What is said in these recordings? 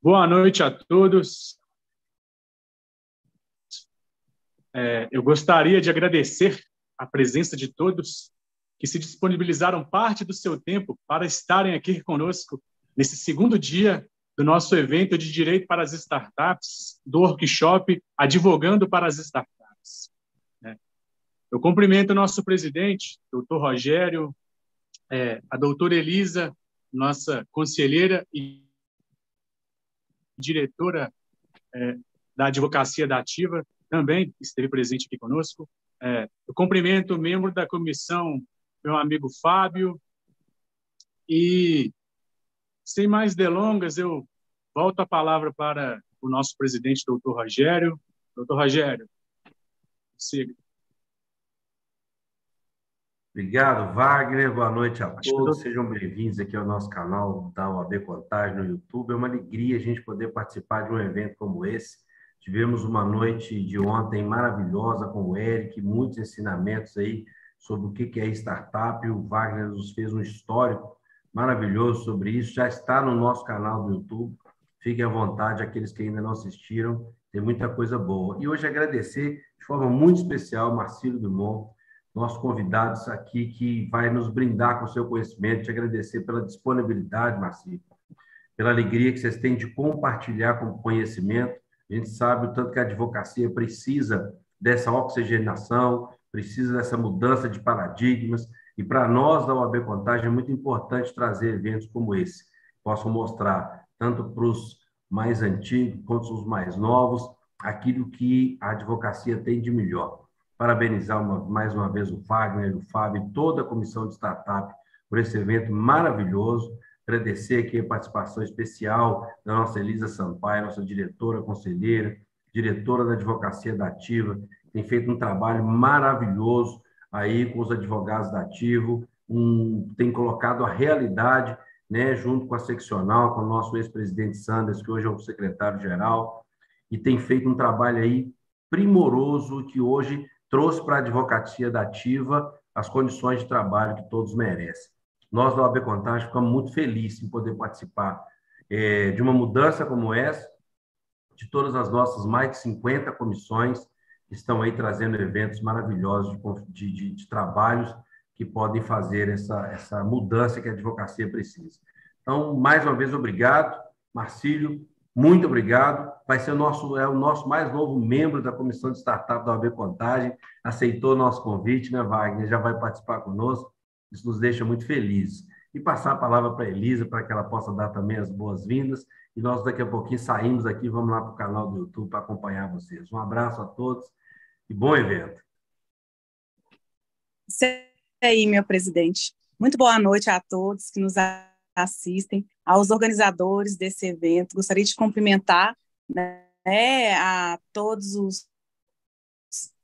Boa noite a todos. Eu gostaria de agradecer a presença de todos que se disponibilizaram parte do seu tempo para estarem aqui conosco nesse segundo dia do nosso evento de Direito para as Startups, do workshop Advogando para as Startups. Eu cumprimento o nosso presidente, doutor Rogério, a doutora Elisa, nossa conselheira e diretora da Advocacia da Ativa, também esteve presente aqui conosco. Eu cumprimento o membro da comissão, meu amigo Fábio, e, sem mais delongas, eu volto a palavra para o nosso presidente, doutor Rogério. Doutor Rogério, siga. Obrigado, Wagner. Boa noite a todos. Sejam bem-vindos aqui ao nosso canal da OAB Contagem no YouTube. É uma alegria a gente poder participar de um evento como esse. Tivemos uma noite de ontem maravilhosa com o Eric, muitos ensinamentos aí sobre o que é startup. O Wagner nos fez um histórico maravilhoso sobre isso. Já está no nosso canal do YouTube. Fiquem à vontade, aqueles que ainda não assistiram. Tem muita coisa boa. E hoje agradecer de forma muito especial Marcílio Dumont, nosso convidado aqui, que vai nos brindar com o seu conhecimento. Te agradecer pela disponibilidade, Marcílio, pela alegria que vocês têm de compartilhar com o conhecimento. A gente sabe o tanto que a advocacia precisa dessa oxigenação, precisa dessa mudança de paradigmas, e para nós da OAB Contagem é muito importante trazer eventos como esse, que possam mostrar, tanto para os mais antigos quanto os mais novos, aquilo que a advocacia tem de melhor. Parabenizar mais uma vez o Wagner, o Fábio e toda a comissão de startup por esse evento maravilhoso. Agradecer aqui a participação especial da nossa Elisa Sampaio, nossa diretora, conselheira, diretora da Advocacia da Ativa, tem feito um trabalho maravilhoso aí com os advogados da Ativo, tem colocado a realidade, né, junto com a seccional, com o nosso ex-presidente Sanders, que hoje é o secretário-geral, e tem feito um trabalho aí primoroso que hoje trouxe para a advocacia da Ativa as condições de trabalho que todos merecem. Nós, da OAB Contagem, ficamos muito felizes em poder participar de uma mudança como essa, de todas as nossas mais de 50 comissões que estão aí trazendo eventos maravilhosos de trabalhos que podem fazer essa mudança que a advocacia precisa. Então, mais uma vez, obrigado. Marcílio, muito obrigado. Vai ser o nosso mais novo membro da Comissão de Startup da OAB Contagem. Aceitou o nosso convite, né, Wagner? Já vai participar conosco. Isso nos deixa muito felizes. E passar a palavra para a Elisa, para que ela possa dar também as boas-vindas. E nós, daqui a pouquinho, saímos daqui, vamos lá para o canal do YouTube para acompanhar vocês. Um abraço a todos e bom evento. Isso aí, meu presidente. Muito boa noite a todos que nos assistem, aos organizadores desse evento. Gostaria de cumprimentar, né, a todos os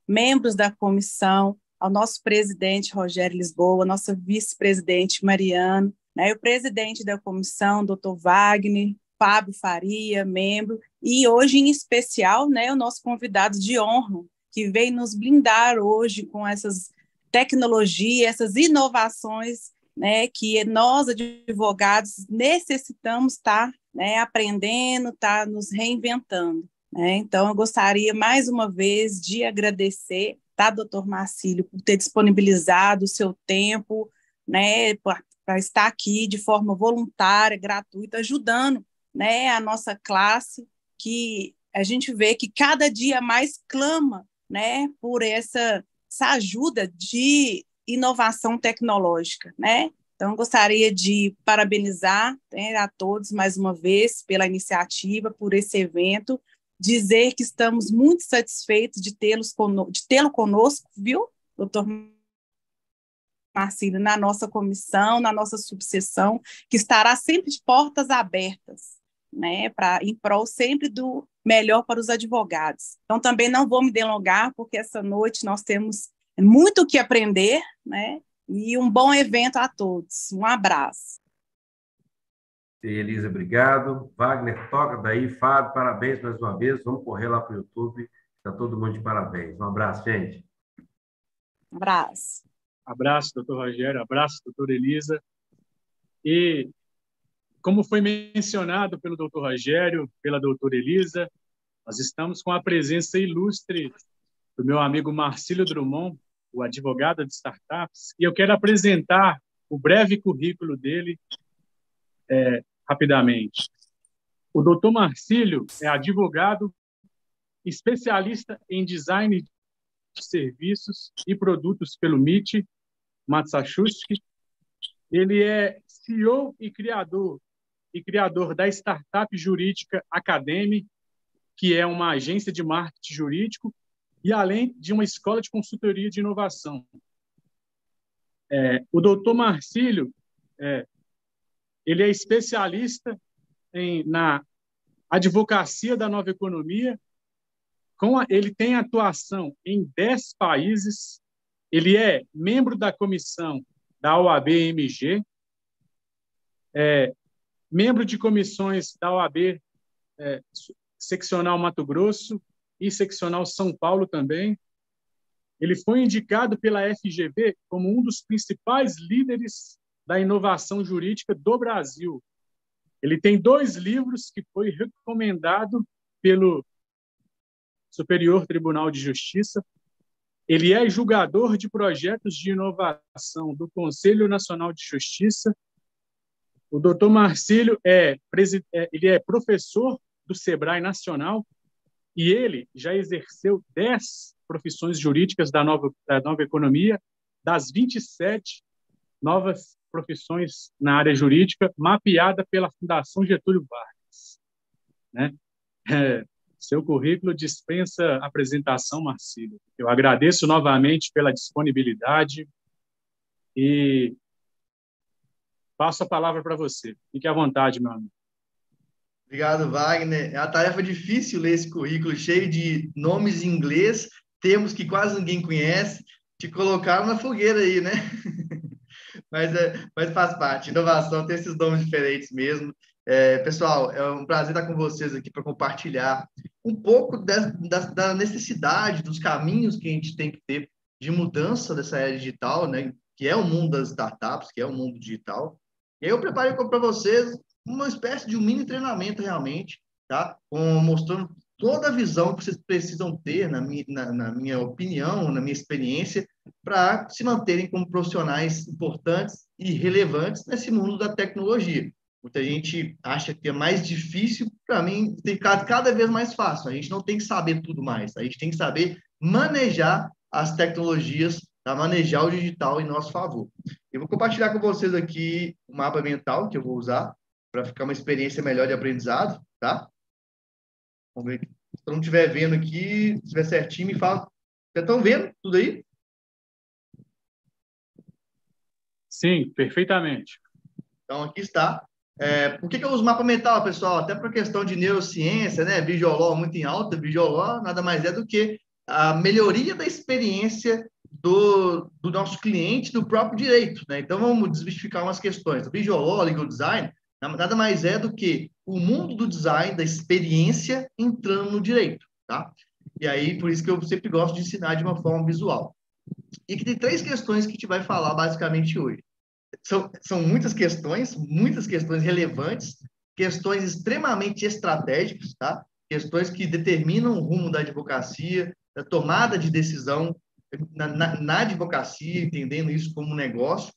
membros da comissão, ao nosso presidente Rogério Lisboa, nossa vice-presidente Mariana, né, o presidente da comissão, doutor Wagner, Fábio Faria, membro, e hoje, em especial, né, o nosso convidado de honra, que vem nos blindar hoje com essas tecnologias, essas inovações, né, que nós, advogados, necessitamos estar, né, aprendendo, estar nos reinventando. Né? Então, eu gostaria, mais uma vez, de agradecer, tá, doutor Marcílio, por ter disponibilizado o seu tempo, né, para estar aqui de forma voluntária, gratuita, ajudando, né, a nossa classe, que a gente vê que cada dia mais clama, né, por essa ajuda de inovação tecnológica, né? Então, gostaria de parabenizar, né, a todos mais uma vez pela iniciativa, por esse evento, dizer que estamos muito satisfeitos de tê-lo conosco, viu, doutor Marcílio, na nossa comissão, na nossa subseção, que estará sempre de portas abertas, né, em prol sempre do melhor para os advogados. Então, também não vou me delongar, porque essa noite nós temos muito o que aprender, né, e um bom evento a todos. Um abraço. Elisa, obrigado. Wagner, toca daí. Fábio, parabéns mais uma vez. Vamos correr lá para o YouTube. Está todo mundo de parabéns. Um abraço, gente. Um abraço. Abraço, doutor Rogério. Abraço, doutora Elisa. E como foi mencionado pelo doutor Rogério, pela doutora Elisa, nós estamos com a presença ilustre do meu amigo Marcílio Drummond, o advogado de startups, e eu quero apresentar o breve currículo dele rapidamente. O doutor Marcílio é advogado, especialista em design de serviços e produtos pelo MIT, Massachusetts. Ele é CEO e criador da startup jurídica Academy, que é uma agência de marketing jurídico, e além de uma escola de consultoria de inovação. O doutor Marcílio, ele é especialista na advocacia da nova economia, ele tem atuação em 10 países, ele é membro da comissão da OAB-MG, membro de comissões da OAB Seccional Mato Grosso e Seccional São Paulo também. Ele foi indicado pela FGV como um dos principais líderes da inovação jurídica do Brasil. Ele tem 2 livros que foi recomendado pelo Superior Tribunal de Justiça. Ele é julgador de projetos de inovação do Conselho Nacional de Justiça. O doutor Marcílio ele é professor do Sebrae Nacional e ele já exerceu 10 profissões jurídicas da nova economia, das 27 novas profissões na área jurídica mapeada pela Fundação Getúlio Vargas, né? Seu currículo dispensa apresentação, Marcílio. Eu agradeço novamente pela disponibilidade e passo a palavra para você. Fique à vontade, meu amigo. Obrigado, Wagner. É uma tarefa difícil ler esse currículo cheio de nomes em inglês, termos que quase ninguém conhece. Te colocaram na fogueira aí, né? Mas faz parte. Inovação tem esses nomes diferentes mesmo. Pessoal, é um prazer estar com vocês aqui para compartilhar um pouco da necessidade, dos caminhos que a gente tem que ter de mudança dessa era digital, né? Que é o mundo das startups, que é o mundo digital. E aí eu preparei para vocês uma espécie de um mini treinamento realmente, tá? Mostrando toda a visão que vocês precisam ter, na minha opinião, na minha experiência, para se manterem como profissionais importantes e relevantes nesse mundo da tecnologia. Muita gente acha que é mais difícil, para mim, tem ficado cada vez mais fácil. A gente não tem que saber tudo mais, a gente tem que saber manejar as tecnologias, tá? Manejar o digital em nosso favor. Eu vou compartilhar com vocês aqui o mapa mental que eu vou usar para ficar uma experiência melhor de aprendizado, tá? Vamos ver. Se não estiver vendo aqui, se estiver certinho, me fala. Já estão vendo tudo aí? Sim, perfeitamente. Então, aqui está. Por que eu uso mapa mental, pessoal? Até por questão de neurociência, né? Visual Law muito em alta. Visual Law nada mais é do que a melhoria da experiência do nosso cliente, do próprio direito, né? Então, vamos desmistificar umas questões. O Visual Law, Legal Design, nada mais é do que o mundo do design, da experiência entrando no direito, tá? E aí, por isso que eu sempre gosto de ensinar de uma forma visual. E que tem 3 questões que a gente vai falar basicamente hoje. São muitas questões relevantes, questões extremamente estratégicas, tá? Questões que determinam o rumo da advocacia, da tomada de decisão na advocacia, entendendo isso como um negócio.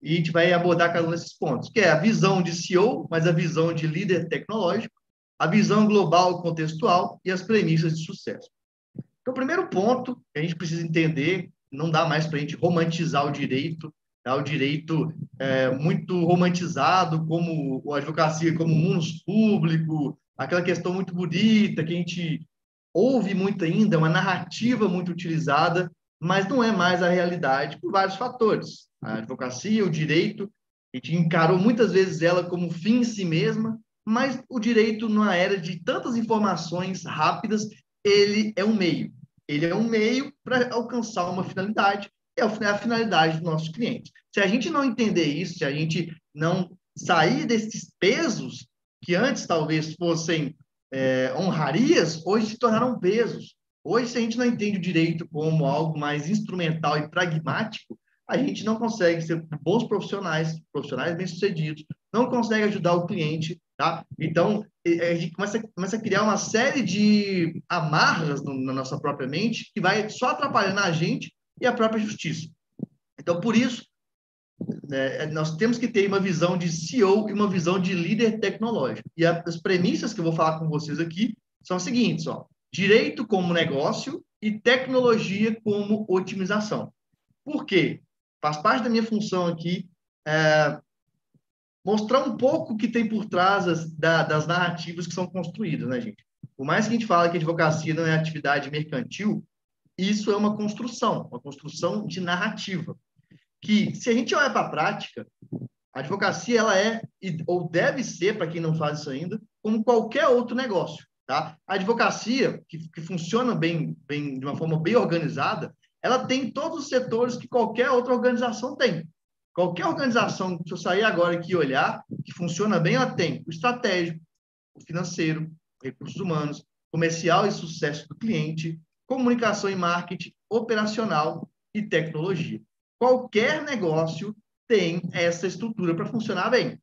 E a gente vai abordar cada um desses pontos, que é a visão de CEO, mas a visão de líder tecnológico, a visão global contextual e as premissas de sucesso. Então, o primeiro ponto que a gente precisa entender, não dá mais para a gente romantizar o direito, tá? O direito muito romantizado, como a advocacia, como o mundo público, aquela questão muito bonita que a gente ouve muito ainda, uma narrativa muito utilizada, mas não é mais a realidade por vários fatores. A advocacia, o direito, a gente encarou muitas vezes ela como fim em si mesma, mas o direito, numa era de tantas informações rápidas, ele é um meio. Ele é um meio para alcançar uma finalidade, é a finalidade do nosso cliente. Se a gente não entender isso, se a gente não sair desses pesos, que antes talvez fossem honrarias, hoje se tornaram pesos. Hoje, se a gente não entende o direito como algo mais instrumental e pragmático, a gente não consegue ser bons profissionais bem-sucedidos, não consegue ajudar o cliente, tá? Então, a gente começa a criar uma série de amarras na nossa própria mente que vai só atrapalhando a gente e a própria justiça. Então, por isso, nós temos que ter uma visão de CEO e uma visão de líder tecnológico. E as premissas que eu vou falar com vocês aqui são as seguintes, ó. Direito como negócio e tecnologia como otimização. Por quê? Faz parte da minha função aqui mostrar um pouco o que tem por trás das narrativas que são construídas, né, gente? Por mais que a gente fale que a advocacia não é atividade mercantil, isso é uma construção de narrativa. Que, se a gente olhar para a prática, a advocacia ela é, ou deve ser, para quem não faz isso ainda, como qualquer outro negócio. Tá? A advocacia, que funciona bem, de uma forma bem organizada, ela tem todos os setores que qualquer outra organização tem. Qualquer organização, se eu sair agora aqui e olhar, que funciona bem, ela tem o estratégico, o financeiro, recursos humanos, comercial e sucesso do cliente, comunicação e marketing, operacional e tecnologia. Qualquer negócio tem essa estrutura para funcionar bem.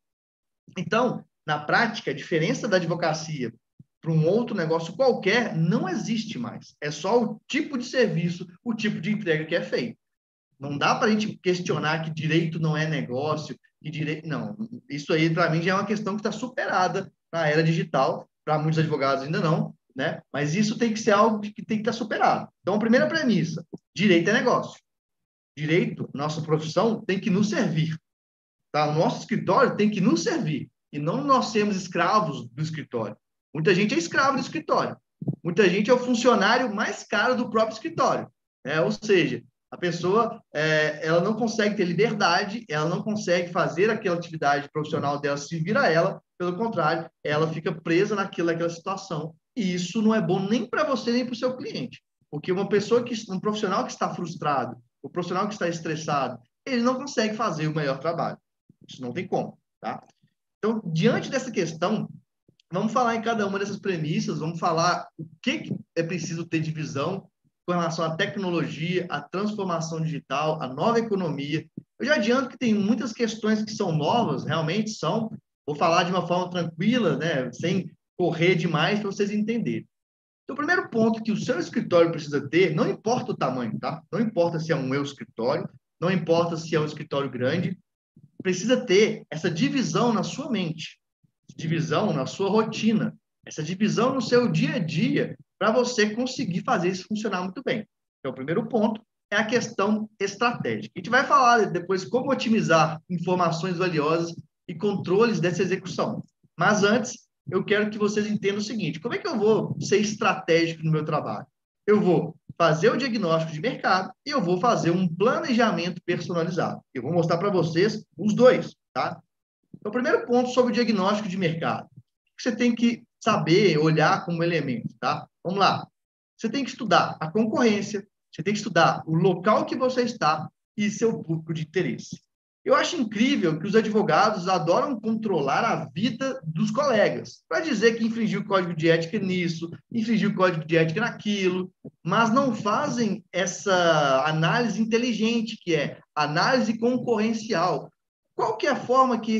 Então, na prática, a diferença da advocacia para um outro negócio qualquer não existe mais. É só o tipo de serviço, o tipo de entrega que é feito. Não dá para a gente questionar que direito não é negócio, que direito... Não, isso aí, para mim, já é uma questão que está superada na era digital. Para muitos advogados ainda não, né? Mas isso tem que ser algo que tem que estar superado. Então, a primeira premissa, direito é negócio. Direito, nossa profissão, tem que nos servir. Tá? O nosso escritório tem que nos servir. E não nós sermos escravos do escritório. Muita gente é escravo do escritório. Muita gente é o funcionário mais caro do próprio escritório. Ou seja, a pessoa ela não consegue ter liberdade, ela não consegue fazer aquela atividade profissional dela servir a ela. Pelo contrário, ela fica presa naquela situação. E isso não é bom nem para você, nem para o seu cliente. Porque um profissional que está frustrado, o profissional que está estressado, ele não consegue fazer o melhor trabalho. Isso não tem como, tá? Então, diante dessa questão, vamos falar em cada uma dessas premissas, vamos falar o que é preciso ter de visão com relação à tecnologia, à transformação digital, à nova economia. Eu já adianto que tem muitas questões que são novas, realmente são. Vou falar de uma forma tranquila, né, sem correr demais, para vocês entenderem. Então, o primeiro ponto que o seu escritório precisa ter, não importa o tamanho, tá? Não importa se é um escritório, não importa se é um escritório grande, precisa ter essa divisão na sua mente, divisão na sua rotina, essa divisão no seu dia a dia, para você conseguir fazer isso funcionar muito bem. Então, o primeiro ponto é a questão estratégica. A gente vai falar depois como otimizar informações valiosas e controles dessa execução. Mas antes, eu quero que vocês entendam o seguinte: como é que eu vou ser estratégico no meu trabalho? Eu vou fazer o diagnóstico de mercado e eu vou fazer um planejamento personalizado. Eu vou mostrar para vocês os dois, tá? Então, o primeiro ponto sobre o diagnóstico de mercado. O que você tem que saber, olhar como elemento, tá? Vamos lá. Você tem que estudar a concorrência, você tem que estudar o local que você está e seu público de interesse. Eu acho incrível que os advogados adoram controlar a vida dos colegas, para dizer que infringiu o código de ética nisso, infringiu o código de ética naquilo, mas não fazem essa análise inteligente, que é análise concorrencial. Qual que é a forma que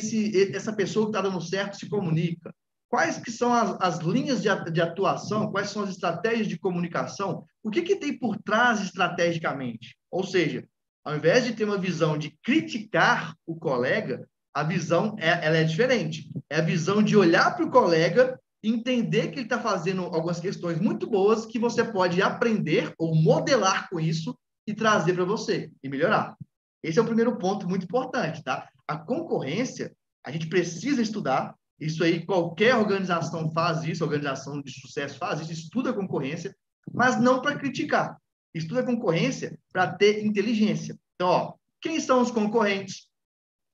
essa pessoa que está dando certo se comunica? Quais que são as linhas de atuação? Quais são as estratégias de comunicação? O que tem por trás estrategicamente? Ou seja, ao invés de ter uma visão de criticar o colega, a visão ela é diferente. É a visão de olhar para o colega, entender que ele está fazendo algumas questões muito boas que você pode aprender ou modelar com isso e trazer para você e melhorar. Esse é o primeiro ponto muito importante, tá? A concorrência, a gente precisa estudar. Isso aí, qualquer organização faz isso, organização de sucesso faz isso, estuda a concorrência, mas não para criticar. Estuda a concorrência para ter inteligência. Então, ó, quem são os concorrentes?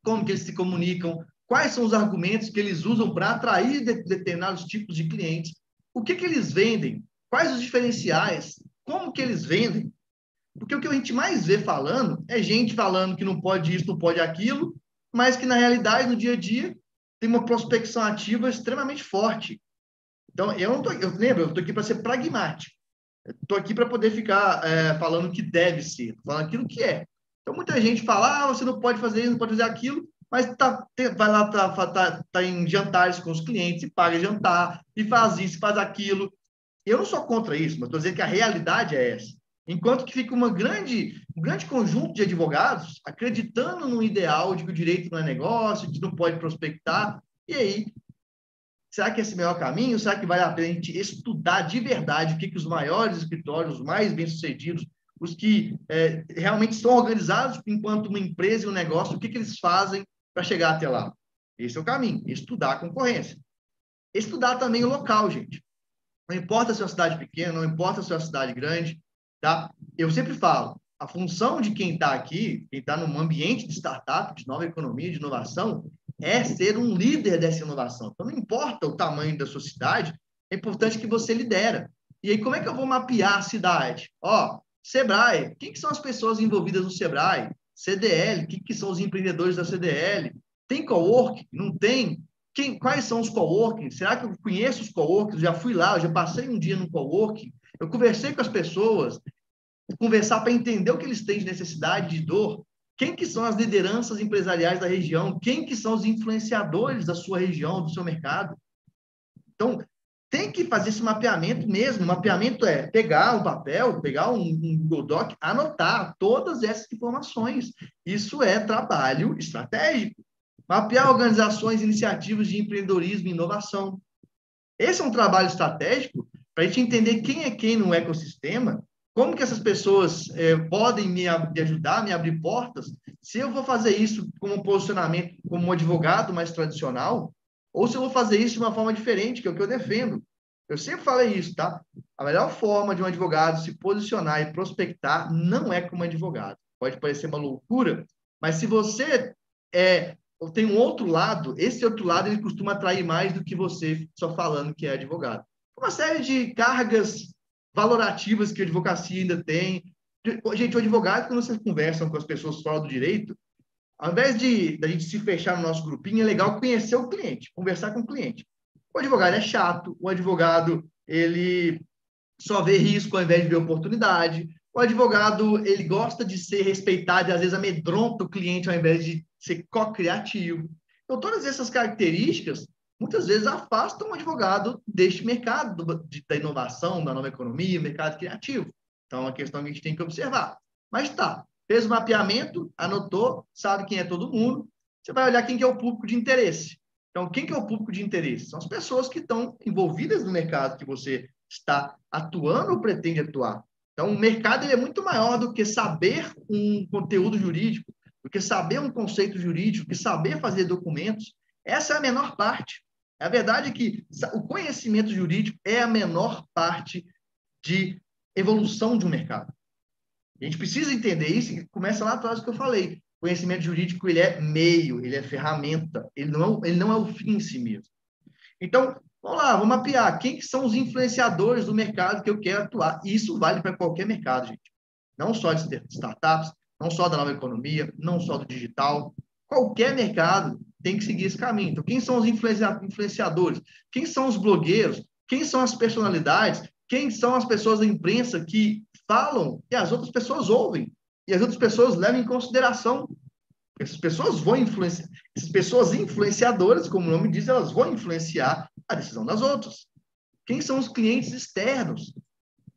Como que eles se comunicam? Quais são os argumentos que eles usam para atrair determinados tipos de clientes? O que eles vendem? Quais os diferenciais? Como que eles vendem? Porque o que a gente mais vê falando é gente falando que não pode isso, não pode aquilo, mas que, na realidade, no dia a dia, tem uma prospecção ativa extremamente forte. Então, eu estou aqui para ser pragmático. Estou aqui para poder ficar falando o que deve ser, falando aquilo que é. Então, muita gente fala, você não pode fazer isso, não pode fazer aquilo, mas vai lá, tá em jantares com os clientes, e paga jantar, e faz isso, faz aquilo. Eu não sou contra isso, mas estou dizendo que a realidade é essa. Enquanto que fica um grande conjunto de advogados acreditando no ideal de que o direito não é negócio, que não pode prospectar, e aí, será que esse é o melhor caminho? Será que vale a pena a gente estudar de verdade o que os maiores escritórios, os mais bem-sucedidos, os que realmente estão organizados enquanto uma empresa e um negócio, o que eles fazem para chegar até lá? Esse é o caminho, estudar a concorrência. Estudar também o local, gente. Não importa se é uma cidade pequena, não importa se é uma cidade grande, tá? Eu sempre falo, a função de quem está aqui, quem está num ambiente de startup, de nova economia, de inovação, é ser um líder dessa inovação. Então, não importa o tamanho da sua cidade, é importante que você lidera. E aí, como é que eu vou mapear a cidade? Sebrae, quem que são as pessoas envolvidas no Sebrae? CDL, quem que são os empreendedores da CDL? Tem coworking? Não tem? Quais são os coworkings? Será que eu conheço os coworkings? Já fui lá, eu já passei um dia no coworking, eu conversei com as pessoas, conversar para entender o que eles têm de necessidade, de dor. Quem que são as lideranças empresariais da região? Quem que são os influenciadores da sua região, do seu mercado? Então, tem que fazer esse mapeamento mesmo. O mapeamento é pegar um papel, pegar um Google Doc, anotar todas essas informações. Isso é trabalho estratégico. Mapear organizações, iniciativas de empreendedorismo e inovação. Esse é um trabalho estratégico para a gente entender quem é quem no ecossistema, como que essas pessoas podem me ajudar, me abrir portas, se eu vou fazer isso como um posicionamento, como um advogado mais tradicional, ou se eu vou fazer isso de uma forma diferente, que é o que eu defendo. Eu sempre falei isso, tá? A melhor forma de um advogado se posicionar e prospectar não é como advogado. Pode parecer uma loucura, mas se você tem um outro lado, esse outro lado ele costuma atrair mais do que você só falando que é advogado. Uma série de cargas valorativas que a advocacia ainda tem. Gente, o advogado, quando vocês conversam com as pessoas fora do direito, ao invés da gente se fechar no nosso grupinho, é legal conhecer o cliente, conversar com o cliente. O advogado é chato, o advogado ele só vê risco ao invés de ver oportunidade. O advogado ele gosta de ser respeitado e às vezes amedronta o cliente ao invés de ser co-criativo. Então, todas essas características muitas vezes afastam o advogado deste mercado da inovação, da nova economia, mercado criativo. Então, é uma questão que a gente tem que observar. Mas tá, fez o mapeamento, anotou, sabe quem é todo mundo, você vai olhar quem que é o público de interesse. Então, quem que é o público de interesse? São as pessoas que estão envolvidas no mercado que você está atuando ou pretende atuar. Então, o mercado ele é muito maior do que saber um conteúdo jurídico, do que saber um conceito jurídico, do que saber fazer documentos. Essa é a menor parte. A verdade é que o conhecimento jurídico é a menor parte de evolução de um mercado. A gente precisa entender isso e começa lá atrás do que eu falei. O conhecimento jurídico ele é meio, ele é ferramenta, ele não é o fim em si mesmo. Então, vamos lá, vamos mapear quem que são os influenciadores do mercado que eu quero atuar. E isso vale para qualquer mercado, gente. Não só de startups, não só da nova economia, não só do digital. Qualquer mercado tem que seguir esse caminho. Então, quem são os influenciadores? Quem são os blogueiros? Quem são as personalidades? Quem são as pessoas da imprensa que falam e as outras pessoas ouvem? E as outras pessoas levam em consideração. Essas pessoas vão influenciar. Essas pessoas influenciadoras, como o nome diz, elas vão influenciar a decisão das outras. Quem são os clientes externos?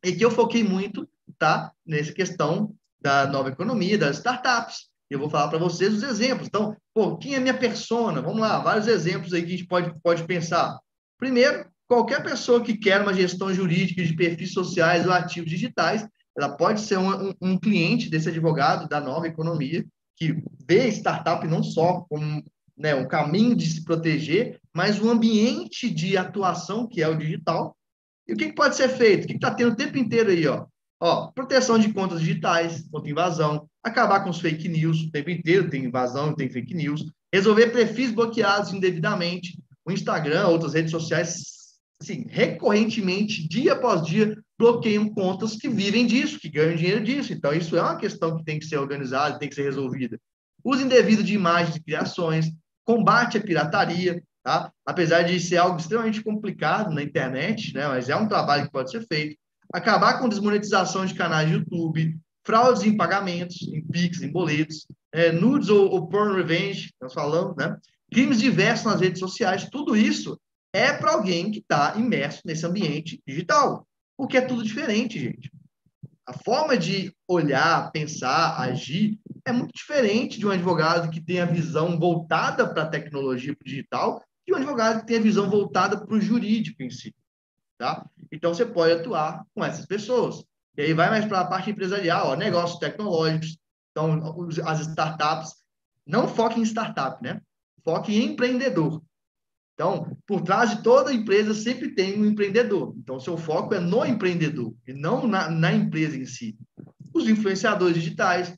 E que eu foquei muito, tá? Nessa questão da nova economia, das startups. Eu vou falar para vocês os exemplos. Então, quem é minha persona? Vamos lá, vários exemplos aí que a gente pode pensar. Primeiro, qualquer pessoa que quer uma gestão jurídica de perfis sociais ou ativos digitais, ela pode ser um cliente desse advogado da nova economia, que vê startup não só como um caminho de se proteger, mas um ambiente de atuação que é o digital. E o que pode ser feito? O que está tendo o tempo inteiro aí? Proteção de contas digitais, contra invasão, acabar com os fake news o tempo inteiro, tem invasão, tem fake news, resolver perfis bloqueados indevidamente, o Instagram, outras redes sociais, assim, recorrentemente, dia após dia, bloqueiam contas que vivem disso, que ganham dinheiro disso. Então, isso é uma questão que tem que ser organizada, tem que ser resolvida. Uso indevido de imagens e criações, combate à pirataria, tá? Apesar de ser algo extremamente complicado na internet, né? Mas é um trabalho que pode ser feito. Acabar com desmonetização de canais de YouTube, fraudes em pagamentos, em Pix, em boletos, nudes ou porn revenge, nós falamos, né? Crimes diversos nas redes sociais, tudo isso é para alguém que está imerso nesse ambiente digital, porque é tudo diferente, gente. A forma de olhar, pensar, agir é muito diferente de um advogado que tem a visão voltada para a tecnologia, para o digital, e um advogado que tem a visão voltada para o jurídico em si. Tá? Então, você pode atuar com essas pessoas. E aí vai mais para a parte empresarial, ó, negócios tecnológicos. Então, as startups, não foquem em startup, né? Foquem em empreendedor. Então, por trás de toda empresa sempre tem um empreendedor. Então, seu foco é no empreendedor e não na empresa em si. Os influenciadores digitais,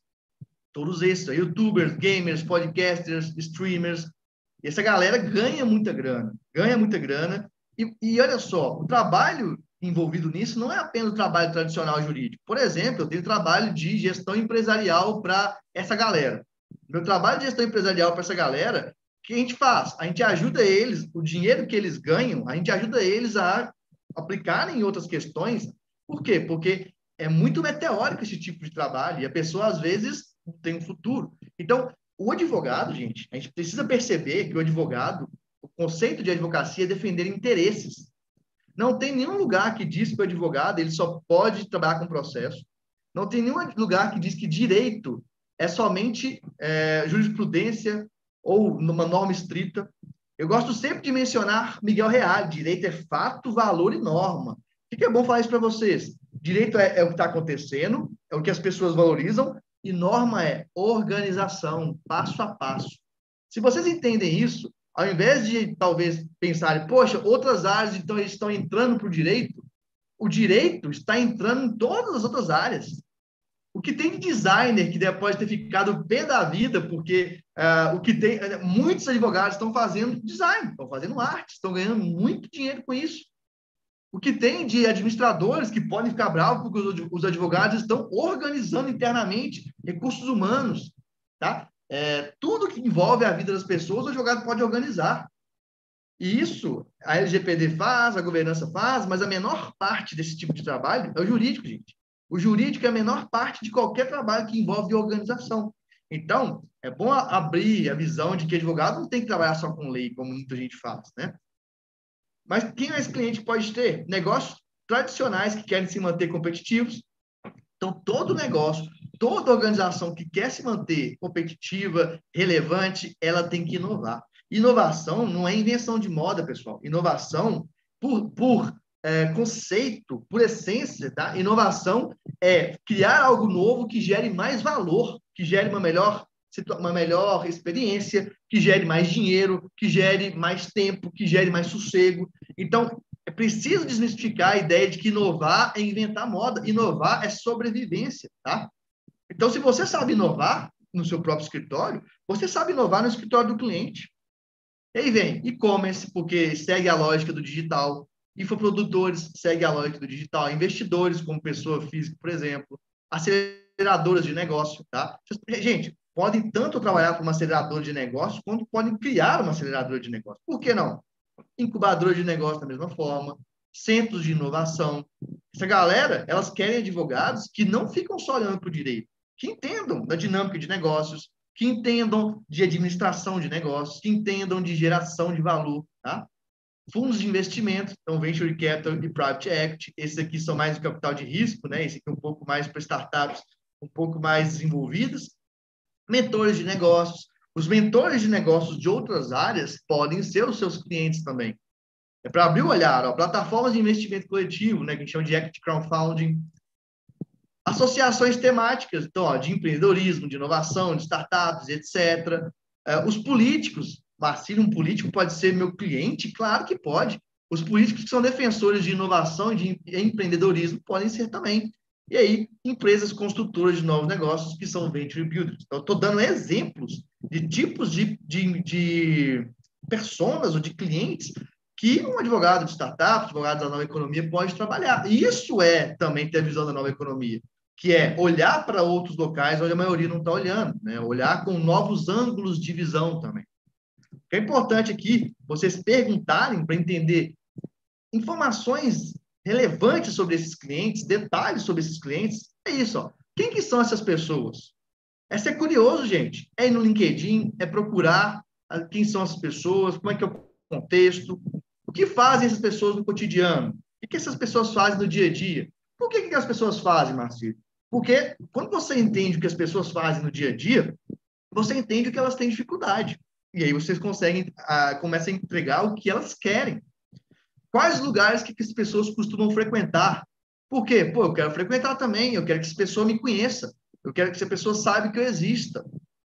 todos esses, youtubers, gamers, podcasters, streamers, e essa galera ganha muita grana. E olha só, o trabalho envolvido nisso não é apenas o trabalho tradicional jurídico. Por exemplo, eu tenho trabalho de gestão empresarial para essa galera. Meu trabalho de gestão empresarial para essa galera, o que a gente faz? A gente ajuda eles, o dinheiro que eles ganham, a gente ajuda eles a aplicarem em outras questões. Por quê? Porque é muito meteórico esse tipo de trabalho e a pessoa, às vezes, não tem um futuro. Então, o advogado, gente, a gente precisa perceber que o advogado, o conceito de advocacia é defender interesses. Não tem nenhum lugar que diz que o advogado ele só pode trabalhar com processo. Não tem nenhum lugar que diz que direito é somente jurisprudência ou numa norma estrita. Eu gosto sempre de mencionar Miguel Reale, direito é fato, valor e norma. O que é bom falar isso para vocês? Direito é o que está acontecendo, é o que as pessoas valorizam, e norma é organização, passo a passo. Se vocês entendem isso, ao invés de talvez pensarem, poxa, outras áreas então estão entrando para o direito está entrando em todas as outras áreas. O que tem de designer que pode ter ficado pé da vida, porque muitos advogados estão fazendo design, estão fazendo arte, estão ganhando muito dinheiro com isso. O que tem de administradores que podem ficar bravos porque os advogados estão organizando internamente recursos humanos, tá? Tudo que envolve a vida das pessoas, o advogado pode organizar. E isso a LGPD faz, a governança faz, mas a menor parte desse tipo de trabalho é o jurídico, gente. O jurídico é a menor parte de qualquer trabalho que envolve organização. Então, é bom abrir a visão de que advogado não tem que trabalhar só com lei, como muita gente faz, né? Mas quem é esse cliente pode ter? Negócios tradicionais que querem se manter competitivos. Então, todo negócio, toda organização que quer se manter competitiva, relevante, ela tem que inovar. Inovação não é invenção de moda, pessoal. Inovação, por conceito, por essência, tá? Inovação é criar algo novo que gere mais valor, que gere uma melhor experiência, que gere mais dinheiro, que gere mais tempo, que gere mais sossego. Então, é preciso desmistificar a ideia de que inovar é inventar moda. Inovar é sobrevivência, tá? Então, se você sabe inovar no seu próprio escritório, você sabe inovar no escritório do cliente. E aí vem e-commerce, porque segue a lógica do digital. Infoprodutores, segue a lógica do digital. Investidores, como pessoa física, por exemplo. Aceleradoras de negócio, tá? Gente, podem tanto trabalhar com uma aceleradora de negócio, quanto podem criar uma aceleradora de negócio. Por que não? Incubadora de negócio da mesma forma, centros de inovação. Essa galera, elas querem advogados que não ficam só olhando para o direito, que entendam da dinâmica de negócios, que entendam de administração de negócios, que entendam de geração de valor, tá? Fundos de investimento, então Venture Capital e Private Equity, esses aqui são mais de capital de risco, né? Esse aqui é um pouco mais para startups um pouco mais desenvolvidas. Mentores de negócios. Os mentores de negócios de outras áreas podem ser os seus clientes também. É para abrir o olhar, ó, plataformas de investimento coletivo, né, que a gente chama de equity crowdfunding. Associações temáticas, então, ó, de empreendedorismo, de inovação, de startups, etc. Os políticos, se um político pode ser meu cliente? Claro que pode. Os políticos que são defensores de inovação e de empreendedorismo podem ser também. E aí, empresas construtoras de novos negócios, que são venture builders. Então, estou dando exemplos de tipos de personas ou de clientes que um advogado de startup, advogado da nova economia pode trabalhar. E isso é também ter a visão da nova economia, que é olhar para outros locais onde a maioria não está olhando, né? Olhar com novos ângulos de visão também. O que é importante aqui, vocês perguntarem para entender informações relevantes sobre esses clientes, detalhes sobre esses clientes, é isso, ó. Quem que são essas pessoas? É ser curioso, gente. É ir no LinkedIn, é procurar quem são as pessoas, como é que é o contexto, o que fazem essas pessoas no cotidiano, o que essas pessoas fazem no dia a dia. Por que as pessoas fazem, Marcelo? Porque quando você entende o que as pessoas fazem no dia a dia, você entende o que elas têm dificuldade. E aí vocês conseguem, começam a entregar o que elas querem. Quais lugares que as pessoas costumam frequentar? Por quê? Pô, eu quero frequentar também, eu quero que essa pessoa me conheça, eu quero que essa pessoa saiba que eu exista.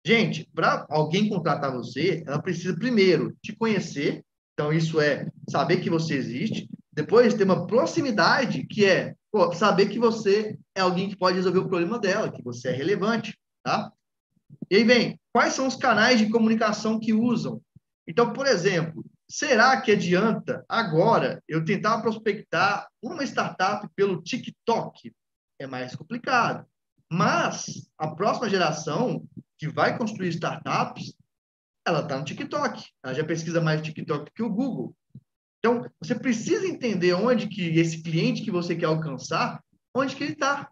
Gente, para alguém contratar você, ela precisa primeiro te conhecer, então isso é saber que você existe, depois ter uma proximidade, que é saber que você é alguém que pode resolver o problema dela, que você é relevante, tá? E aí vem, quais são os canais de comunicação que usam? Então, por exemplo, será que adianta agora eu tentar prospectar uma startup pelo TikTok? É mais complicado. Mas a próxima geração que vai construir startups, ela está no TikTok. Ela já pesquisa mais TikTok do que o Google. Então, você precisa entender onde que esse cliente que você quer alcançar, onde que ele está.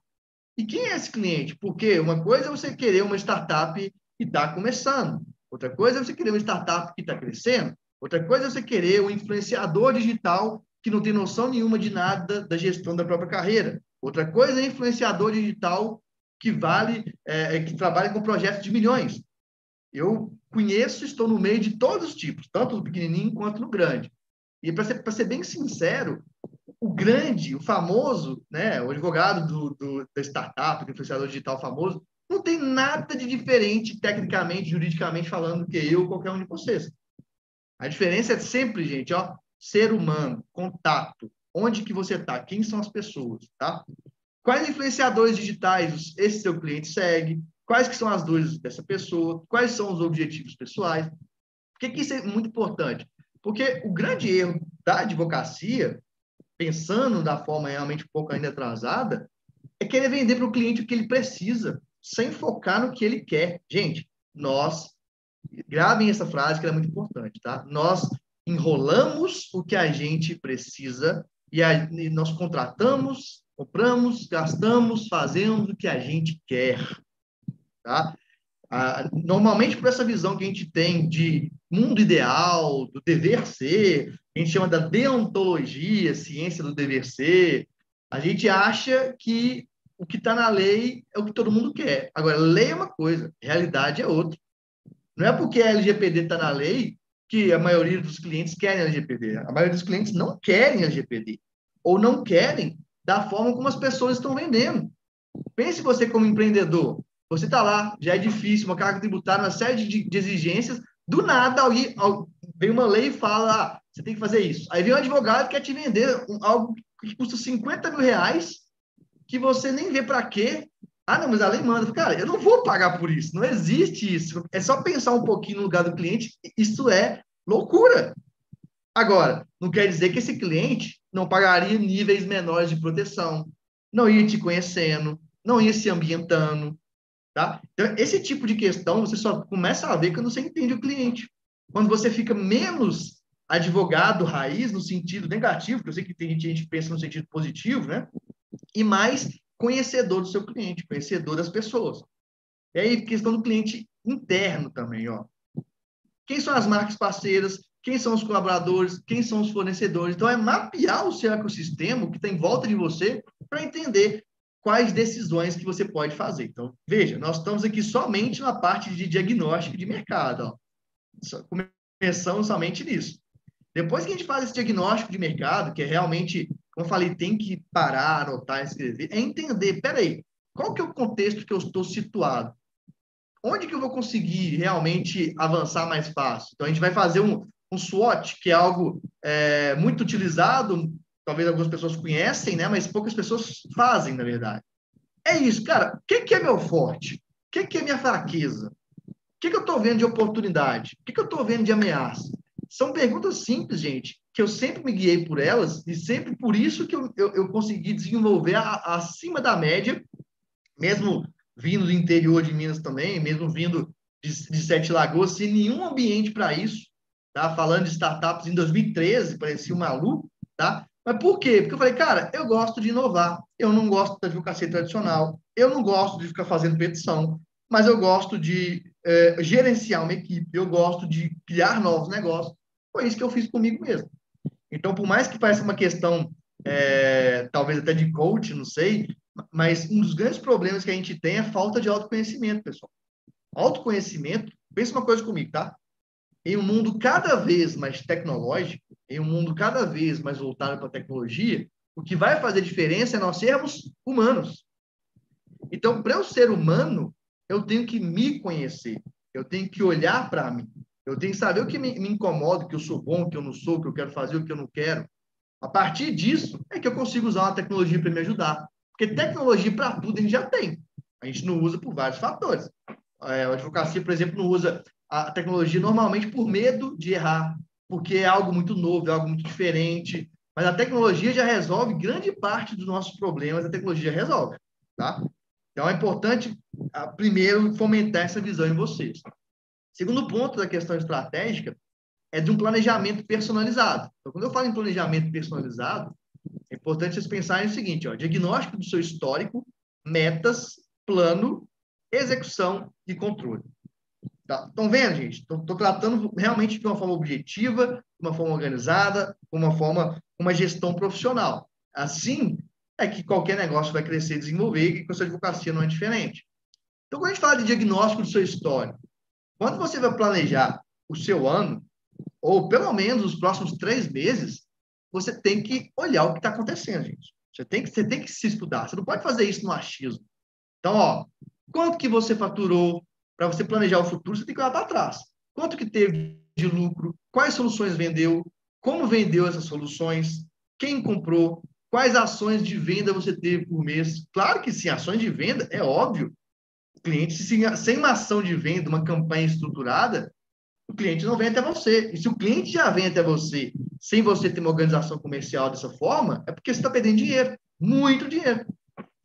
E quem é esse cliente? Porque uma coisa é você querer uma startup que está começando. Outra coisa é você querer uma startup que está crescendo. Outra coisa é você querer um influenciador digital que não tem noção nenhuma de nada da gestão da própria carreira. Outra coisa é influenciador digital que que trabalha com projetos de milhões. Eu conheço, estou no meio de todos os tipos, tanto no pequenininho quanto no grande. E para ser bem sincero, o grande, o famoso, né, o advogado da startup, do influenciador digital famoso, não tem nada de diferente, tecnicamente, juridicamente falando, do que eu ou qualquer um de vocês. A diferença é sempre, gente, ser humano, contato, onde que você está, quem são as pessoas, tá? Quais influenciadores digitais esse seu cliente segue? Quais que são as dores dessa pessoa? Quais são os objetivos pessoais? Por que isso é muito importante? Porque o grande erro da advocacia, pensando da forma realmente um pouco ainda atrasada, é querer vender para o cliente o que ele precisa, sem focar no que ele quer. Gente, gravem essa frase que ela é muito importante, tá? Nós enrolamos o que a gente precisa e nós contratamos, compramos, gastamos, fazemos o que a gente quer, tá? Normalmente, por essa visão que a gente tem de mundo ideal, do dever ser, a gente chama da deontologia, ciência do dever ser, a gente acha que o que está na lei é o que todo mundo quer. Agora, lei é uma coisa, realidade é outra. Não é porque a LGPD está na lei que a maioria dos clientes querem LGPD. A maioria dos clientes não querem LGPD, ou não querem da forma como as pessoas estão vendendo. Pense você como empreendedor. Você está lá, já é difícil, uma carga tributária, uma série de exigências. Do nada, vem uma lei e fala, você tem que fazer isso. Aí vem um advogado que quer te vender algo que custa 50 mil reais, que você nem vê para quê. Não, mas a lei manda. Cara, eu não vou pagar por isso. Não existe isso. É só pensar um pouquinho no lugar do cliente. Isso é loucura. Agora, não quer dizer que esse cliente não pagaria níveis menores de proteção, não ia te conhecendo, não ia se ambientando, tá? Então, esse tipo de questão você só começa a ver quando você entende o cliente. Quando você fica menos advogado raiz, no sentido negativo, porque eu sei que tem gente que pensa no sentido positivo, né? E mais conhecedor do seu cliente, conhecedor das pessoas. E aí, questão do cliente interno também, ó. Quem são as marcas parceiras? Quem são os colaboradores? Quem são os fornecedores? Então, é mapear o seu ecossistema, que está em volta de você, para entender quais decisões que você pode fazer. Então, veja, nós estamos aqui somente na parte de diagnóstico de mercado. Ó. Começamos somente nisso. Depois que a gente faz esse diagnóstico de mercado, que é realmente, como eu falei, tem que parar, anotar, escrever, é entender, peraí, qual que é o contexto que eu estou situado? Onde que eu vou conseguir realmente avançar mais fácil? Então, a gente vai fazer um SWOT, que é algo muito utilizado, talvez algumas pessoas conhecem, né? Mas poucas pessoas fazem, na verdade. É isso, cara. O que é meu forte? O que é minha fraqueza? O que eu estou vendo de oportunidade? O que eu estou vendo de ameaça? São perguntas simples, gente, que eu sempre me guiei por elas e sempre por isso que eu consegui desenvolver acima da média, mesmo vindo do interior de Minas também, mesmo vindo de Sete Lagoas, sem nenhum ambiente para isso, tá? Falando de startups em 2013, parecia um maluco, tá? Mas por quê? Porque eu falei, cara, eu gosto de inovar, eu não gosto da advocacia tradicional, eu não gosto de ficar fazendo petição, mas eu gosto de gerenciar uma equipe, eu gosto de criar novos negócios. Foi isso que eu fiz comigo mesmo. Então, por mais que pareça uma questão, talvez até de coach, não sei, mas um dos grandes problemas que a gente tem é a falta de autoconhecimento, pessoal. Autoconhecimento, pensa uma coisa comigo, tá? Em um mundo cada vez mais tecnológico, em um mundo cada vez mais voltado para a tecnologia, o que vai fazer diferença é nós sermos humanos. Então, para eu ser humano, eu tenho que me conhecer, eu tenho que olhar para mim, eu tenho que saber o que me incomoda, o que eu sou bom, o que eu não sou, o que eu quero fazer, o que eu não quero. A partir disso, é que eu consigo usar uma tecnologia para me ajudar. Porque tecnologia para tudo a gente já tem. A gente não usa por vários fatores. A advocacia, por exemplo, não usa a tecnologia normalmente por medo de errar, porque é algo muito novo, é algo muito diferente. Mas a tecnologia já resolve grande parte dos nossos problemas, a tecnologia resolve, tá? Então, é importante, primeiro, fomentar essa visão em vocês. Segundo ponto da questão estratégica é de um planejamento personalizado. Então, quando eu falo em planejamento personalizado, é importante vocês pensarem no seguinte, diagnóstico do seu histórico, metas, plano, execução e controle. Tá? Estão vendo, gente? Estou tratando realmente de uma forma objetiva, de uma forma organizada, de uma gestão profissional. Assim é que qualquer negócio vai crescer e desenvolver, e com a sua advocacia não é diferente. Então, quando a gente fala de diagnóstico do seu histórico, quando você vai planejar o seu ano, ou pelo menos os próximos 3 meses, você tem que olhar o que está acontecendo, gente. Você tem que se estudar. Você não pode fazer isso no achismo. Então, quanto que você faturou? Para você planejar o futuro, você tem que olhar para trás. Quanto que teve de lucro? Quais soluções vendeu? Como vendeu essas soluções? Quem comprou? Quais ações de venda você teve por mês? Claro que sim, ações de venda, é óbvio. O cliente, sem uma ação de venda, uma campanha estruturada, o cliente não vem até você. E se o cliente já vem até você, sem você ter uma organização comercial dessa forma, é porque você está perdendo dinheiro. Muito dinheiro.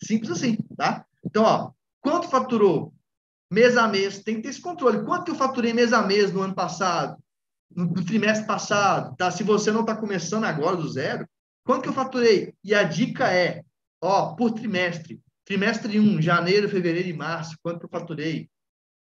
Simples assim, tá? Então, quanto faturou? Mês a mês, tem que ter esse controle. Quanto que eu faturei mês a mês no ano passado? No trimestre passado, tá? Se você não está começando agora do zero, quanto que eu faturei? E a dica é, por trimestre. Trimestre 1, janeiro, fevereiro e março, quanto que eu faturei?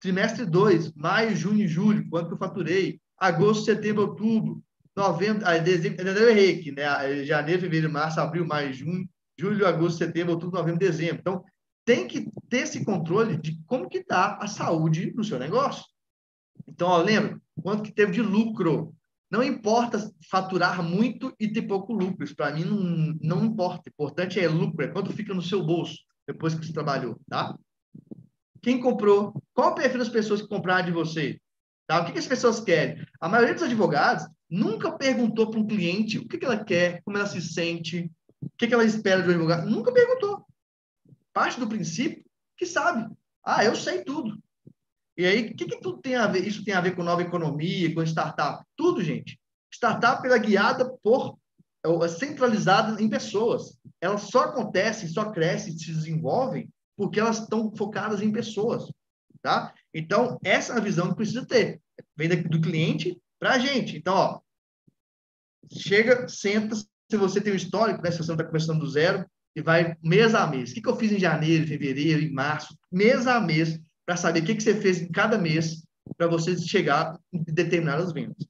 Trimestre 2, maio, junho e julho, quanto que eu faturei? Agosto, setembro, outubro, novembro, dezembro, eu errei aqui, né? Janeiro, fevereiro, março, abril, maio, junho, julho, agosto, setembro, outubro, novembro, dezembro. Então, tem que ter esse controle de como que está a saúde do seu negócio. Então, lembra, quanto que teve de lucro. Não importa faturar muito e ter pouco lucro. Isso, para mim, não importa. O importante é lucro, é quanto fica no seu bolso depois que você trabalhou, tá? Quem comprou? Qual o perfil das pessoas que compraram de você? Tá? O que as pessoas querem? A maioria dos advogados nunca perguntou para um cliente o que ela quer, como ela se sente, o que ela espera de um advogado. Nunca perguntou. Parte do princípio que sabe. Eu sei tudo. E aí, o que tudo tem a ver? Isso tem a ver com nova economia, com startup? Tudo, gente. Startup é guiada centralizada em pessoas. Elas só acontecem, só crescem, se desenvolvem porque elas estão focadas em pessoas, tá? Então, essa é a visão que precisa ter. Vem do cliente para a gente. Então, chega, senta, se você tem um histórico, né? Se você não está começando do zero, e vai mês a mês. O que eu fiz em janeiro, fevereiro, em março, mês a mês, para saber o que você fez em cada mês para você chegar em determinadas vendas.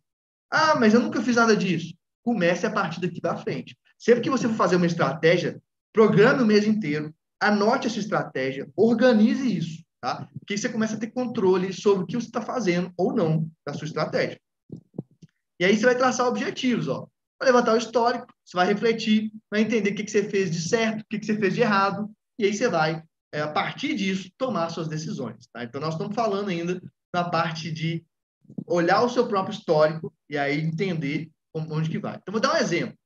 Mas eu nunca fiz nada disso. Comece a partir daqui para frente. Sempre que você for fazer uma estratégia, programe o mês inteiro, anote essa estratégia, organize isso, tá? Porque você começa a ter controle sobre o que você está fazendo ou não da sua estratégia. E aí você vai traçar objetivos, Vai levantar o histórico, você vai refletir, vai entender o que você fez de certo, o que você fez de errado, e aí você vai, a partir disso, tomar suas decisões. Tá? Então, nós estamos falando ainda na parte de olhar o seu próprio histórico e aí entender onde que vai. Então, vou dar um exemplo.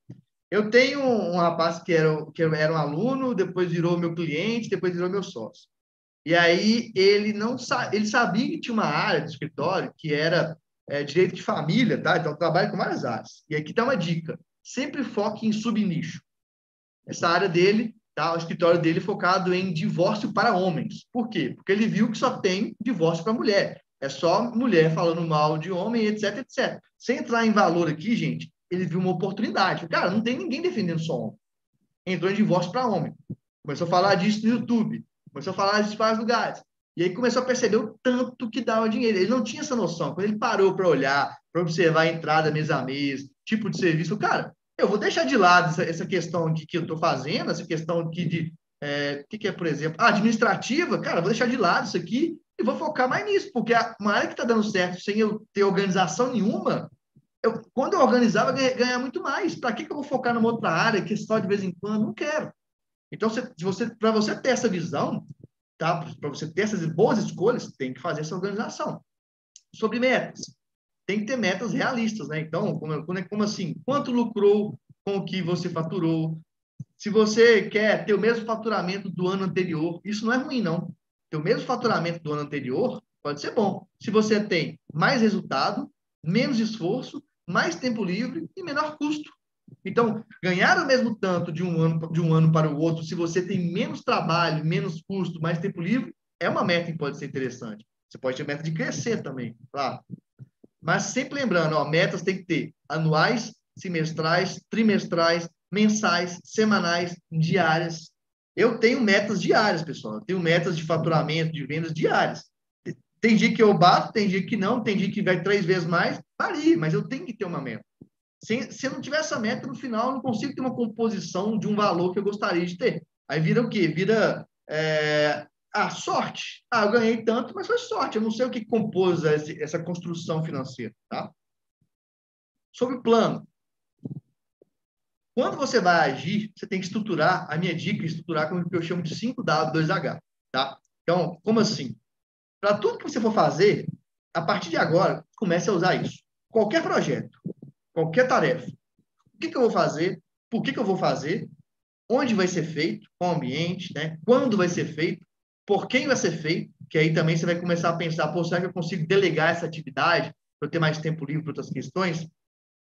Eu tenho um rapaz que era um aluno, depois virou meu cliente, depois virou meu sócio. E aí, ele sabia que tinha uma área do escritório que era direito de família, tá? Então, trabalha com várias áreas. E aqui tá uma dica. Sempre foque em subnicho. Essa área dele, tá? O escritório dele é focado em divórcio para homens. Por quê? Porque ele viu que só tem divórcio para mulher. É só mulher falando mal de homem, etc, etc. Sem entrar em valor aqui, gente, ele viu uma oportunidade. Cara, não tem ninguém defendendo só homem. Entrou em divórcio para homem. Começou a falar disso no YouTube. Começou a falar disso em vários lugares. E aí começou a perceber o tanto que dava dinheiro. Ele não tinha essa noção. Quando ele parou para olhar, para observar a entrada mês a mês, tipo de serviço, cara, eu vou deixar de lado essa questão aqui que eu estou fazendo, essa questão aqui de, que é, por exemplo, administrativa, cara, eu vou deixar de lado isso aqui e vou focar mais nisso, porque uma área que está dando certo sem eu ter organização nenhuma, quando eu organizava, ganhar muito mais. Para que eu vou focar numa outra área que só de vez em quando? Não quero. Então, para você ter essa visão, tá? Para você ter essas boas escolhas, tem que fazer essa organização. Sobre metas, tem que ter metas realistas, né? Então, como assim? Quanto lucrou com o que você faturou? Se você quer ter o mesmo faturamento do ano anterior, isso não é ruim, não. Ter o mesmo faturamento do ano anterior pode ser bom. Se você tem mais resultado, menos esforço, mais tempo livre e menor custo. Então, ganhar o mesmo tanto de um ano para o outro, se você tem menos trabalho, menos custo, mais tempo livre, é uma meta que pode ser interessante. Você pode ter meta de crescer também, claro. Mas sempre lembrando, metas tem que ter anuais, semestrais, trimestrais, mensais, semanais, diárias. Eu tenho metas diárias, pessoal. Eu tenho metas de faturamento, de vendas diárias. Tem dia que eu bato, tem dia que não, tem dia que vai 3 vezes mais, varia, mas eu tenho que ter uma meta. Se eu não tiver essa meta, no final, eu não consigo ter uma composição de um valor que eu gostaria de ter. Aí vira o quê? Vira sorte. Eu ganhei tanto, mas foi sorte. Eu não sei o que compôs essa construção financeira. Tá? Sobre o plano. Quando você vai agir, você tem que estruturar. A minha dica é estruturar com o que eu chamo de 5W, 2H. Tá? Então, como assim? Para tudo que você for fazer, a partir de agora, comece a usar isso. Qualquer projeto, qualquer tarefa. O que eu vou fazer? Por que eu vou fazer? Onde vai ser feito? Qual ambiente? Né? Quando vai ser feito? Por quem vai ser feito? Que aí também você vai começar a pensar, será que eu consigo delegar essa atividade para eu ter mais tempo livre para outras questões?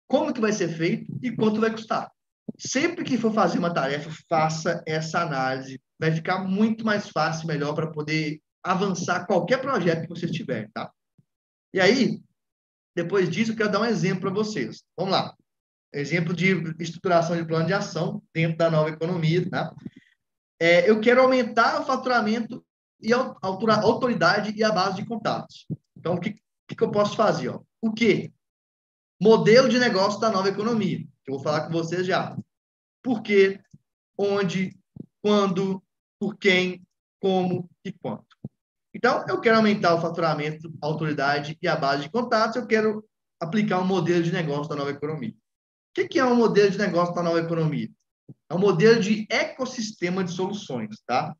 Como que vai ser feito e quanto vai custar? Sempre que for fazer uma tarefa, faça essa análise. Vai ficar muito mais fácil, melhor para poder avançar qualquer projeto que você tiver, tá? E aí, depois disso, eu quero dar um exemplo para vocês. Vamos lá. Exemplo de estruturação de plano de ação dentro da nova economia, tá? Eu quero aumentar o faturamento e a autoridade e a base de contatos. Então, o que eu posso fazer? O quê? Modelo de negócio da nova economia. Que eu vou falar com vocês já. Por quê? Onde? Quando? Por quem? Como e quanto? Então, eu quero aumentar o faturamento, a autoridade e a base de contatos. Eu quero aplicar um modelo de negócio da nova economia. O que é um modelo de negócio da nova economia? É um modelo de ecossistema de soluções, tá?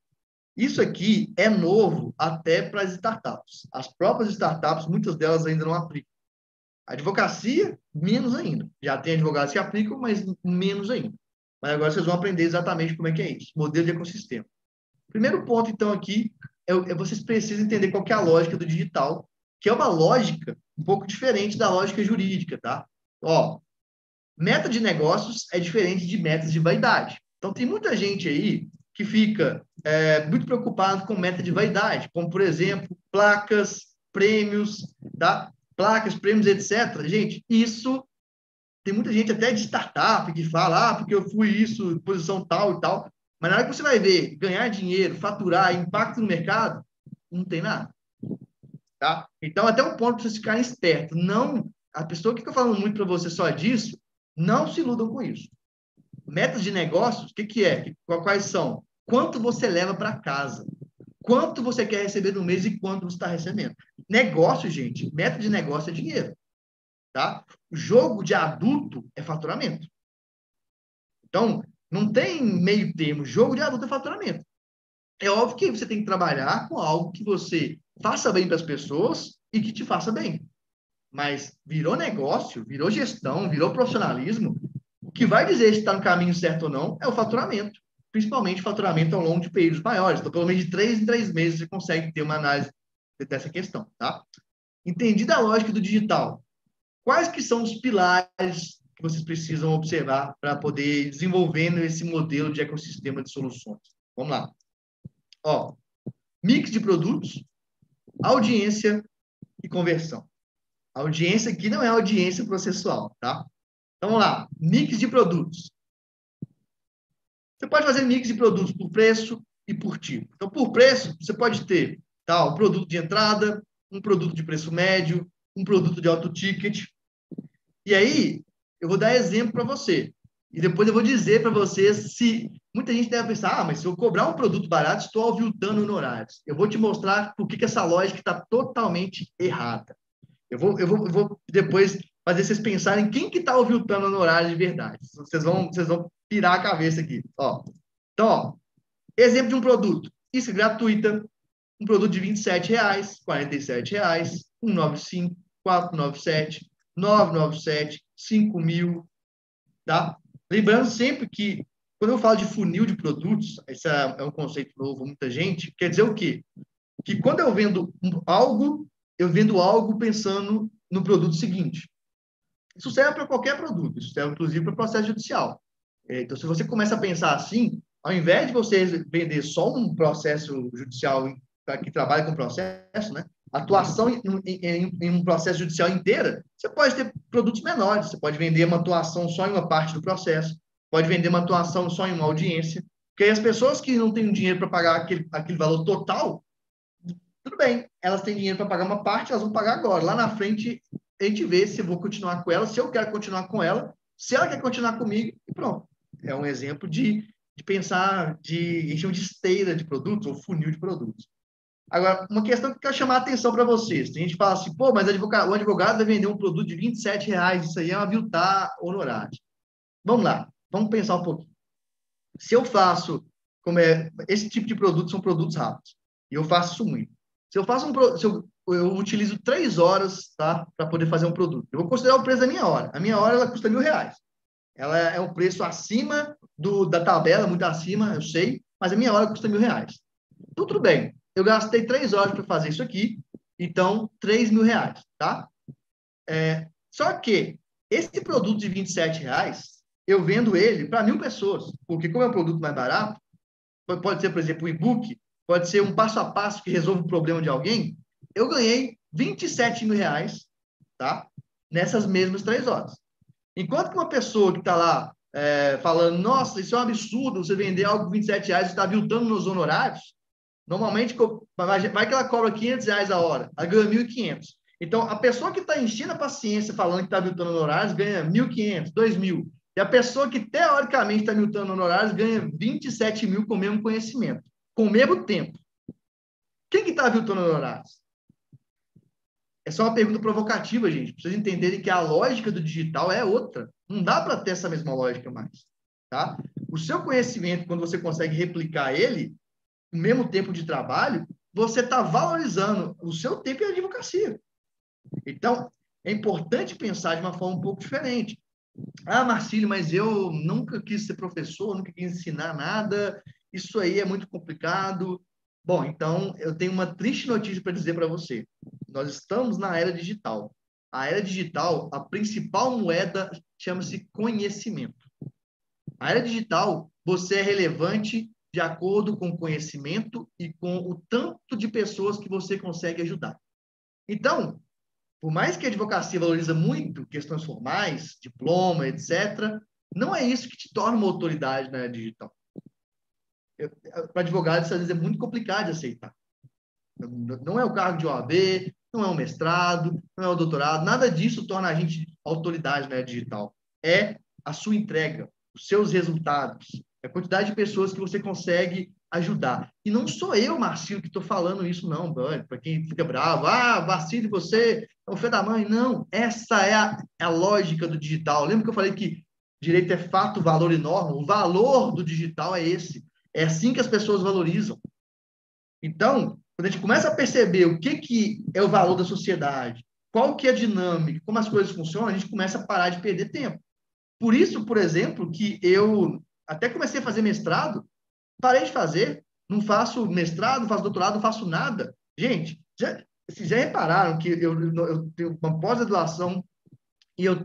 Isso aqui é novo até para as startups. As próprias startups, muitas delas ainda não aplicam. A advocacia, menos ainda. Já tem advogados que aplicam, mas menos ainda. Mas agora vocês vão aprender exatamente como é que é isso. Modelo de ecossistema. Primeiro ponto, então, aqui, vocês precisam entender qual que é a lógica do digital, que é uma lógica um pouco diferente da lógica jurídica, tá? Meta de negócios é diferente de metas de vaidade. Então, tem muita gente aí que fica muito preocupado com meta de vaidade, como, por exemplo, placas, prêmios, tá? Placas, prêmios, etc. Gente, isso tem muita gente até de startup que fala, porque eu fui isso, posição tal e tal. Mas na hora que você vai ver ganhar dinheiro, faturar, impacto no mercado, não tem nada. Tá? Então, até um ponto para vocês ficarem espertos. Não, a pessoa que fica falando muito para você só disso, não se iludam com isso. Metas de negócios, o que é? Quais são? Quanto você leva para casa? Quanto você quer receber no mês e quanto você está recebendo? Negócio, gente, meta de negócio é dinheiro. Tá? Jogo de adulto é faturamento. Então, não tem meio termo. Jogo de adulto é faturamento. É óbvio que você tem que trabalhar com algo que você faça bem para as pessoas e que te faça bem. Mas virou negócio, virou gestão, virou profissionalismo, o que vai dizer se está no caminho certo ou não é o faturamento. Principalmente faturamento ao longo de períodos maiores. Então, pelo menos de 3 em 3 meses, você consegue ter uma análise dessa questão. Tá? Entendida a lógica do digital, quais que são os pilares que vocês precisam observar para poder ir desenvolvendo esse modelo de ecossistema de soluções? Vamos lá. Mix de produtos, audiência e conversão. A audiência aqui não é audiência processual, tá? Então, vamos lá. Mix de produtos. Você pode fazer mix de produtos por preço e por tipo. Então, por preço, você pode ter Tá? Um produto de entrada, um produto de preço médio, um produto de alto ticket. E aí, eu vou dar exemplo para você. E depois eu vou dizer para vocês se... Muita gente deve pensar, mas se eu cobrar um produto barato, estou aviltando honorários. Eu vou te mostrar por que essa lógica está totalmente errada. Eu vou depois fazer vocês pensarem quem que está aviltando honorários de verdade. Vocês vão pirar a cabeça aqui. Ó. Então, ó, exemplo de um produto. Isca gratuita, um produto de R$ 27,00, R$ 47,00, 195, 497, 997, 5.000, tá? Lembrando sempre que, quando eu falo de funil de produtos, esse é um conceito novo, muita gente, quer dizer o quê? Que quando eu vendo algo pensando no produto seguinte. Isso serve para qualquer produto, isso serve inclusive para o processo judicial. Então, se você começa a pensar assim, ao invés de você vender só um processo judicial que trabalha com processo, né? Atuação em um processo judicial inteira, você pode ter produtos menores, você pode vender uma atuação só em uma parte do processo, pode vender uma atuação só em uma audiência, porque aí as pessoas que não têm dinheiro para pagar aquele valor total, tudo bem, elas têm dinheiro para pagar uma parte, elas vão pagar agora. Lá na frente, a gente vê se eu vou continuar com ela, se eu quero continuar com ela, se ela quer continuar comigo, e pronto. É um exemplo de pensar, a gente chama de esteira de produtos, ou funil de produtos. Agora, uma questão que eu quero chamar a atenção para vocês. Tem gente que fala assim, pô, mas o advogado vai vender um produto de R$ 27,00, isso aí é uma aviltar honorário. Vamos lá, vamos pensar um pouquinho. Se eu faço, esse tipo de produto são produtos rápidos, e eu faço isso muito. Se eu utilizo 3 horas, tá, para poder fazer um produto, eu vou considerar o preço da minha hora. A minha hora, ela custa R$ 1.000. Ela é um preço acima da tabela, muito acima, eu sei, mas a minha hora custa R$ 1.000. Então, tudo bem. Eu gastei 3 horas para fazer isso aqui, então, R$ 3.000, tá? Só que esse produto de R$ 27,00, eu vendo ele para 1.000 pessoas, porque como é um produto mais barato, pode ser, por exemplo, um e-book, pode ser um passo a passo que resolve o problema de alguém, eu ganhei R$ 27.000, tá? Nessas mesmas 3 horas. Enquanto que uma pessoa que está lá falando, nossa, isso é um absurdo, você vender algo por R$ 27,00 e está aviltando nos honorários, normalmente vai que ela cobra R$ 500 a hora, ela ganha 1.500. Então, a pessoa que está enchendo a paciência falando que está aviltando honorários ganha 1.500, 2.000. E a pessoa que, teoricamente, está aviltando honorários ganha 27.000 com o mesmo conhecimento, com o mesmo tempo. Quem que está aviltando honorários? Essa é uma pergunta provocativa, gente. Para vocês entenderem que a lógica do digital é outra. Não dá para ter essa mesma lógica mais. Tá? O seu conhecimento, quando você consegue replicar ele, no mesmo tempo de trabalho, você está valorizando o seu tempo em advocacia. Então, é importante pensar de uma forma um pouco diferente. Ah, Marcílio, mas eu nunca quis ser professor, nunca quis ensinar nada, isso aí é muito complicado. Bom, então, eu tenho uma triste notícia para dizer para você. Nós estamos na era digital. A era digital, a principal moeda chama-se conhecimento. A era digital, você é relevante de acordo com o conhecimento e com o tanto de pessoas que você consegue ajudar. Então, por mais que a advocacia valoriza muito questões formais, diploma, etc., não é isso que te torna uma autoridade na era digital. Para advogado, isso às vezes é muito complicado de aceitar. Não é o cargo de OAB, não é um mestrado, não é um doutorado, nada disso torna a gente autoridade na era digital. É a sua entrega, os seus resultados, a quantidade de pessoas que você consegue ajudar. E não sou eu, Marcílio, que estou falando isso, não, para quem fica bravo. Ah, Marcílio, você é o filho da mãe. Não, essa é a lógica do digital. Lembra que eu falei que direito é fato, valor e norma? O valor do digital é esse. É assim que as pessoas valorizam. Então, quando a gente começa a perceber o que é o valor da sociedade, qual que é a dinâmica, como as coisas funcionam, a gente começa a parar de perder tempo. Por isso, por exemplo, que eu até comecei a fazer mestrado, parei de fazer, não faço mestrado, não faço doutorado, não faço nada. Gente, vocês já repararam que eu tenho uma pós-graduação e eu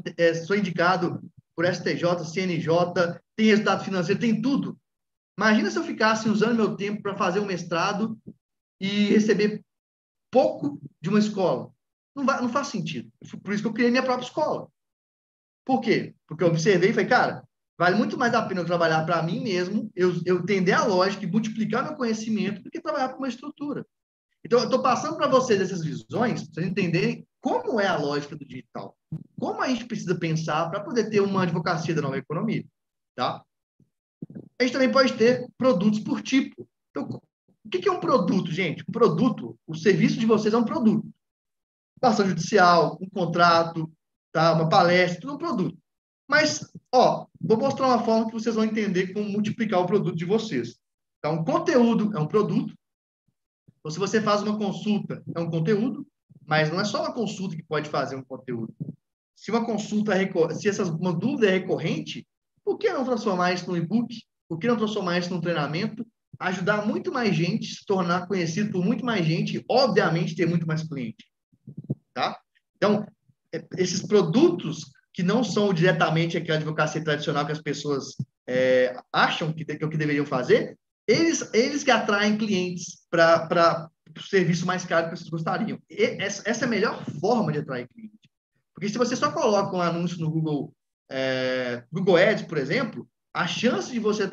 sou indicado por STJ, CNJ, tem resultado financeiro, tem tudo. Imagina se eu ficasse usando meu tempo para fazer um mestrado e receber pouco de uma escola. Não faz sentido. Por isso que eu criei minha própria escola. Por quê? Porque eu observei e falei, cara, vale muito mais a pena eu trabalhar para mim mesmo, eu entender a lógica e multiplicar meu conhecimento do que trabalhar para uma estrutura. Então, eu estou passando para vocês essas visões, para vocês entenderem como é a lógica do digital. Como a gente precisa pensar para poder ter uma advocacia da nova economia. Tá? A gente também pode ter produtos por tipo. Então, o que é um produto, gente? Um produto, o serviço de vocês é um produto. Ação judicial, um contrato, tá? Uma palestra, tudo é um produto. Mas, vou mostrar uma forma que vocês vão entender como multiplicar o produto de vocês. Então, um conteúdo é um produto. Então, se você faz uma consulta, é um conteúdo, mas não é só uma consulta que pode fazer um conteúdo. Se uma consulta, uma dúvida é recorrente, por que não transformar isso num e-book? Por que não transformar isso num treinamento? Ajudar muito mais gente, se tornar conhecido por muito mais gente e, obviamente, ter muito mais cliente. Tá? Então, esses produtos que não são diretamente aquela advocacia tradicional que as pessoas acham que é o que deveriam fazer, eles que atraem clientes para o serviço mais caro que vocês gostariam. Essa é a melhor forma de atrair cliente. Porque se você só coloca um anúncio no Google Ads, por exemplo, a chance de você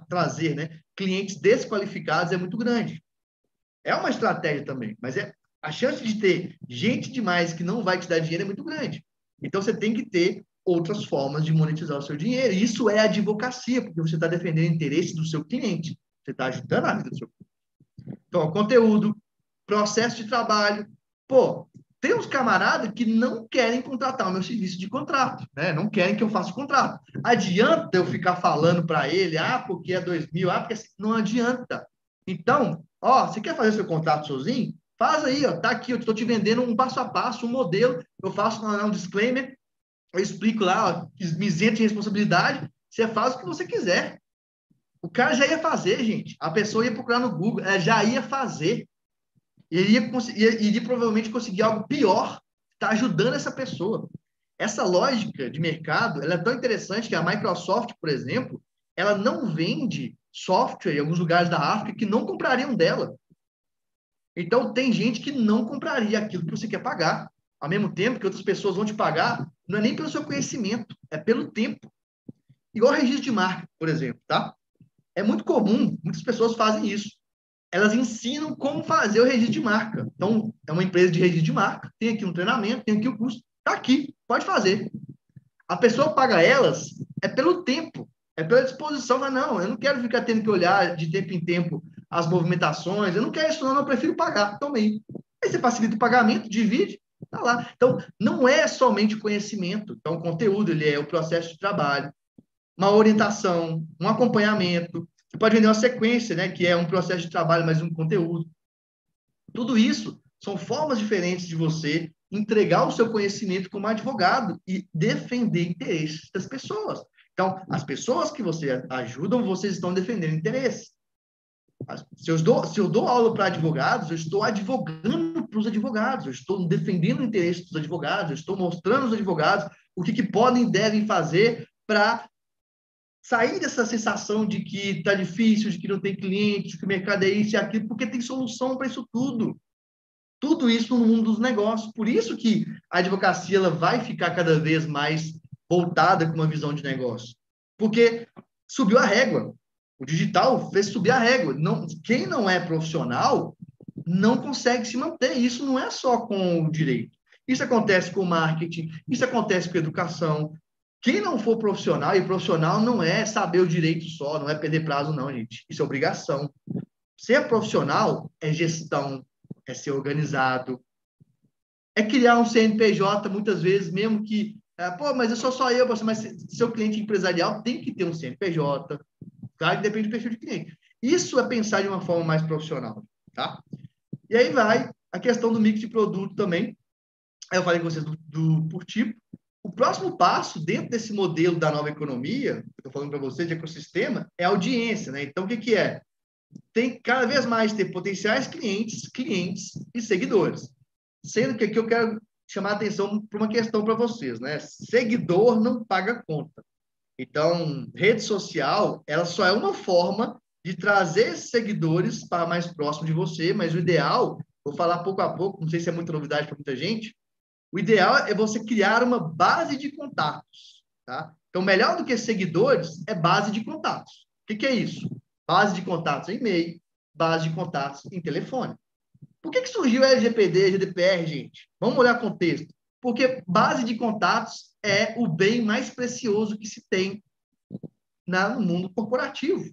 trazer, né, clientes desqualificados é muito grande. É uma estratégia também, mas a chance de ter gente demais que não vai te dar dinheiro é muito grande. Então, você tem que ter outras formas de monetizar o seu dinheiro. Isso é advocacia, porque você está defendendo o interesse do seu cliente. Você está ajudando a vida do seu cliente. Então, conteúdo, processo de trabalho. Tem uns camaradas que não querem contratar o meu serviço de contrato, né? Não querem que eu faça o contrato. Adianta eu ficar falando para ele, porque é 2.000, porque assim, não adianta. Então, você quer fazer seu contrato sozinho? Faz aí, tá aqui, eu estou te vendendo um passo a passo, um modelo, eu faço um disclaimer, eu explico lá, me isento de responsabilidade, você faz o que você quiser. O cara já ia fazer, gente. A pessoa ia procurar no Google, ela já ia fazer. Iria provavelmente conseguir algo pior, está ajudando essa pessoa. Essa lógica de mercado, ela é tão interessante que a Microsoft, por exemplo, ela não vende software em alguns lugares da África que não comprariam dela. Então, tem gente que não compraria aquilo que você quer pagar. Ao mesmo tempo que outras pessoas vão te pagar, não é nem pelo seu conhecimento, é pelo tempo. Igual registro de marca, por exemplo, tá? É muito comum, muitas pessoas fazem isso. Elas ensinam como fazer o registro de marca. Então, é uma empresa de registro de marca, tem aqui um treinamento, tem aqui o curso, tá aqui, pode fazer. A pessoa paga elas pelo tempo, pela disposição, mas não, eu não quero ficar tendo que olhar de tempo em tempo as movimentações, eu não quero isso não, eu prefiro pagar, toma aí. Aí você facilita o pagamento, divide, tá lá. Então, não é somente conhecimento, então o conteúdo, ele é o processo de trabalho, uma orientação, um acompanhamento, você pode vender uma sequência, né, que é um processo de trabalho, mais um conteúdo. Tudo isso são formas diferentes de você entregar o seu conhecimento como advogado e defender interesses das pessoas. Então, as pessoas que você ajudam, vocês estão defendendo interesses. Se eu dou aula para advogados, eu estou advogando para os advogados, eu estou defendendo o interesse dos advogados, eu estou mostrando aos advogados o que podem e devem fazer para sair dessa sensação de que está difícil, de que não tem cliente, de que o mercado é isso e aquilo, porque tem solução para isso tudo. Tudo isso no mundo dos negócios. Por isso que a advocacia ela vai ficar cada vez mais voltada com uma visão de negócio. Porque subiu a régua. O digital fez subir a régua. Quem não é profissional não consegue se manter. Isso não é só com o direito. Isso acontece com o marketing, isso acontece com a educação. Quem não for profissional, e profissional não é saber o direito só, não é perder prazo, não, gente. Isso é obrigação. Ser profissional é gestão, é ser organizado, é criar um CNPJ, muitas vezes, mesmo que, mas eu sou só eu, mas seu cliente empresarial tem que ter um CNPJ, claro que depende do perfil de cliente. Isso é pensar de uma forma mais profissional, tá? E aí vai a questão do mix de produto também. Eu falei com vocês por tipo. O próximo passo, dentro desse modelo da nova economia, que eu estou falando para vocês, de ecossistema, é a audiência, né? Então, o que é? Tem cada vez mais ter potenciais clientes e seguidores. Sendo que aqui eu quero chamar a atenção para uma questão para vocês, né? Seguidor não paga conta. Então, rede social, ela só é uma forma de trazer seguidores para mais próximo de você, mas o ideal, vou falar pouco a pouco, não sei se é muita novidade para muita gente, o ideal é você criar uma base de contatos, tá? Então, melhor do que seguidores é base de contatos. O que é isso? Base de contatos em e-mail, base de contatos em telefone. Por que surgiu a LGPD, a GDPR, gente? Vamos olhar o contexto. Porque base de contatos é o bem mais precioso que se tem no mundo corporativo.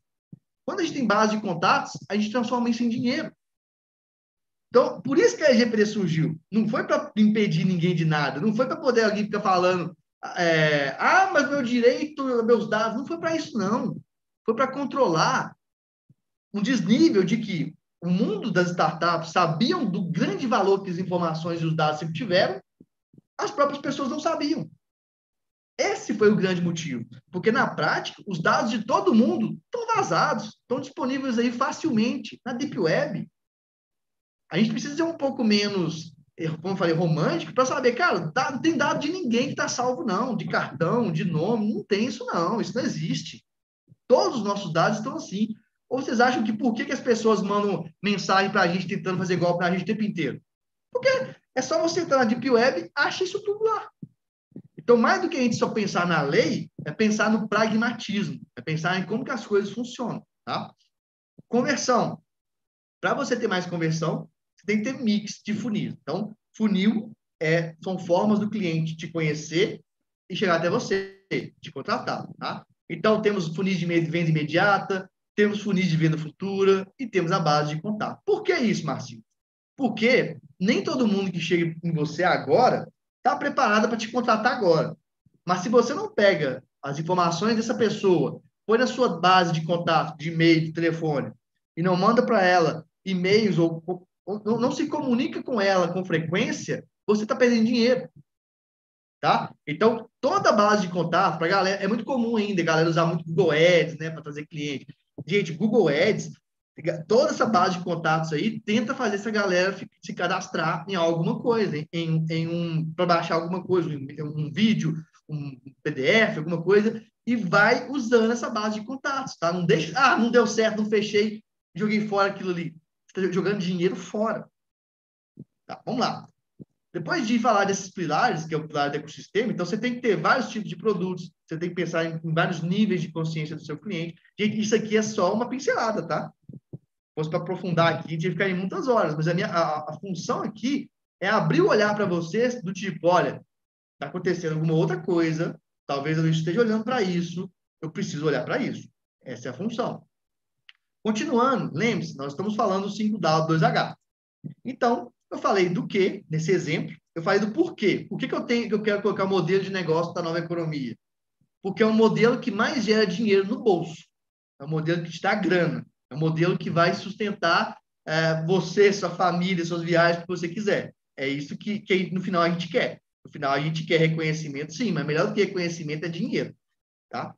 Quando a gente tem base de contatos, a gente transforma isso em dinheiro. Então, por isso que a LGPD surgiu. Não foi para impedir ninguém de nada. Não foi para poder alguém ficar falando mas meu direito, meus dados. Não foi para isso, não. Foi para controlar um desnível de que o mundo das startups sabiam do grande valor que as informações e os dados sempre tiveram, as próprias pessoas não sabiam. Esse foi o grande motivo. Porque, na prática, os dados de todo mundo estão vazados, estão disponíveis aí facilmente na Deep Web. A gente precisa ser um pouco menos, como eu falei, romântico, para saber, cara, não tem dado de ninguém que está salvo, não. De cartão, de nome, não tem isso, não. Isso não existe. Todos os nossos dados estão assim. Ou vocês acham que por que as pessoas mandam mensagem para a gente tentando fazer golpe para a gente o tempo inteiro? Porque é só você entrar na Deep Web, acha isso tudo lá. Então, mais do que a gente só pensar na lei, é pensar no pragmatismo, é pensar em como que as coisas funcionam, tá? Conversão. Para você ter mais conversão, você tem que ter mix de funil. Então, funil são formas do cliente te conhecer e chegar até você, te contratar, tá? Então, temos funis de venda imediata, temos funis de venda futura e temos a base de contato. Por que isso, Marcinho? Porque nem todo mundo que chega em você agora está preparado para te contratar agora. Mas se você não pega as informações dessa pessoa, põe na sua base de contato, de e-mail, de telefone, e não manda para ela e-mails ou não se comunica com ela com frequência, você está perdendo dinheiro. Tá? Então, toda a base de contato para a galera, é muito comum ainda a galera usar muito Google Ads, né, para trazer cliente. Gente, Google Ads, toda essa base de contatos aí, tenta fazer essa galera se cadastrar em alguma coisa, para baixar alguma coisa, um vídeo, um PDF, alguma coisa, e vai usando essa base de contatos, tá? Não deixa, não deu certo, não fechei, joguei fora aquilo ali. Você está jogando dinheiro fora. Tá, vamos lá. Depois de falar desses pilares, que é o pilar do ecossistema, então você tem que ter vários tipos de produtos, você tem que pensar em vários níveis de consciência do seu cliente. Gente, isso aqui é só uma pincelada, tá? Se fosse para aprofundar aqui, a gente ia ficar em muitas horas, mas a função aqui é abrir o olhar para vocês do tipo, olha, está acontecendo alguma outra coisa, talvez eu esteja olhando para isso, eu preciso olhar para isso. Essa é a função. Continuando, lembre-se, nós estamos falando do 5W, 2H. Então, eu falei do que, nesse exemplo, eu falei do porquê. Por que eu quero colocar o modelo de negócio da nova economia? Porque é um modelo que mais gera dinheiro no bolso. É um modelo que te dá grana. É um modelo que vai sustentar você, sua família, suas viagens, o que você quiser. É isso que no final a gente quer. No final a gente quer reconhecimento, sim, mas melhor do que reconhecimento é dinheiro. Tá?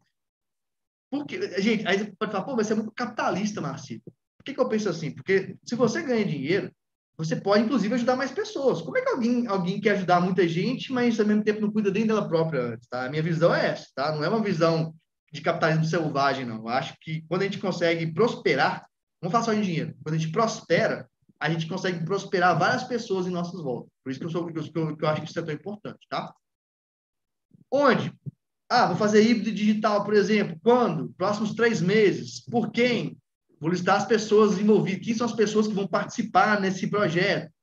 Porque, gente, aí você pode falar, pô, mas você é muito capitalista, Marcelo. Por que eu penso assim? Porque se você ganha dinheiro, você pode, inclusive, ajudar mais pessoas. Como é que alguém quer ajudar muita gente, mas, ao mesmo tempo, não cuida nem dela própria antes, tá? A minha visão é essa, tá? Não é uma visão de capitalismo selvagem, não. Eu acho que quando a gente consegue prosperar, não falar só em dinheiro, quando a gente prospera, a gente consegue prosperar várias pessoas em nossas voltas. Por isso que eu acho que isso é tão importante, tá? Onde? Vou fazer híbrido digital, por exemplo. Quando? Próximos 3 meses. Por quem? Vou listar as pessoas envolvidas. Quem são as pessoas que vão participar nesse projeto?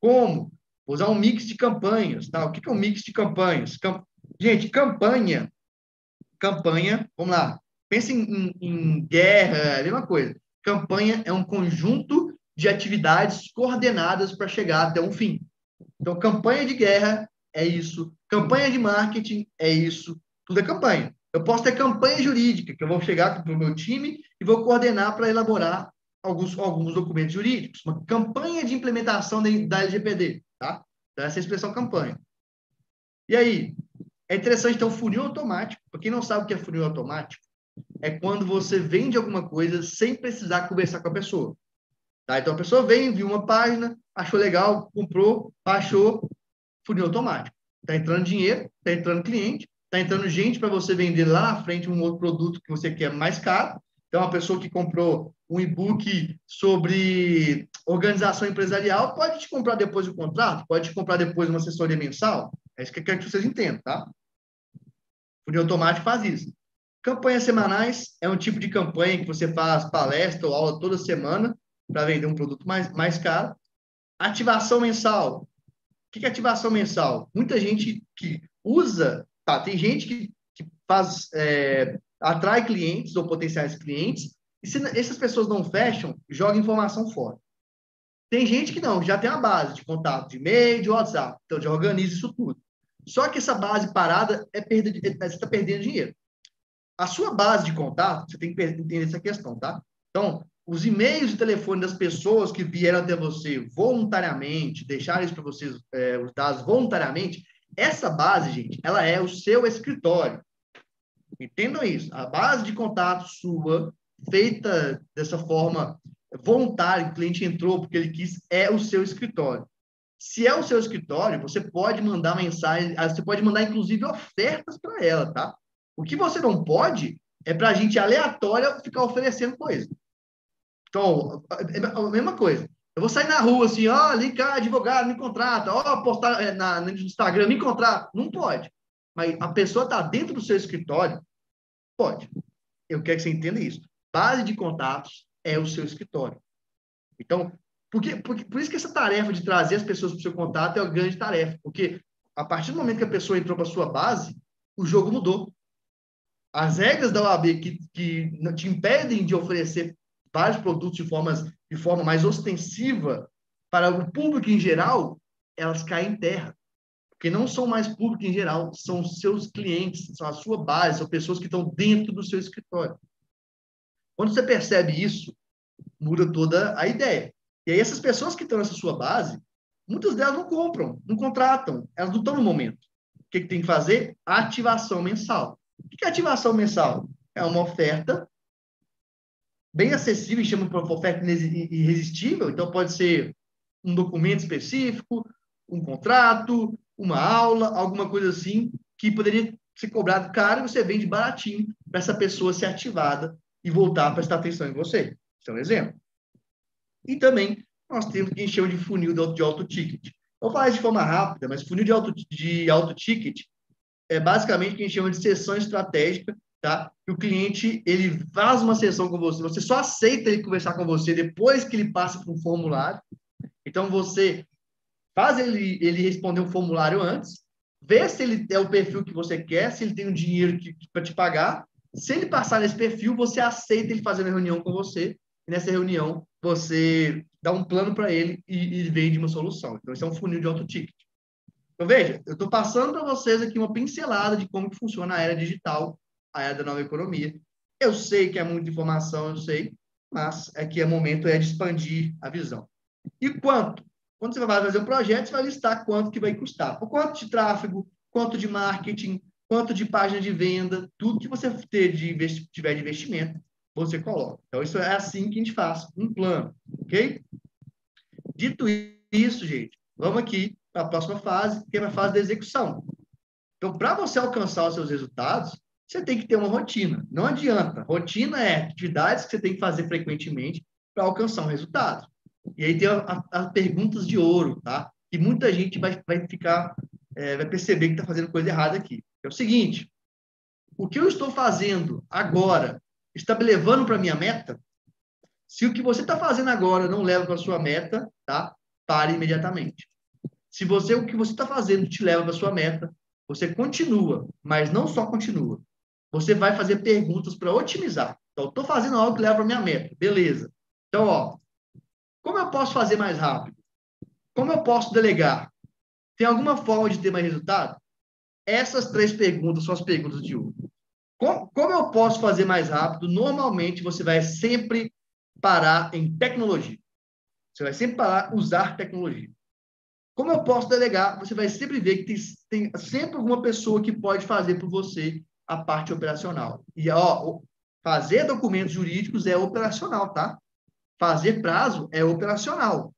Como? Vou usar um mix de campanhas. Tá? O que é um mix de campanhas? Gente, campanha, vamos lá. Pensa em guerra, é a mesma coisa. Campanha é um conjunto de atividades coordenadas para chegar até um fim. Então, campanha de guerra é isso. Campanha de marketing é isso. Tudo é campanha. Eu posso ter campanha jurídica, que eu vou chegar para o meu time e vou coordenar para elaborar alguns documentos jurídicos. Uma campanha de implementação da LGPD, tá? Então, essa é a expressão campanha. E aí, é interessante ter um funil automático. Para quem não sabe o que é funil automático, é quando você vende alguma coisa sem precisar conversar com a pessoa. Tá? Então, a pessoa vem, viu uma página, achou legal, comprou, baixou, funil automático. Está entrando dinheiro, está entrando cliente, está entrando gente para você vender lá na frente um outro produto que você quer mais caro. Então, uma pessoa que comprou um e-book sobre organização empresarial pode te comprar depois o contrato, pode te comprar depois uma assessoria mensal. É isso que eu quero que vocês entendam, tá? O funil automático faz isso. Campanhas semanais é um tipo de campanha que você faz palestra ou aula toda semana para vender um produto mais caro. Ativação mensal. O que é ativação mensal? Muita gente que usa, tá, tem gente que faz, atrai clientes ou potenciais clientes, e se essas pessoas não fecham, joga informação fora. Tem gente que não, já tem uma base de contato de e-mail, de WhatsApp, então já organiza isso tudo. Só que essa base parada você está perdendo dinheiro. A sua base de contato, você tem que entender essa questão, tá? Então, os e-mails e telefone das pessoas que vieram até você voluntariamente, deixaram isso para vocês, os dados voluntariamente, essa base, gente, ela é o seu escritório. Entendam isso. A base de contato sua, feita dessa forma voluntária, o cliente entrou porque ele quis, é o seu escritório. Se é o seu escritório, você pode mandar mensagem, você pode mandar, inclusive, ofertas para ela, tá? O que você não pode é para a gente aleatória ficar oferecendo coisa. Então, é a mesma coisa. Eu vou sair na rua assim, ó, liga, advogado, me contrata, ó, postar no Instagram, me contrata. Não pode. Mas a pessoa está dentro do seu escritório, pode. Eu quero que você entenda isso. Base de contatos é o seu escritório. Então, por isso que essa tarefa de trazer as pessoas para o seu contato é uma grande tarefa. Porque a partir do momento que a pessoa entrou para a sua base, o jogo mudou. As regras da OAB que te impedem de oferecer vários produtos de forma mais ostensiva para o público em geral, elas caem em terra. Porque não são mais público em geral, são seus clientes, são a sua base, são pessoas que estão dentro do seu escritório. Quando você percebe isso, muda toda a ideia. E aí essas pessoas que estão nessa sua base, muitas delas não compram, não contratam, elas não estão no momento. O que tem que fazer? Ativação mensal. O que é ativação mensal? É uma oferta bem acessível, chama de oferta irresistível, então pode ser um documento específico, um contrato, uma aula, alguma coisa assim, que poderia ser cobrado caro e você vende baratinho para essa pessoa ser ativada e voltar a prestar atenção em você. Isso é um exemplo. E também nós temos o que a gente chama de funil de alto ticket. Vou falar isso de forma rápida, mas funil de alto ticket é basicamente o que a gente chama de sessão estratégica, tá? Que o cliente, ele faz uma sessão com você, você só aceita ele conversar com você depois que ele passa por um formulário. Então, você faz ele responder um formulário antes, vê se ele é o perfil que você quer, se ele tem um dinheiro para te pagar. Se ele passar nesse perfil, você aceita ele fazer uma reunião com você, e nessa reunião você dá um plano para ele e vende uma solução. Então, esse é um funil de alto ticket. Então, veja, eu estou passando para vocês aqui uma pincelada de como que funciona a era digital, a era da nova economia. Eu sei que é muita informação, eu sei, mas aqui o momento é de expandir a visão. E quanto? Quando você vai fazer um projeto, você vai listar quanto que vai custar. Por quanto de tráfego, quanto de marketing, quanto de página de venda, tudo que você tiver de investimento, você coloca. Então, isso é assim que a gente faz, um plano, ok? Dito isso, gente, vamos aqui para a próxima fase, que é a fase da execução. Então, para você alcançar os seus resultados, você tem que ter uma rotina. Não adianta. Rotina é atividades que você tem que fazer frequentemente para alcançar um resultado. E aí tem as perguntas de ouro, tá? Que muita gente vai perceber que está fazendo coisa errada aqui. É o seguinte: o que eu estou fazendo agora está me levando para a minha meta? Se o que você está fazendo agora não leva para a sua meta, tá? Pare imediatamente. Se o que você está fazendo te leva para a sua meta, você continua, mas não só continua. Você vai fazer perguntas para otimizar. Então, estou fazendo algo que leva para a minha meta. Beleza. Então, ó, como eu posso fazer mais rápido? Como eu posso delegar? Tem alguma forma de ter mais resultado? Essas 3 perguntas são as perguntas de ouro. Como eu posso fazer mais rápido? Normalmente, você vai sempre parar em tecnologia. Você vai sempre parar usar tecnologia. Como eu posso delegar? Você vai sempre ver que tem sempre alguma pessoa que pode fazer por você a parte operacional. E, ó, fazer documentos jurídicos é operacional, tá? Fazer prazo é operacional.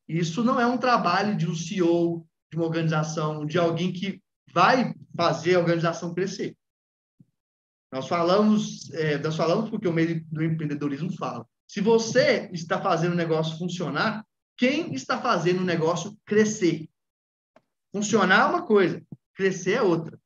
Isso não é um trabalho de um CEO, de uma organização, de alguém que vai fazer a organização crescer. Nós falamos porque o meio do empreendedorismo fala. Se você está fazendo o negócio funcionar, quem está fazendo o negócio crescer? Funcionar é uma coisa, crescer é outra.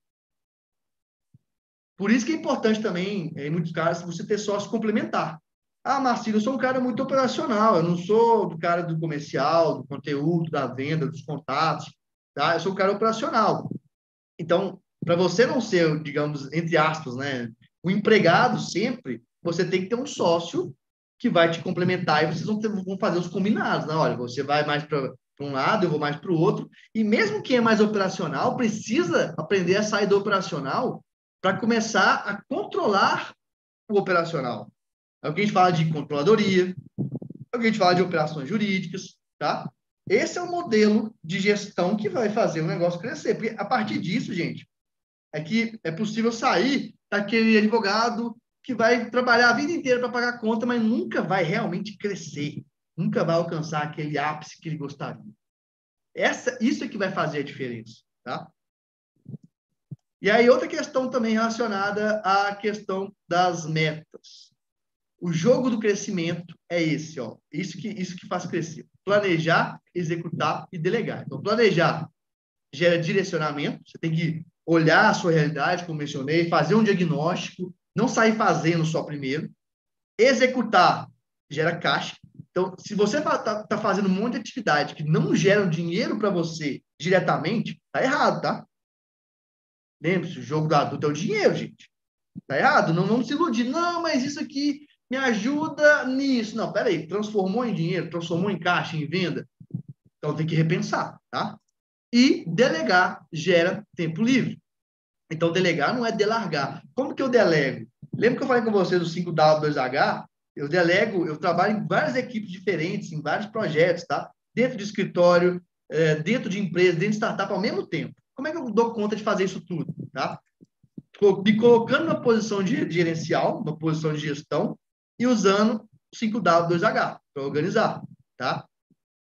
Por isso que é importante também, em muitos casos, você ter sócio complementar. Ah, Marcelo, eu sou um cara muito operacional, eu não sou do cara do comercial, do conteúdo, da venda, dos contatos, tá? Eu sou um cara operacional. Então, para você não ser, digamos, entre aspas, né, o empregado sempre, você tem que ter um sócio que vai te complementar e vocês vão fazer os combinados, né? Olha, você vai mais para um lado, eu vou mais para o outro. E mesmo quem é mais operacional precisa aprender a sair do operacional para começar a controlar o operacional. É o que a gente fala de controladoria, é o que a gente fala de operações jurídicas, tá? Esse é o modelo de gestão que vai fazer o negócio crescer. Porque a partir disso, gente, é que é possível sair daquele advogado que vai trabalhar a vida inteira para pagar a conta, mas nunca vai realmente crescer, nunca vai alcançar aquele ápice que ele gostaria. Isso é que vai fazer a diferença, tá? E aí, outra questão também relacionada à questão das metas. O jogo do crescimento é esse, ó. Isso que faz crescer. Planejar, executar e delegar. Então, planejar gera direcionamento, você tem que olhar a sua realidade, como mencionei, fazer um diagnóstico, não sair fazendo só primeiro. Executar gera caixa. Então, se você está fazendo um monte de atividade que não geram dinheiro para você diretamente, tá errado, tá? Lembre-se, o jogo do teu dinheiro, gente. Tá errado? Não vamos se iludir. Não, mas isso aqui me ajuda nisso. Não, peraí, transformou em dinheiro, transformou em caixa, em venda. Então tem que repensar, tá? E delegar gera tempo livre. Então, delegar não é delargar. Como que eu delego? Lembra que eu falei com você do 5W2H? Eu delego, eu trabalho em várias equipes diferentes, em vários projetos, tá? Dentro de escritório, dentro de empresa, dentro de startup, ao mesmo tempo. Como é que eu dou conta de fazer isso tudo, tá? Me colocando na posição de gerencial, na posição de gestão, e usando 5W2H para organizar, tá?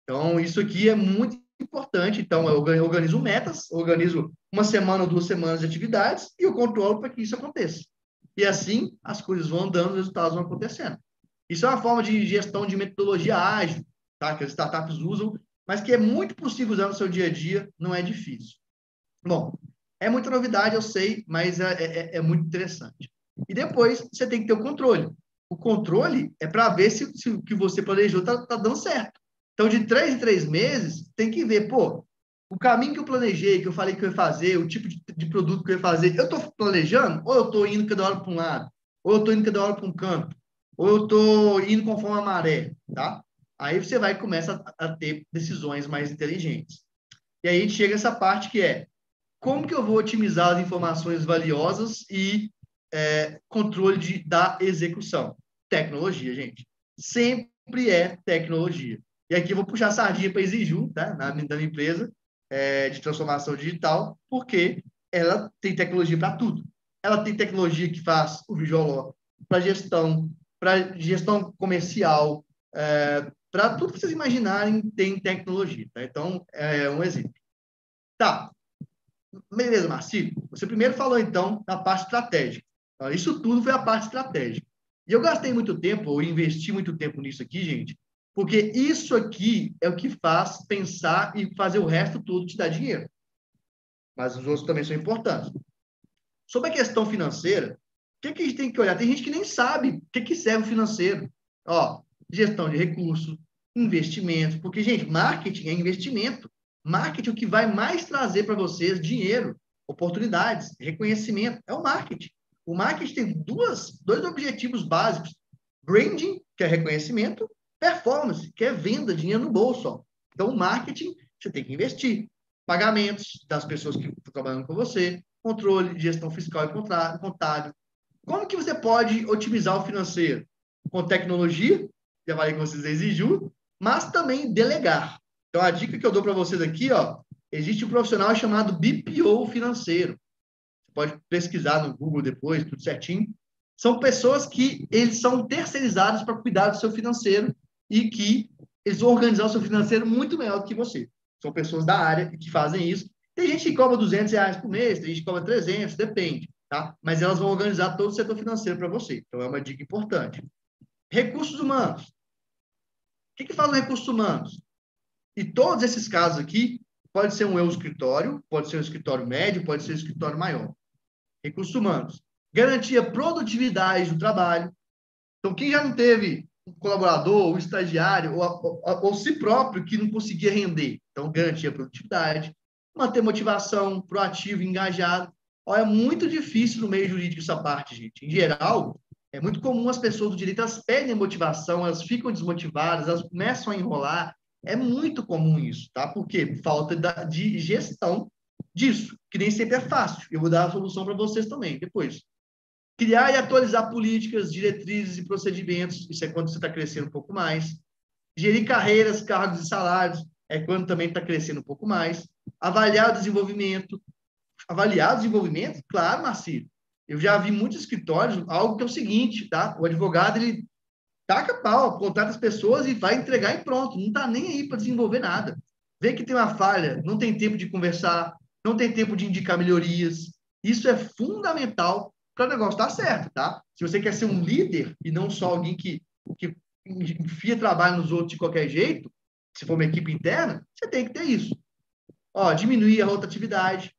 Então, isso aqui é muito importante. Então, eu organizo metas, organizo uma semana ou 2 semanas de atividades e eu controlo para que isso aconteça. E assim, as coisas vão andando, os resultados vão acontecendo. Isso é uma forma de gestão de metodologia ágil, tá? Que as startups usam, mas que é muito possível usar no seu dia a dia, não é difícil. Bom, é muita novidade, eu sei, mas é muito interessante. E depois, você tem que ter o controle. O controle é para ver se o que você planejou está dando certo. Então, de 3 em 3 meses, tem que ver, pô, o caminho que eu planejei, que eu falei que eu ia fazer, o tipo de produto que eu ia fazer, eu estou planejando ou eu estou indo cada hora para um lado? Ou eu estou indo cada hora para um canto? Ou eu estou indo conforme a maré, tá? Aí você vai começa a ter decisões mais inteligentes. E aí a gente chega nessa parte que é como que eu vou otimizar as informações valiosas e controle da execução? Tecnologia, gente. Sempre é tecnologia. E aqui eu vou puxar a sardinha para a Exiju, tá? da minha empresa de transformação digital, porque ela tem tecnologia para tudo. Ela tem tecnologia que faz o Visual para gestão comercial, para tudo que vocês imaginarem, tem tecnologia. Tá? Então, é um exemplo. Tá. Beleza, Marcílio. Você primeiro falou, então, da parte estratégica. Isso tudo foi a parte estratégica. E eu gastei muito tempo, ou investi muito tempo nisso aqui, gente, porque isso aqui é o que faz pensar e fazer o resto tudo te dar dinheiro. Mas os outros também são importantes. Sobre a questão financeira, o que a gente tem que olhar? Tem gente que nem sabe o que serve o financeiro. Ó, gestão de recursos, investimentos, porque, gente, marketing é investimento. Marketing é o que vai mais trazer para vocês dinheiro, oportunidades, reconhecimento. É o marketing. O marketing tem dois objetivos básicos. Branding, que é reconhecimento, performance, que é venda, dinheiro no bolso. Ó. Então, o marketing, você tem que investir. Pagamentos das pessoas que estão trabalhando com você, controle, gestão fiscal e contábil. Como que você pode otimizar o financeiro? Com tecnologia, já falei com vocês, exigiu, mas também delegar. Então, a dica que eu dou para vocês aqui, ó, existe um profissional chamado BPO financeiro. Você pode pesquisar no Google depois, tudo certinho. São pessoas que eles são terceirizados para cuidar do seu financeiro e que eles vão organizar o seu financeiro muito melhor do que você. São pessoas da área que fazem isso. Tem gente que cobra R$200 por mês, tem gente que cobra 300, depende, tá? Mas elas vão organizar todo o setor financeiro para você. Então, é uma dica importante. Recursos humanos. O que faz no recursos humanos? E todos esses casos aqui, pode ser um escritório, pode ser um escritório médio, pode ser um escritório maior. Recursos humanos. Garantir a produtividade do trabalho. Então, quem já não teve um colaborador, um estagiário, ou si próprio que não conseguia render, então garantir a produtividade, manter motivação, proativo, engajado. Ó, é muito difícil no meio jurídico essa parte, gente. Em geral, é muito comum as pessoas do direito, elas perdem a motivação, elas ficam desmotivadas, elas começam a enrolar. É muito comum isso, tá? Por quê? Falta de gestão disso, que nem sempre é fácil. Eu vou dar a solução para vocês também, depois. Criar e atualizar políticas, diretrizes e procedimentos, isso é quando você está crescendo um pouco mais. Gerir carreiras, cargos e salários, é quando também está crescendo um pouco mais. Avaliar o desenvolvimento. Avaliar o desenvolvimento? Claro, Marcelo. Eu já vi muitos escritórios, algo que é o seguinte, tá? O advogado, ele taca pau, contrata as pessoas e vai entregar e pronto. Não está nem aí para desenvolver nada. Vê que tem uma falha, não tem tempo de conversar, não tem tempo de indicar melhorias. Isso é fundamental para o negócio estar certo, tá? Se você quer ser um líder e não só alguém que enfia trabalho nos outros de qualquer jeito, se for uma equipe interna, você tem que ter isso. Ó, diminuir a rotatividade.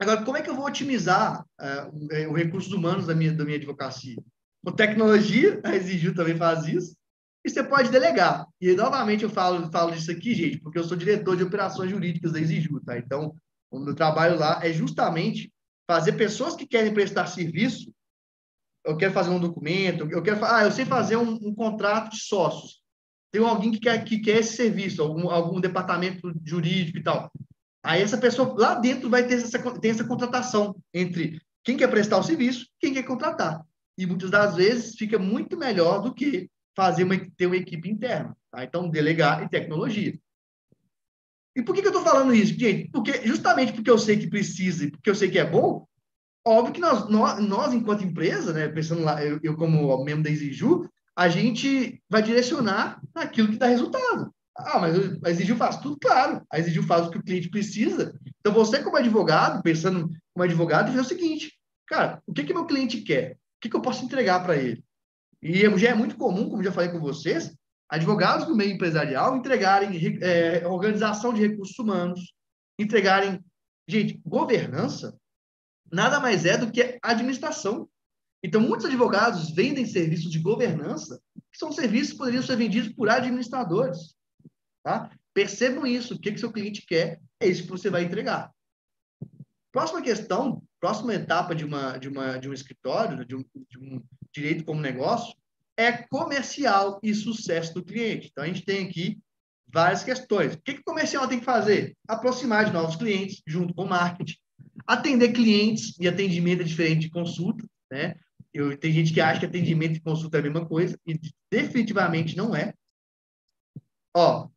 Agora, como é que eu vou otimizar os recursos humanos da minha advocacia? Com tecnologia, a Exigiu também faz isso, e você pode delegar. E, novamente, eu falo disso aqui, gente, porque eu sou diretor de operações jurídicas da Exigiu, tá? Então, o meu trabalho lá é justamente fazer pessoas que querem prestar serviço. Eu quero fazer um documento, eu sei fazer um contrato de sócios. Tem alguém que quer esse serviço, algum departamento jurídico e tal. Aí essa pessoa lá dentro vai ter essa contratação entre quem quer prestar o serviço e quem quer contratar. E muitas das vezes fica muito melhor do que ter uma equipe interna. Tá? Então, delegar e tecnologia. E por que eu estou falando isso, gente? Justamente porque eu sei que precisa e porque eu sei que é bom, óbvio que nós enquanto empresa, né, pensando lá, eu como membro da Exigiu, a gente vai direcionar naquilo que dá resultado. Mas a Exigiu faz tudo, claro. A Exigiu faz o que o cliente precisa. Então, você como advogado, pensando como advogado, vê o seguinte, cara, o que meu cliente quer? O que eu posso entregar para ele? E já é muito comum, como já falei com vocês, advogados do meio empresarial entregarem organização de recursos humanos, entregarem, gente, governança, nada mais é do que administração. Então, muitos advogados vendem serviços de governança, que são serviços que poderiam ser vendidos por administradores. Tá? Percebam isso. O que seu cliente quer, é isso que você vai entregar. Próxima questão, próxima etapa de um escritório, de um direito como negócio, é comercial e sucesso do cliente. Então, a gente tem aqui várias questões. O que o comercial tem que fazer? Aproximar de novos clientes, junto com o marketing. Atender clientes, e atendimento é diferente de consulta, né? Tem gente que acha que atendimento e consulta é a mesma coisa, e definitivamente não é. Ó,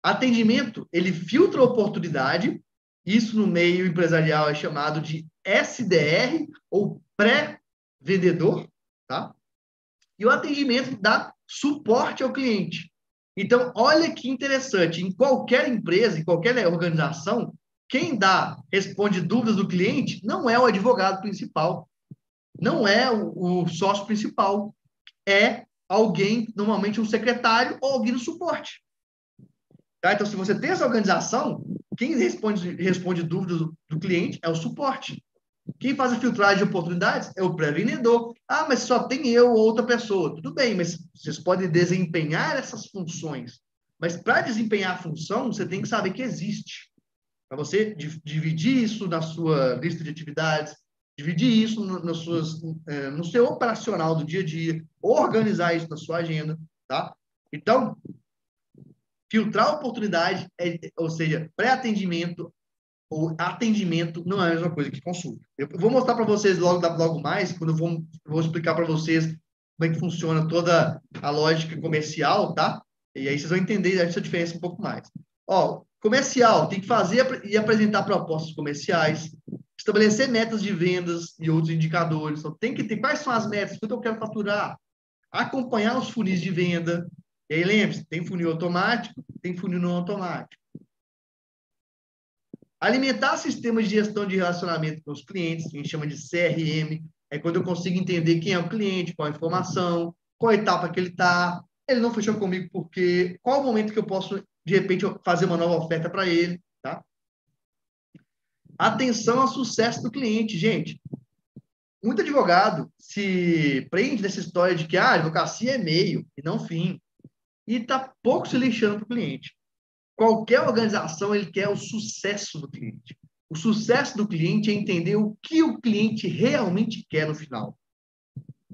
atendimento, ele filtra a oportunidade, isso no meio empresarial é chamado de SDR, ou pré-vendedor, tá? E o atendimento dá suporte ao cliente. Então, olha que interessante, em qualquer empresa, em qualquer organização, quem responde dúvidas do cliente não é o advogado principal, não é o sócio principal, é alguém, normalmente um secretário ou alguém do suporte. Tá? Então, se você tem essa organização, quem responde dúvidas do cliente é o suporte. Quem faz a filtragem de oportunidades é o pré-vendedor. Mas só tem eu ou outra pessoa. Tudo bem, mas vocês podem desempenhar essas funções. Mas para desempenhar a função, você tem que saber que existe. Para você dividir isso na sua lista de atividades, dividir isso no seu operacional do dia a dia, organizar isso na sua agenda, tá? Então, filtrar a oportunidade, ou seja, pré-atendimento ou atendimento não é a mesma coisa que consulta. Eu vou mostrar para vocês logo mais, quando eu vou explicar para vocês como é que funciona toda a lógica comercial, tá? E aí vocês vão entender essa diferença um pouco mais. Ó, comercial, tem que fazer e apresentar propostas comerciais, estabelecer metas de vendas e outros indicadores. Então, tem que ter quais são as metas, quanto eu quero faturar, acompanhar os funis de venda. E aí, lembre-se, tem funil automático, tem funil não automático. Alimentar sistemas de gestão de relacionamento com os clientes, que a gente chama de CRM, é quando eu consigo entender quem é o cliente, qual a informação, qual a etapa que ele está, ele não fechou comigo porque, qual o momento que eu posso, de repente, fazer uma nova oferta para ele, tá? Atenção ao sucesso do cliente, gente. muito advogado se prende nessa história de que a advocacia é meio e não fim. E está pouco se lixando para o cliente. Qualquer organização, ele quer o sucesso do cliente. O sucesso do cliente é entender o que o cliente realmente quer no final.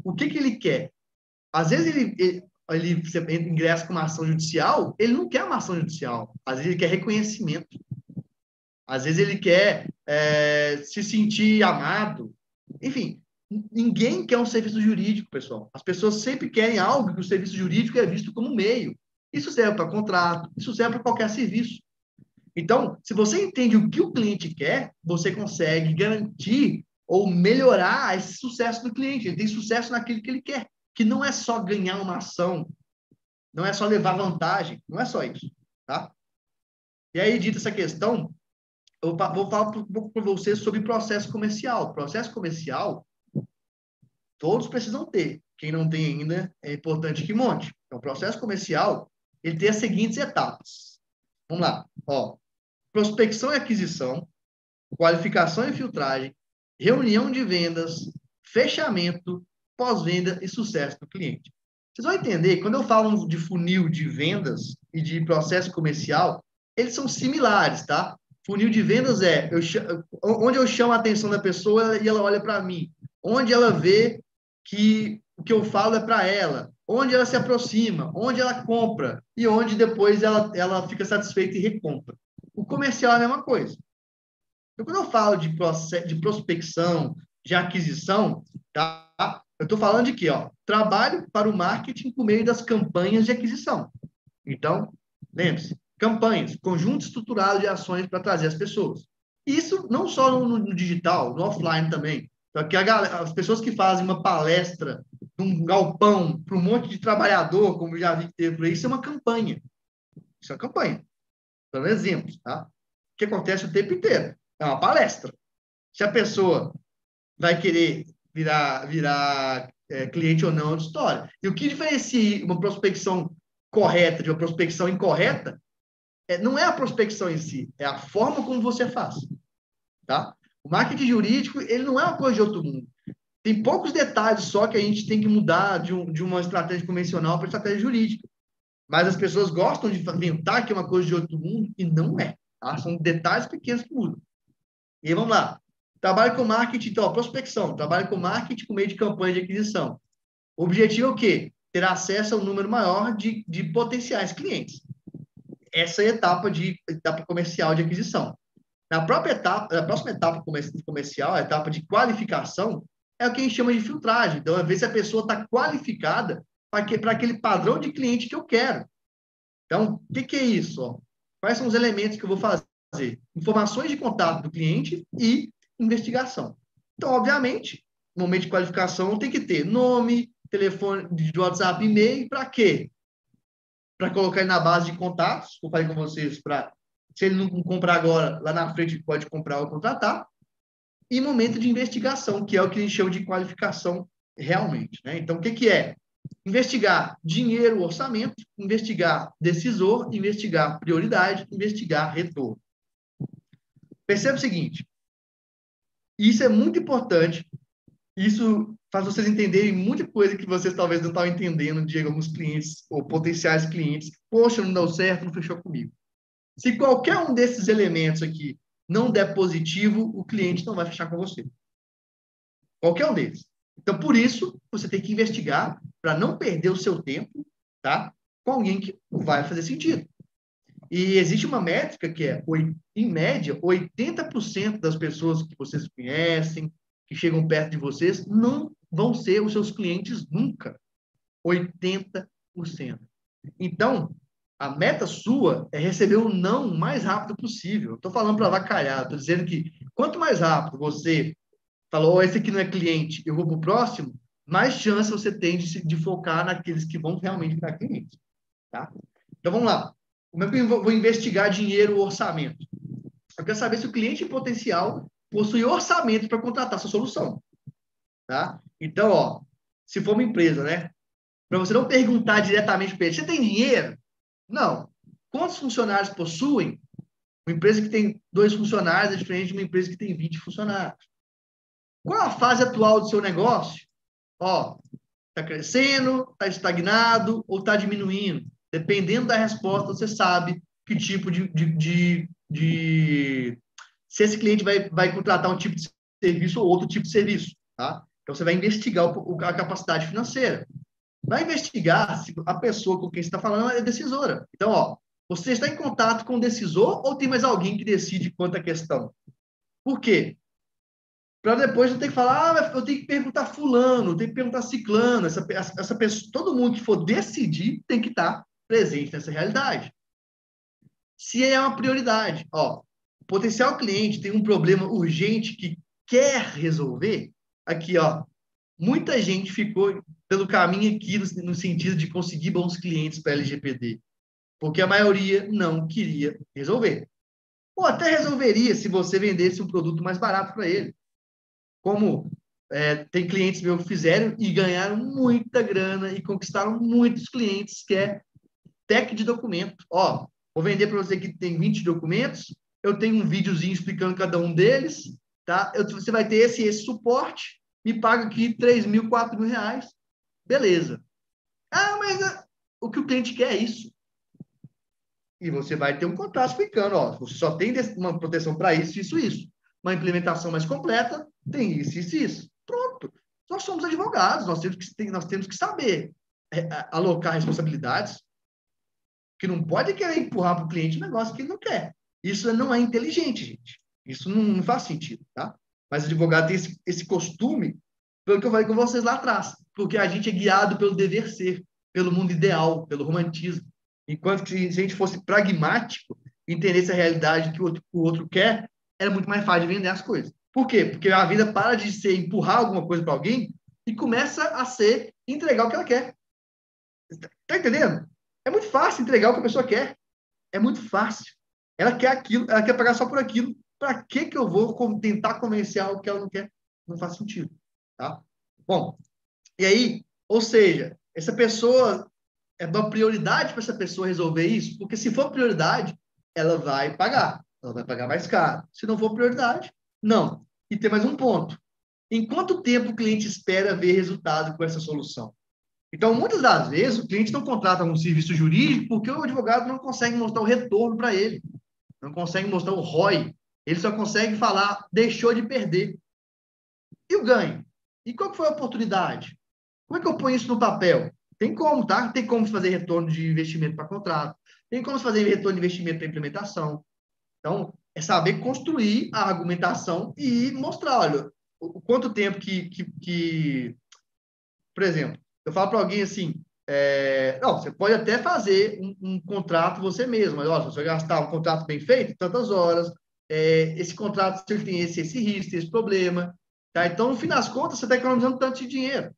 O que ele quer? Às vezes você ingressa com uma ação judicial, ele não quer uma ação judicial. Às vezes ele quer reconhecimento. Às vezes ele quer se sentir amado. Enfim, ninguém quer um serviço jurídico, pessoal. As pessoas sempre querem algo que o serviço jurídico é visto como meio. Isso serve para contrato, isso serve para qualquer serviço. Então, se você entende o que o cliente quer, você consegue garantir ou melhorar esse sucesso do cliente. Ele tem sucesso naquilo que ele quer, que não é só ganhar uma ação, não é só levar vantagem, não é só isso, tá? E aí, dita essa questão, eu vou falar um pouco para você sobre processo comercial. Processo comercial, todos precisam ter. Quem não tem ainda, é importante que monte. Então, o processo comercial, ele tem as seguintes etapas. Vamos lá. Prospecção e aquisição, qualificação e filtragem, reunião de vendas, fechamento, pós-venda e sucesso do cliente. Vocês vão entender, quando eu falo de funil de vendas e de processo comercial, eles são similares, tá? Funil de vendas onde eu chamo a atenção da pessoa e ela olha para mim. Onde ela vê que o que eu falo é para ela. Onde ela se aproxima. Onde ela compra. E onde depois ela fica satisfeita e recompra. O comercial é a mesma coisa. Então, quando eu falo de prospecção, de aquisição, tá? Eu estou falando de quê? Trabalho para o marketing por meio das campanhas de aquisição. Então, lembre-se, campanhas, conjunto estruturado de ações para trazer as pessoas. Isso não só no digital, no offline também. Porque as pessoas que fazem uma palestra num galpão para um monte de trabalhador, como já vi que teve por aí, isso é uma campanha. Isso é uma campanha. Dando exemplos, tá? O que acontece o tempo inteiro. É uma palestra. Se a pessoa vai querer virar cliente ou não, é outra história. E o que diferencia uma prospecção correta de uma prospecção incorreta não é a prospecção em si, é a forma como você faz. Tá? O marketing jurídico, ele não é uma coisa de outro mundo. Tem poucos detalhes só que a gente tem que mudar de uma estratégia convencional para estratégia jurídica. Mas as pessoas gostam de inventar que é uma coisa de outro mundo e não é. Tá? São detalhes pequenos que mudam. E aí, vamos lá. Trabalho com marketing, então, prospecção. Trabalho com marketing por meio de campanha de aquisição. O objetivo é o quê? Ter acesso a um número maior de potenciais clientes. Essa é a etapa comercial de aquisição. Na próxima etapa comercial, a etapa de qualificação, é o que a gente chama de filtragem. Então, às vezes, a pessoa está qualificada para aquele padrão de cliente que eu quero. Então, o que é isso? Quais são os elementos que eu vou fazer? Informações de contato do cliente e investigação. Então, obviamente, no momento de qualificação, tem que ter nome, telefone de WhatsApp, e-mail, para quê? Para colocar ele na base de contatos, que eu falei com vocês, se ele não comprar agora, lá na frente ele pode comprar ou contratar, e momento de investigação, que é o que a gente chama de qualificação realmente. Né? Então, o que é? Investigar dinheiro, orçamento, investigar decisor, investigar prioridade, investigar retorno. Perceba o seguinte, isso é muito importante, isso faz vocês entenderem muita coisa que vocês talvez não estavam entendendo de alguns clientes ou potenciais clientes. Poxa, não deu certo, não fechou comigo. Se qualquer um desses elementos aqui não der positivo, o cliente não vai fechar com você. Qualquer um deles. Então, por isso, você tem que investigar para não perder o seu tempo, tá? Com alguém que vai fazer sentido. E existe uma métrica que é, em média, 80% das pessoas que vocês conhecem, que chegam perto de vocês, não vão ser os seus clientes nunca. 80%. Então, a meta sua é receber um não o mais rápido possível. Estou falando para avacalhar, estou dizendo que quanto mais rápido você falou, esse aqui não é cliente, eu vou para o próximo, mais chance você tem de focar naqueles que vão realmente virar clientes. Tá? Então, vamos lá. Como é que eu vou investigar dinheiro ou orçamento? Eu quero saber se o cliente potencial possui orçamento para contratar sua solução. Tá? Então, se for uma empresa, né? Para você não perguntar diretamente para ele, você tem dinheiro? Não. Quantos funcionários possuem? Uma empresa que tem 2 funcionários é diferente de uma empresa que tem 20 funcionários. Qual a fase atual do seu negócio? Ó, está crescendo, está estagnado ou está diminuindo? Dependendo da resposta, você sabe que tipo se esse cliente vai contratar um tipo de serviço ou outro tipo de serviço, tá? Então, você vai investigar a capacidade financeira. Vai investigar se a pessoa com quem você está falando é decisora. Então, ó, você está em contato com o decisor ou tem mais alguém que decide quanto à questão? Por quê? Para depois eu ter que falar, eu tenho que perguntar fulano, eu tenho que perguntar ciclano, essa pessoa, todo mundo que for decidir tem que estar presente nessa realidade. Se é uma prioridade, ó, o potencial cliente tem um problema urgente que quer resolver, aqui, ó, muita gente ficou pelo caminho aqui no sentido de conseguir bons clientes para LGPD, porque a maioria não queria resolver. Ou até resolveria se você vendesse um produto mais barato para ele. Como tem clientes meus que fizeram e ganharam muita grana e conquistaram muitos clientes, que é tech de documento. Ó, vou vender para você que tem 20 documentos, eu tenho um videozinho explicando cada um deles, tá? Você vai ter esse suporte, me paga aqui 3 mil, 4 mil reais. Beleza. Ah, mas o que o cliente quer é isso. E você vai ter um contrato explicando, ó, você só tem uma proteção para isso, isso, isso. Uma implementação mais completa tem isso, isso, isso. Pronto. Nós somos advogados, nós temos que saber alocar responsabilidades, que não pode querer empurrar para o cliente um negócio que ele não quer. Isso não é inteligente, gente. Isso não faz sentido, tá? Mas o advogado tem esse costume, pelo que eu falei com vocês lá atrás, porque a gente é guiado pelo dever ser, pelo mundo ideal, pelo romantismo. Enquanto que se a gente fosse pragmático, entendesse a realidade que o outro quer, era muito mais fácil de vender as coisas. Por quê? Porque a vida para de ser empurrar alguma coisa para alguém e começa a ser entregar o que ela quer. Tá entendendo? É muito fácil entregar o que a pessoa quer. É muito fácil. Ela quer aquilo, ela quer pagar só por aquilo. Para que eu vou tentar convencer algo que ela não quer? Não faz sentido. Tá? Bom, e aí, ou seja, essa pessoa, é uma prioridade para essa pessoa resolver isso? Porque se for prioridade, ela vai pagar. Ela vai pagar mais caro. Se não for prioridade, não. E tem mais um ponto. Em quanto tempo o cliente espera ver resultado com essa solução? Então, muitas das vezes, o cliente não contrata um serviço jurídico porque o advogado não consegue mostrar o retorno para ele, não consegue mostrar o ROI, ele só consegue falar, deixou de perder. E o ganho? E qual foi a oportunidade? Como é que eu ponho isso no papel? Tem como, tá? Tem como fazer retorno de investimento para contrato, tem como fazer retorno de investimento para implementação. Então, é saber construir a argumentação e mostrar, olha, o quanto tempo por exemplo, eu falo para alguém assim, não, você pode até fazer um contrato você mesmo, mas, ó, se você gastar um contrato bem feito, tantas horas, esse contrato se ele tem esse risco, esse problema, tá? Então, no fim das contas, você está economizando tanto de dinheiro.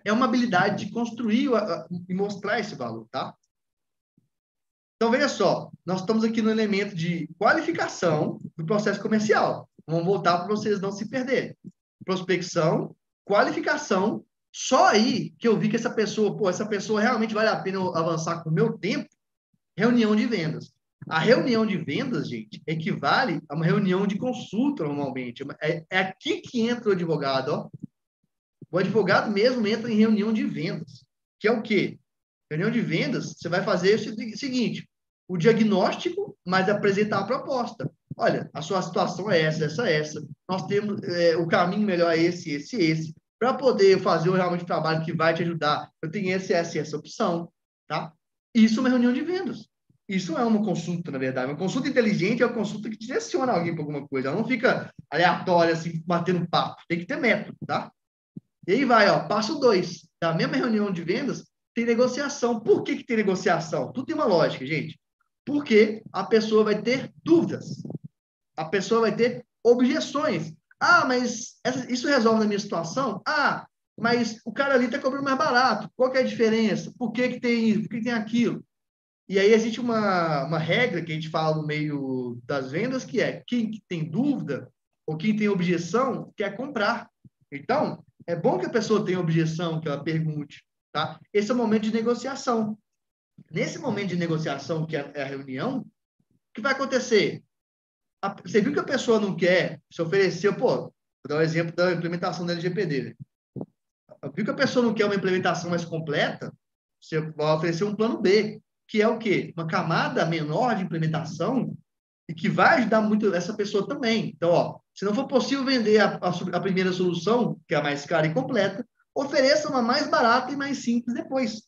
É uma habilidade de construir e mostrar esse valor, tá? Então, veja só, nós estamos aqui no elemento de qualificação do processo comercial. Vamos voltar para vocês não se perderem. Prospecção, qualificação. Só aí que eu vi que essa pessoa realmente vale a pena avançar com o meu tempo, reunião de vendas. A reunião de vendas, gente, equivale a uma reunião de consulta, normalmente. É aqui que entra o advogado, ó. O advogado mesmo entra em reunião de vendas, que é o quê? Reunião de vendas, você vai fazer o seguinte, o diagnóstico, mas apresentar a proposta. Olha, a sua situação é essa. Nós temos o caminho melhor é esse. Para poder fazer realmente o trabalho que vai te ajudar, eu tenho essa opção, tá? Isso é uma reunião de vendas. Isso é uma consulta, na verdade. Uma consulta inteligente é uma consulta que direciona alguém para alguma coisa. Ela não fica aleatória, assim, batendo papo. Tem que ter método, tá? E aí vai, ó, passo 2. Da mesma reunião de vendas, tem negociação. Por que tem negociação? Tudo tem uma lógica, gente. Porque a pessoa vai ter dúvidas. A pessoa vai ter objeções. Ah, mas isso resolve na minha situação? Ah, mas o cara ali está cobrando mais barato. Qual que é a diferença? Por que tem isso? Por que tem aquilo? E aí existe uma regra que a gente fala no meio das vendas, que é quem tem dúvida ou quem tem objeção quer comprar. Então, é bom que a pessoa tenha objeção, que ela pergunte. Tá? Esse é o momento de negociação. Nesse momento de negociação, que é a reunião, o que vai acontecer? Você viu que a pessoa não quer, se ofereceu, pô, dar um exemplo da implementação da LGPD. Né? Viu que a pessoa não quer uma implementação mais completa, você vai oferecer um plano B, que é o quê? Uma camada menor de implementação e que vai ajudar muito essa pessoa também. Então, ó, se não for possível vender a primeira solução, que é a mais cara e completa, ofereça uma mais barata e mais simples depois.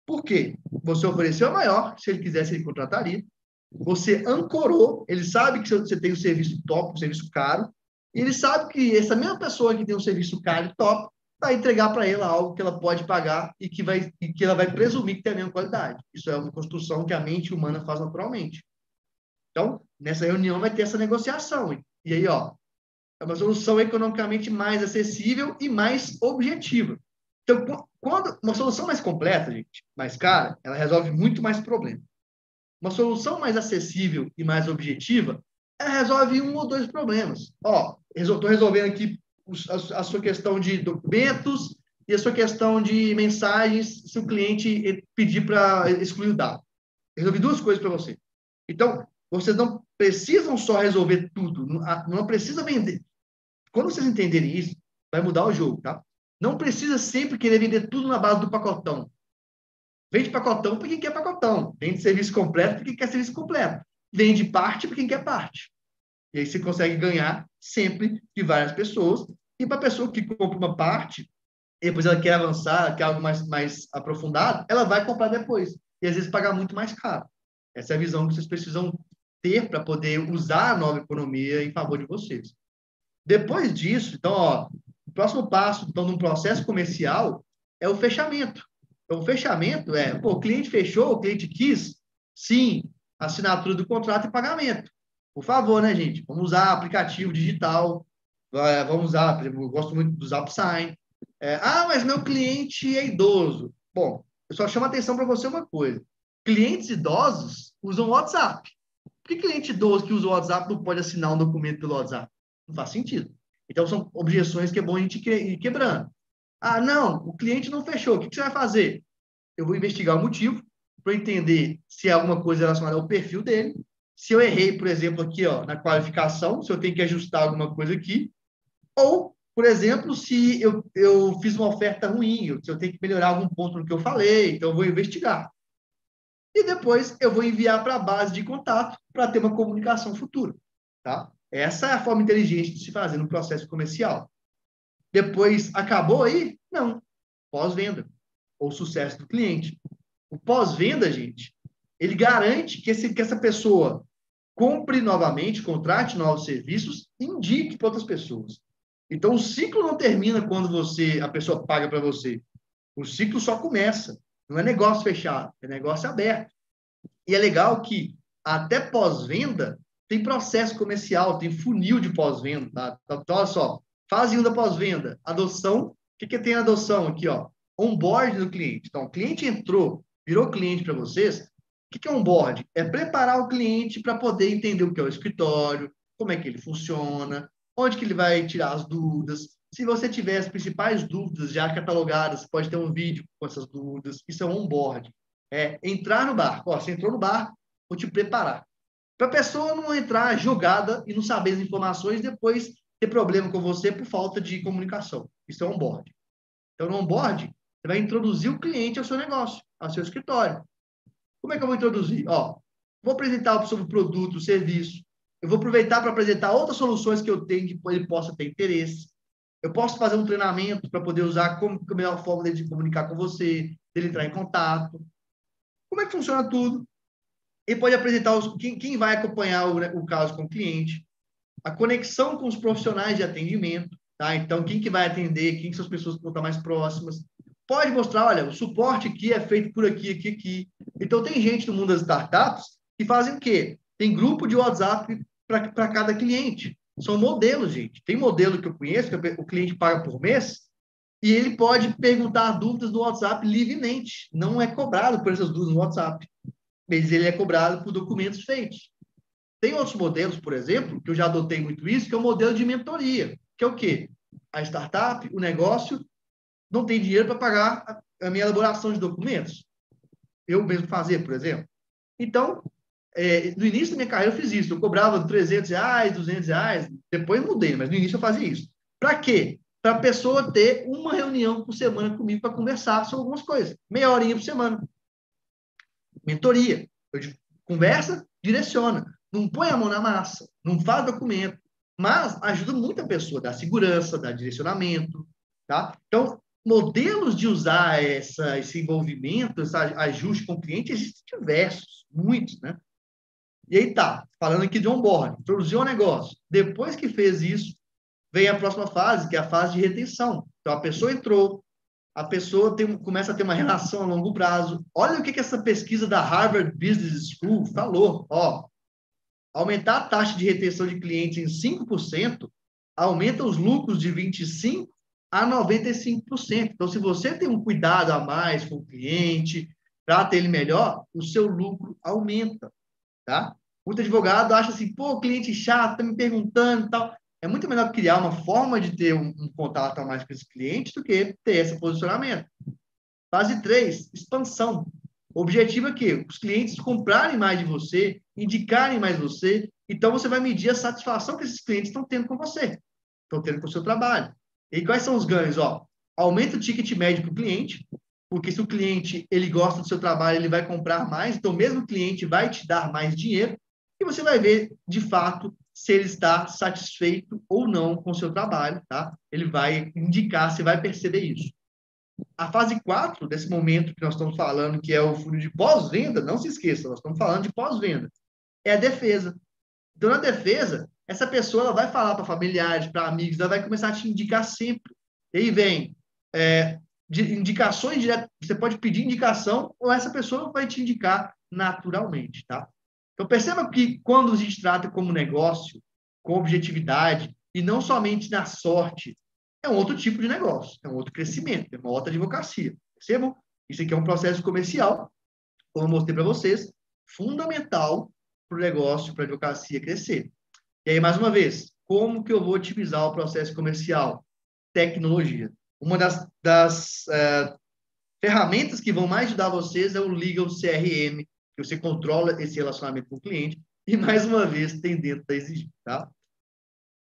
Por quê? Você ofereceu a maior, se ele quisesse, ele contrataria. Você ancorou, ele sabe que você tem um serviço top, um serviço caro, e ele sabe que essa mesma pessoa que tem um serviço caro e top vai entregar para ela algo que ela pode pagar e que ela vai presumir que tem a mesma qualidade. Isso é uma construção que a mente humana faz naturalmente. Então, nessa reunião vai ter essa negociação. E aí, ó, é uma solução economicamente mais acessível e mais objetiva. Então, quando uma solução mais completa, gente, mais cara, ela resolve muito mais problemas. Uma solução mais acessível e mais objetiva, ela resolve um ou dois problemas. Ó, estou resolvendo aqui a sua questão de documentos e a sua questão de mensagens se o cliente pedir para excluir o dado. Resolvi duas coisas para você. Então, vocês não precisam só resolver tudo, não precisa vender. Quando vocês entenderem isso, vai mudar o jogo, tá? Não precisa sempre querer vender tudo na base do pacotão. Vende pacotão para quem quer pacotão. Vende serviço completo para quem quer serviço completo. Vende parte para quem quer parte. E aí você consegue ganhar sempre de várias pessoas. E para a pessoa que compra uma parte, e depois ela quer avançar, quer algo mais aprofundado, ela vai comprar depois. E às vezes pagar muito mais caro. Essa é a visão que vocês precisam ter para poder usar a nova economia em favor de vocês. Depois disso, então, ó, o próximo passo, então, num processo comercial é o fechamento. Então, o fechamento é, pô, o cliente fechou, o cliente quis, sim, assinatura do contrato e pagamento. Por favor, né, gente? Vamos usar aplicativo digital, vamos usar, por exemplo, eu gosto muito do ZapSign. Mas meu cliente é idoso. Bom, eu só chamo a atenção para você uma coisa. Clientes idosos usam o WhatsApp. Por que cliente idoso que usa o WhatsApp não pode assinar um documento pelo WhatsApp? Não faz sentido. Então, são objeções que é bom a gente ir quebrando. Não, o cliente não fechou. O que você vai fazer? Eu vou investigar o motivo para entender se é alguma coisa relacionada ao perfil dele. Se eu errei, por exemplo, aqui ó, na qualificação, se eu tenho que ajustar alguma coisa aqui. Ou, por exemplo, se eu fiz uma oferta ruim, se eu tenho que melhorar algum ponto no que eu falei, então eu vou investigar. E depois eu vou enviar para a base de contato para ter uma comunicação futura. Tá? Essa é a forma inteligente de se fazer no processo comercial. Depois, acabou aí? Não. Pós-venda. Ou sucesso do cliente. O pós-venda, gente, ele garante que essa pessoa compre novamente, contrate novos serviços e indique para outras pessoas. Então, o ciclo não termina quando a pessoa paga para você. O ciclo só começa. Não é negócio fechado, é negócio aberto. E é legal que, até pós-venda, tem processo comercial, tem funil de pós-venda. Tá? Então, olha só, fase 1 da pós-venda, adoção. O que tem a adoção aqui? Ó? Onboard do cliente. Então, o cliente entrou, virou cliente para vocês. O que é onboard? É preparar o cliente para poder entender o que é o escritório, como é que ele funciona, onde que ele vai tirar as dúvidas. Se você tiver as principais dúvidas já catalogadas, pode ter um vídeo com essas dúvidas. Isso é um onboard. É entrar no barco. Ó, você entrou no barco, vou te preparar. Para a pessoa não entrar jogada e não saber as informações e depois ter problema com você por falta de comunicação. Isso é onboard. Então, no onboard, você vai introduzir o cliente ao seu negócio, ao seu escritório. Como é que eu vou introduzir? Ó, vou apresentar sobre o produto, o serviço. Eu vou aproveitar para apresentar outras soluções que eu tenho que ele possa ter interesse. Eu posso fazer um treinamento para poder usar como a melhor forma dele de comunicar com você, dele entrar em contato. Como é que funciona tudo? Ele pode apresentar quem vai acompanhar o caso com o cliente, a conexão com os profissionais de atendimento, tá? Então, quem que vai atender, quem são as pessoas que vão estar mais próximas. Pode mostrar, olha, o suporte aqui é feito por aqui, aqui, aqui. Então, tem gente no mundo das startups que fazem o quê? Tem grupo de WhatsApp para cada cliente. São modelos, gente. Tem modelo que eu conheço, que o cliente paga por mês, e ele pode perguntar dúvidas no WhatsApp livremente. Não é cobrado por essas dúvidas no WhatsApp. Mas ele é cobrado por documentos feitos. Tem outros modelos, por exemplo, que eu já adotei muito isso, que é o modelo de mentoria, que é o quê? A startup, o negócio, não tem dinheiro para pagar a minha elaboração de documentos. Eu mesmo fazer, por exemplo. Então, no início da minha carreira eu fiz isso. Eu cobrava R$300, R$200, depois mudei, mas no início eu fazia isso. Para quê? Para a pessoa ter uma reunião por semana comigo para conversar sobre algumas coisas. Meia horinha por semana. Mentoria. Conversa, direciona. Não põe a mão na massa, não faz documento, mas ajuda muito a pessoa, dá segurança, dá direcionamento, tá? Então, modelos de usar esse envolvimento, esse ajuste com o cliente, existem diversos, muitos, né? E aí tá, falando aqui de onboarding, introduziu um negócio. Depois que fez isso, vem a próxima fase, que é a fase de retenção. Então, a pessoa entrou, a pessoa começa a ter uma relação a longo prazo. Olha o que essa pesquisa da Harvard Business School falou. Ó, aumentar a taxa de retenção de clientes em 5% aumenta os lucros de 25% a 95%. Então, se você tem um cuidado a mais com o cliente, trata ele melhor, o seu lucro aumenta, tá? Muito advogado acha assim, pô, cliente chato, tá me perguntando e tal. É muito melhor criar uma forma de ter um contato a mais com esse cliente do que ter esse posicionamento. Fase 3, expansão. O objetivo é que os clientes comprarem mais de você, indicarem mais você, então você vai medir a satisfação que esses clientes estão tendo com você, estão tendo com o seu trabalho. E quais são os ganhos? Ó, aumenta o ticket médio para o cliente, porque se o cliente ele gosta do seu trabalho, ele vai comprar mais, então mesmo o cliente vai te dar mais dinheiro, e você vai ver, de fato, se ele está satisfeito ou não com o seu trabalho, tá? Ele vai indicar, você vai perceber isso. A fase 4 desse momento que nós estamos falando, que é o funil de pós-venda, não se esqueça, nós estamos falando de pós-venda, é a defesa. Então, na defesa, essa pessoa ela vai falar para familiares, para amigos, ela vai começar a te indicar sempre. E aí vem de indicações diretas, você pode pedir indicação ou essa pessoa vai te indicar naturalmente, tá? Então, perceba que quando a gente trata como negócio, com objetividade, e não somente na sorte, é um outro tipo de negócio, é um outro crescimento, é uma outra advocacia. Percebam? Isso aqui é um processo comercial, como eu mostrei para vocês, fundamental para o negócio, para a advocacia crescer. E aí, mais uma vez, como que eu vou otimizar o processo comercial? Tecnologia. Uma das ferramentas que vão mais ajudar vocês é o Legal CRM, que você controla esse relacionamento com o cliente, e mais uma vez tem dentro da exigência, tá?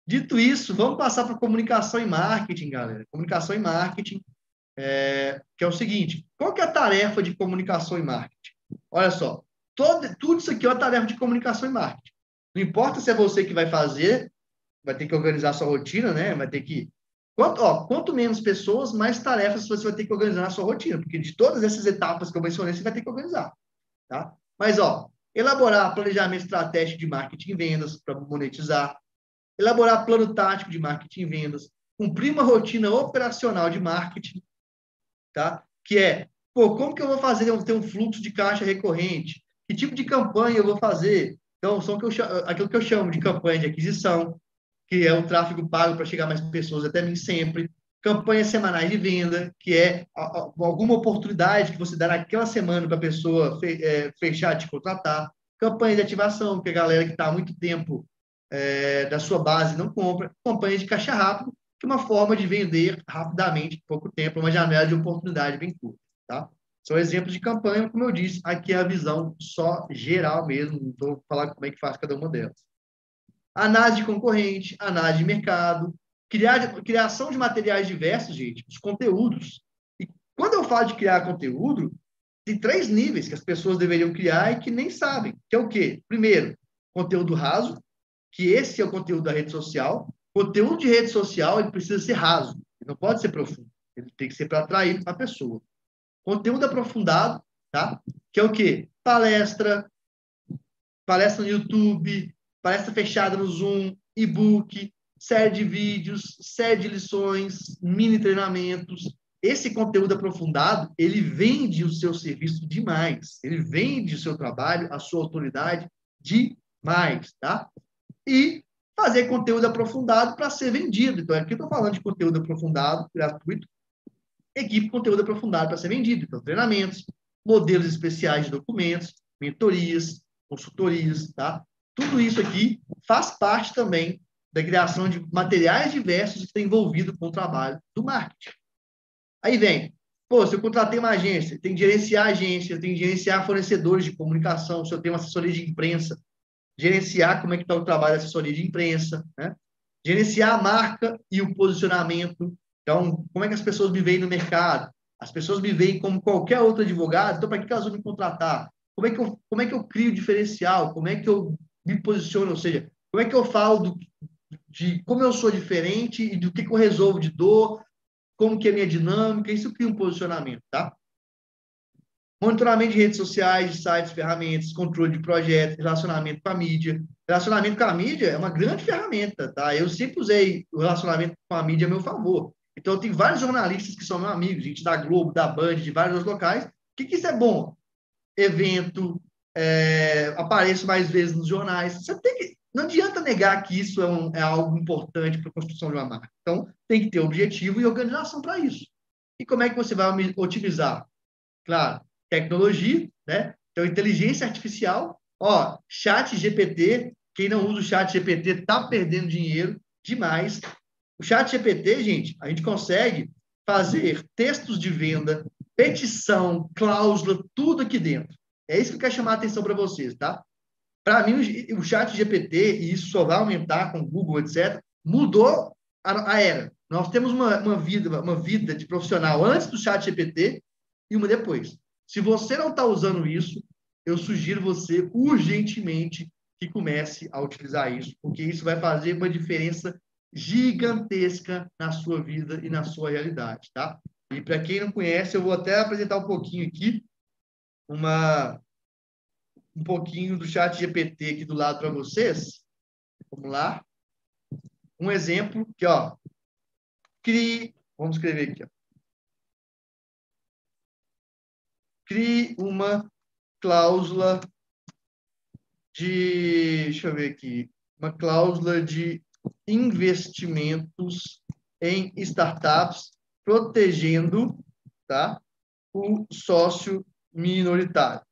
Dito isso, vamos passar para comunicação e marketing, galera. Comunicação e marketing, que é o seguinte, qual que é a tarefa de comunicação e marketing? Olha só, tudo isso aqui é uma tarefa de comunicação e marketing. Não importa se é você que vai fazer, vai ter que organizar a sua rotina, né? Vai ter que... Quanto menos pessoas, mais tarefas você vai ter que organizar na sua rotina, porque de todas essas etapas que eu mencionei, você vai ter que organizar, tá? Mas, elaborar planejamento estratégico de marketing e vendas para monetizar, elaborar plano tático de marketing e vendas, cumprir uma rotina operacional de marketing, tá? Que é, como que eu vou fazer eu ter um fluxo de caixa recorrente? Que tipo de campanha eu vou fazer? Então, são aquilo que eu chamo de campanha de aquisição, que é o tráfego pago para chegar mais pessoas até mim sempre. Campanhas semanais de venda, que é alguma oportunidade que você dá naquela semana para a pessoa fechar, te contratar. Campanha de ativação, que a galera que está há muito tempo da sua base não compra. Campanha de caixa rápido, que é uma forma de vender rapidamente, em pouco tempo, uma janela de oportunidade bem curta. Tá? São exemplos de campanha, como eu disse, aqui é a visão só geral mesmo, não vou falar como é que faz cada uma delas. Análise de concorrente, análise de mercado, criação de materiais diversos, gente, os conteúdos. E quando eu falo de criar conteúdo, tem 3 níveis que as pessoas deveriam criar e que nem sabem, que é o quê? Primeiro, conteúdo raso, que esse é o conteúdo da rede social. Conteúdo de rede social, ele precisa ser raso, ele não pode ser profundo, ele tem que ser para atrair a pessoa. Conteúdo aprofundado, tá? Que é o quê? Palestra no YouTube, palestra fechada no Zoom, e-book, série de vídeos, série de lições, mini treinamentos. Esse conteúdo aprofundado, ele vende o seu serviço demais. Ele vende o seu trabalho, a sua autoridade demais, tá? E fazer conteúdo aprofundado para ser vendido. Então, aqui eu estou falando de conteúdo aprofundado, gratuito, equipe conteúdo aprofundado para ser vendido. Então, treinamentos, modelos especiais de documentos, mentorias, consultorias, tá? Tudo isso aqui faz parte também da criação de materiais diversos que está envolvido com o trabalho do marketing. Aí vem, se eu contratei uma agência, tem que gerenciar a agência, tem que gerenciar fornecedores de comunicação, se eu tenho uma assessoria de imprensa, gerenciar como é que está o trabalho da assessoria de imprensa, né? Gerenciar a marca e o posicionamento. Então, como é que as pessoas me veem no mercado? As pessoas me veem como qualquer outro advogado, então para que elas vão me contratar? Como é que eu crio diferencial? Como é que eu me posiciono? Ou seja, como é que eu falo de como eu sou diferente e do que eu resolvo de dor, como que é a minha dinâmica, isso cria um posicionamento, tá? Monitoramento de redes sociais, de sites, ferramentas, controle de projetos, relacionamento com a mídia. Relacionamento com a mídia é uma grande ferramenta, tá? Eu sempre usei o relacionamento com a mídia a meu favor. Então, eu tenho vários jornalistas que são meus amigos, gente da Globo, da Band, de vários outros locais. O que isso é bom? Evento, apareço mais vezes nos jornais. Não adianta negar que isso é algo importante para a construção de uma marca. Então, tem que ter objetivo e organização para isso. E como é que você vai otimizar? Claro, tecnologia, né? Então, inteligência artificial. Ó, chat GPT, quem não usa o chat GPT está perdendo dinheiro demais. O chat GPT, gente, a gente consegue fazer textos de venda, petição, cláusula, tudo aqui dentro. É isso que eu quero chamar a atenção para vocês, tá? Para mim, o chat GPT, e isso só vai aumentar com o Google, etc., mudou a era. Nós temos uma vida de profissional antes do chat GPT e uma depois. Se você não está usando isso, eu sugiro você urgentemente que comece a utilizar isso, porque isso vai fazer uma diferença gigantesca na sua vida e na sua realidade, tá? E para quem não conhece, eu vou até apresentar um pouquinho aqui, um pouquinho do chat GPT aqui do lado para vocês. Vamos lá. Um exemplo aqui, ó. Vamos escrever aqui, ó. Crie uma cláusula deixa eu ver aqui, uma cláusula de investimentos em startups, protegendo, tá, o sócio minoritário.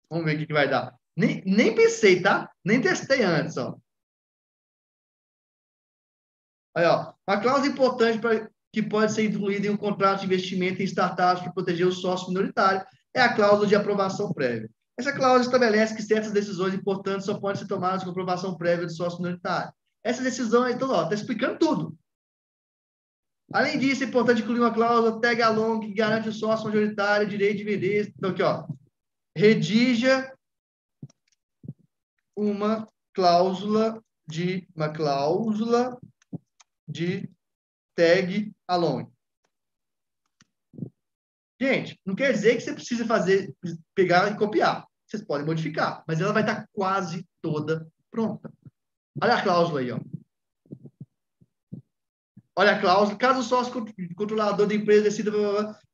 Vamos ver o que vai dar. Nem pensei, tá? Nem testei antes, ó. Aí, ó. Uma cláusula importante que pode ser incluída em um contrato de investimento em startups para proteger o sócio minoritário é a cláusula de aprovação prévia. Essa cláusula estabelece que certas decisões importantes só podem ser tomadas com aprovação prévia do sócio minoritário. Essa decisão, então, ó, está explicando tudo. Além disso, é importante incluir uma cláusula tag along que garante o sócio majoritário o direito de vender. Então, aqui, ó. Redija uma cláusula de tag along. Gente, não quer dizer que você precisa pegar e copiar. Vocês podem modificar, mas ela vai estar quase toda pronta. Olha a cláusula aí, ó. Olha a cláusula. Caso o sócio controlador da empresa decida,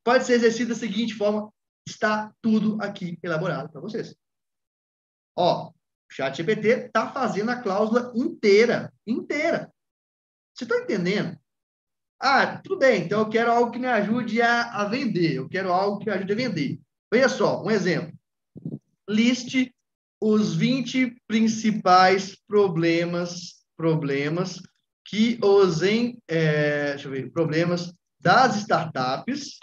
pode ser exercido da seguinte forma. Está tudo aqui elaborado para vocês. Ó, o ChatGPT está fazendo a cláusula inteira. Você está entendendo? Ah, tudo bem, então eu quero algo que me ajude a vender. Eu quero algo que me ajude a vender. Veja só, um exemplo. Liste os 20 principais problemas que problemas das startups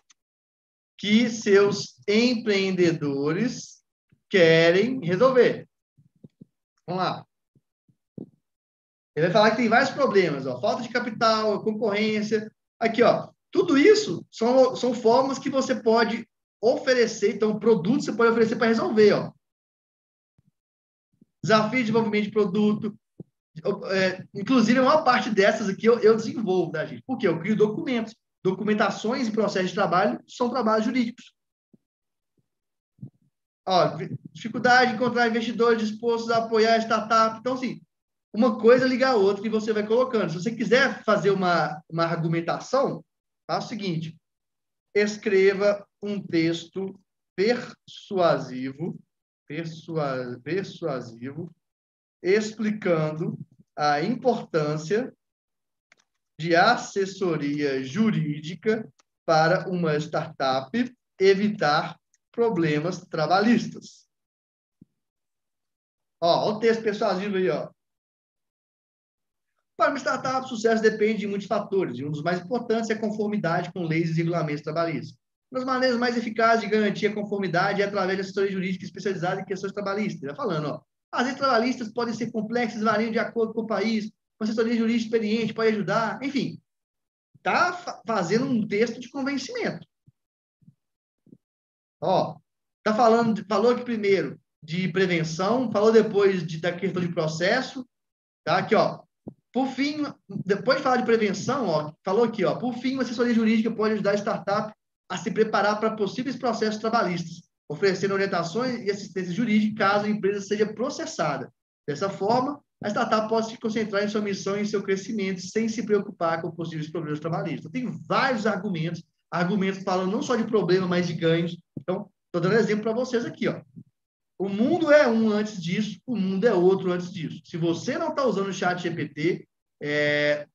que seus empreendedores querem resolver. Vamos lá. Ele vai falar que tem vários problemas, ó, falta de capital, concorrência. Aqui, ó, tudo isso são formas que você pode oferecer, então, produtos você pode oferecer para resolver, ó. Desafio de desenvolvimento de produto. Inclusive, uma parte dessas aqui eu desenvolvo, tá, gente? Porque eu crio documentos. Documentações e processos de trabalho são trabalhos jurídicos. Ó, dificuldade de encontrar investidores dispostos a apoiar a startup. Então, assim, uma coisa liga a outra e você vai colocando. Se você quiser fazer uma argumentação, faça o seguinte: escreva um texto persuasivo, explicando a importância de assessoria jurídica para uma startup evitar problemas trabalhistas. Ó, o texto persuasivo aí, ó. Para uma startup, o sucesso depende de muitos fatores, e um dos mais importantes é a conformidade com leis e regulamentos trabalhistas. Uma das maneiras mais eficazes de garantir a conformidade é através de assessoria jurídica especializada em questões trabalhistas. Já falando, ó, as leis trabalhistas podem ser complexas, variam de acordo com o país, uma assessoria jurídica experiente pode ajudar, enfim, está fazendo um texto de convencimento. Ó, falou aqui primeiro de prevenção, falou depois da questão de processo, tá? Aqui, ó. Por fim, depois de falar de prevenção, ó, falou aqui, ó, por fim, uma assessoria jurídica pode ajudar a startup a se preparar para possíveis processos trabalhistas, oferecendo orientações e assistência jurídica caso a empresa seja processada. Dessa forma, a startup pode se concentrar em sua missão e em seu crescimento sem se preocupar com possíveis problemas trabalhistas. Tem vários argumentos falando não só de problema, mas de ganhos. Então, estou dando exemplo para vocês aqui, ó. O mundo é um antes disso, o mundo é outro antes disso. Se você não está usando o chat GPT,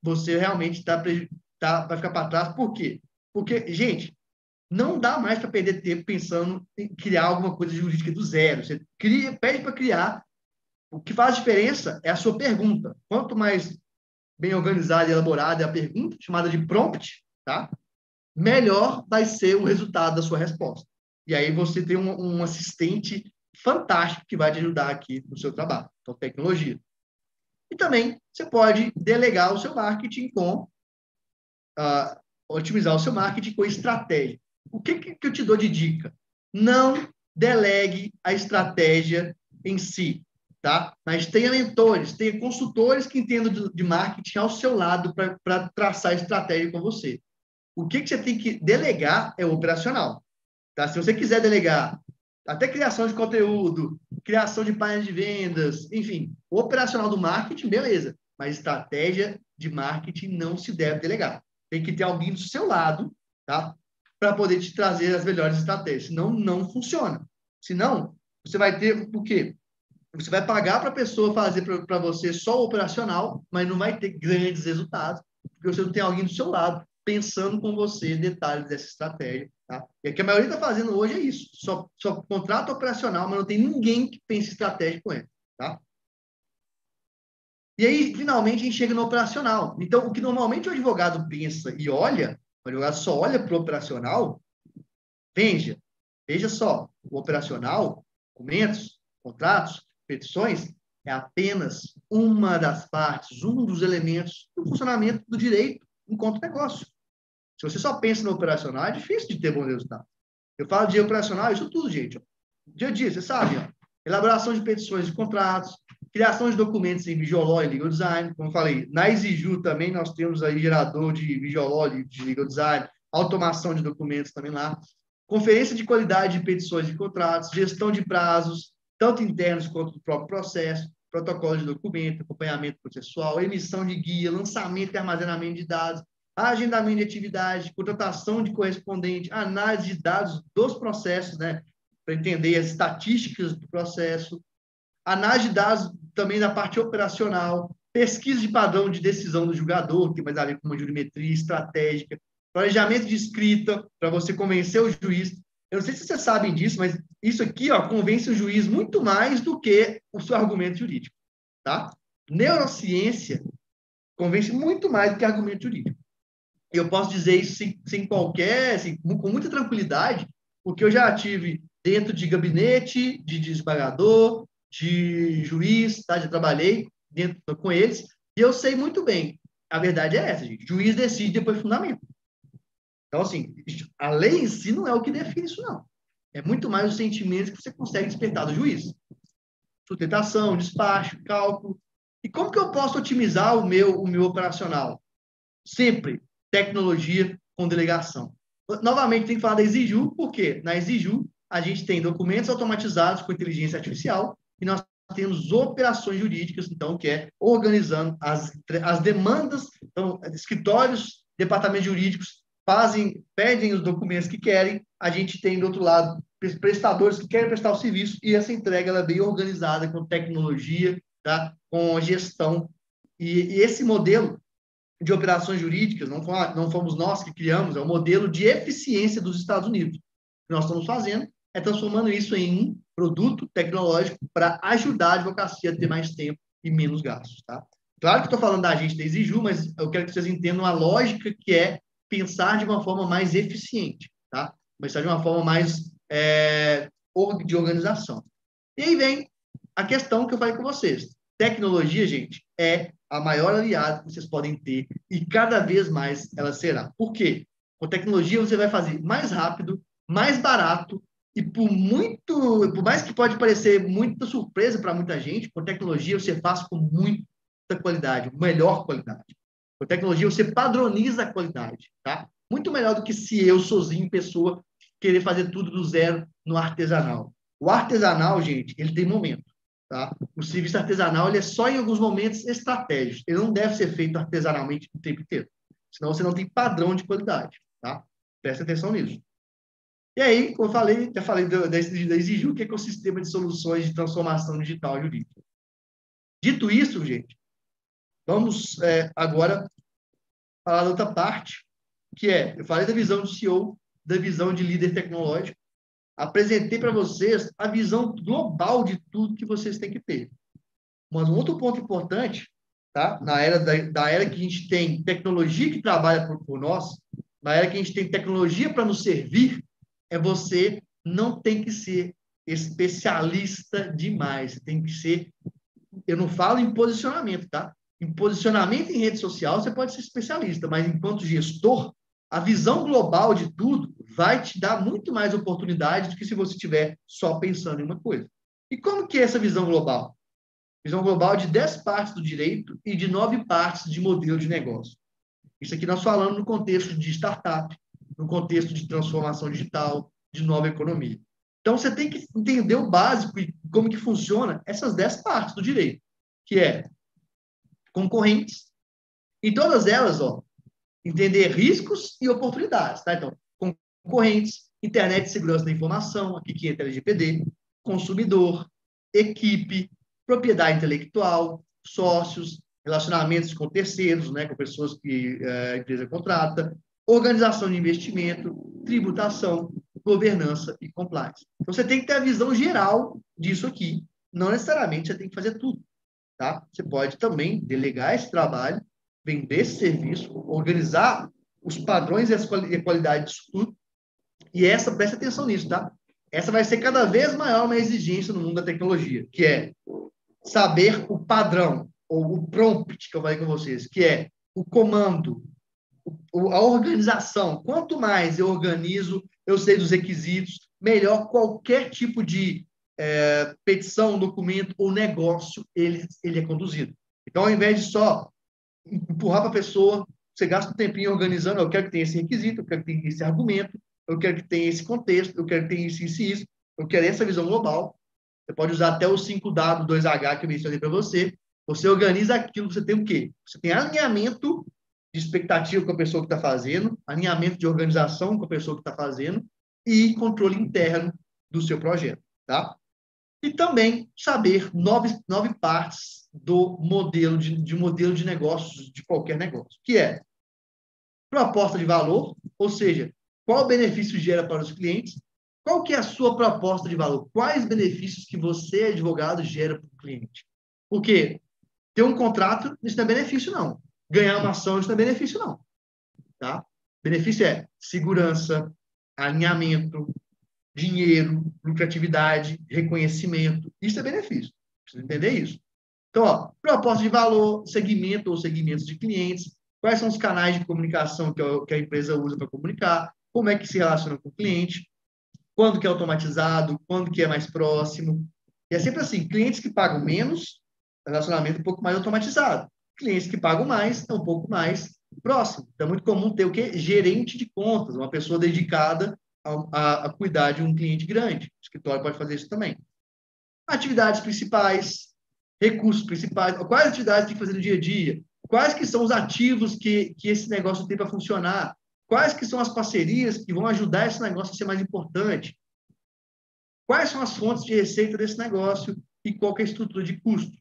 você realmente vai ficar para trás. Por quê? Porque, gente, não dá mais para perder tempo pensando em criar alguma coisa jurídica do zero. Você pede para criar. O que faz diferença é a sua pergunta. Quanto mais bem organizada e elaborada é a pergunta, chamada de prompt, tá? Melhor vai ser o resultado da sua resposta. E aí você tem um assistente fantástico que vai te ajudar aqui no seu trabalho. Então, tecnologia. E também você pode delegar o seu marketing otimizar o seu marketing com estratégia. O que eu te dou de dica? Não delegue a estratégia em si, tá? Mas tenha mentores, tenha consultores que entendam de marketing ao seu lado para traçar a estratégia com você. O que você tem que delegar é o operacional, tá? Se você quiser delegar até criação de conteúdo, criação de páginas de vendas, enfim, o operacional do marketing, beleza. Mas estratégia de marketing não se deve delegar. Tem que ter alguém do seu lado, tá? Para poder te trazer as melhores estratégias. Senão, não funciona. Senão, você vai ter o quê? Você vai pagar para a pessoa fazer para você só o operacional, mas não vai ter grandes resultados, porque você não tem alguém do seu lado pensando com você detalhes dessa estratégia. Tá? E o que a maioria está fazendo hoje é isso. Só contrato operacional, mas não tem ninguém que pense estratégia com ele. Tá? E aí, finalmente, a gente chega no operacional. Então, o que normalmente o advogado pensa e olha, o advogado só olha para o operacional, veja só, o operacional, documentos, contratos, petições, é apenas uma das partes, um dos elementos do funcionamento do direito enquanto negócio. Se você só pensa no operacional, é difícil de ter bom resultado. Eu falo de operacional, isso tudo, gente. Ó. Dia a dia, você sabe, ó, elaboração de petições de contratos, criação de documentos em Visual e Legal Design, como eu falei, na Exiju também nós temos aí gerador de Visual e de Legal Design, automação de documentos também lá, conferência de qualidade de petições de contratos, gestão de prazos, tanto internos quanto do próprio processo, protocolo de documento, acompanhamento processual, emissão de guia, lançamento e armazenamento de dados, agendamento de atividade, contratação de correspondente, análise de dados dos processos, né, para entender as estatísticas do processo, análise de dados também da parte operacional, pesquisa de padrão de decisão do julgador, que tem mais a ver com uma jurimetria estratégica, planejamento de escrita, para você convencer o juiz. Eu não sei se vocês sabem disso, mas isso aqui, ó, convence o juiz muito mais do que o seu argumento jurídico, tá? Neurociência convence muito mais do que argumento jurídico. Eu posso dizer isso sem qualquer, com muita tranquilidade, porque eu já tive dentro de gabinete, de desembargador, de juiz, tá? Já trabalhei com eles, e eu sei muito bem. A verdade é essa, gente. Juiz decide, depois fundamento. Então, assim, a lei em si não é o que define isso, não. É muito mais os sentimentos que você consegue despertar do juiz. Sustentação, despacho, cálculo. E como que eu posso otimizar o meu operacional? Sempre tecnologia com delegação. Novamente, tem que falar da Exiju, porque na Exiju a gente tem documentos automatizados com inteligência artificial e nós temos operações jurídicas, então, que é organizando as demandas. Então, escritórios, departamentos jurídicos pedem os documentos que querem, a gente tem, do outro lado, prestadores que querem prestar o serviço, e essa entrega ela é bem organizada, com tecnologia, tá? Com gestão. E esse modelo de operações jurídicas, não fomos nós que criamos, é o modelo de eficiência dos Estados Unidos. O que nós estamos fazendo é transformando isso em um produto tecnológico para ajudar a advocacia a ter mais tempo e menos gastos. Tá? Claro que estou falando da gente da Exiju, mas eu quero que vocês entendam a lógica que é pensar de uma forma mais eficiente, tá? Pensar de uma forma mais de organização. E aí vem a questão que eu falei com vocês. Tecnologia, gente, é a maior aliada que vocês podem ter e cada vez mais ela será. Por quê? Com tecnologia você vai fazer mais rápido, mais barato e por mais que pode parecer muita surpresa para muita gente, com tecnologia você faz com muita qualidade, melhor qualidade. Com tecnologia você padroniza a qualidade, tá? Muito melhor do que se eu sozinho, pessoa, querer fazer tudo do zero no artesanal. O artesanal, gente, ele tem momento. Tá? O serviço artesanal ele é só em alguns momentos estratégicos. Ele não deve ser feito artesanalmente o tempo inteiro. Senão você não tem padrão de qualidade. Tá? Presta atenção nisso. E aí, como eu falei, já falei da Exiju, que é ecossistema de soluções de transformação digital jurídica. Dito isso, gente, vamos agora falar da outra parte, que eu falei da visão do CEO, da visão de líder tecnológico, apresentei para vocês a visão global de tudo que vocês têm que ter. Mas um outro ponto importante, tá? Na era da era que a gente tem tecnologia que trabalha por nós, na era que a gente tem tecnologia para nos servir, você não tem que ser especialista demais. Você tem que ser... Eu não falo em posicionamento, tá? Em posicionamento em rede social, você pode ser especialista, mas enquanto gestor, a visão global de tudo vai te dar muito mais oportunidade do que se você estiver só pensando em uma coisa. E como que é essa visão global? Visão global de 10 partes do direito e de 9 partes de modelo de negócio. Isso aqui nós falamos no contexto de startup, no contexto de transformação digital, de nova economia. Então, você tem que entender o básico e como que funciona essas 10 partes do direito, que é concorrentes, e todas elas, entender riscos e oportunidades, tá? Então, concorrentes, internet de segurança da informação, aqui que entra LGPD, consumidor, equipe, propriedade intelectual, sócios, relacionamentos com terceiros, né, com pessoas que a empresa contrata, organização de investimento, tributação, governança e compliance. Então, você tem que ter a visão geral disso aqui. Não necessariamente você tem que fazer tudo, tá? Você pode também delegar esse trabalho, vender esse serviço, organizar os padrões e a qualidade disso tudo. E presta atenção nisso, tá? Essa vai ser cada vez maior uma exigência no mundo da tecnologia, que é saber o padrão, ou o prompt que eu falei com vocês, que é o comando, a organização. Quanto mais eu organizo, eu sei dos requisitos, melhor qualquer tipo de petição, documento ou negócio ele é conduzido. Então, ao invés de só empurrar para a pessoa, você gasta um tempinho organizando, eu quero que tenha esse requisito, eu quero que tenha esse argumento, eu quero que tenha esse contexto, eu quero que tenha isso, eu quero essa visão global. Você pode usar até os 5W, 2H que eu mencionei para você. Você organiza aquilo, você tem o quê? Você tem alinhamento de expectativa com a pessoa que está fazendo, alinhamento de organização com a pessoa que está fazendo e controle interno do seu projeto, tá? E também saber 9 partes do modelo de negócios, de qualquer negócio, que é proposta de valor, ou seja, qual benefício gera para os clientes, qual que é a sua proposta de valor, quais benefícios que você, advogado, gera para o cliente. Porque ter um contrato, isso não é benefício, não. Ganhar uma ação, isso não é benefício, não. Tá? Benefício é segurança, alinhamento, dinheiro, lucratividade, reconhecimento. Isso é benefício. Precisa entender isso. Então, proposta de valor, segmento ou segmentos de clientes, quais são os canais de comunicação que a empresa usa para comunicar, como é que se relaciona com o cliente, quando que é automatizado, quando que é mais próximo. E é sempre assim, clientes que pagam menos, relacionamento um pouco mais automatizado. Clientes que pagam mais, é um pouco mais próximo. Então, é muito comum ter o quê? Gerente de contas, uma pessoa dedicada a cuidar de um cliente grande. O escritório pode fazer isso também. Atividades principais, recursos principais, quais atividades tem que fazer no dia a dia, quais que são os ativos que esse negócio tem para funcionar, quais que são as parcerias que vão ajudar esse negócio a ser mais importante, quais são as fontes de receita desse negócio e qual que é a estrutura de custo.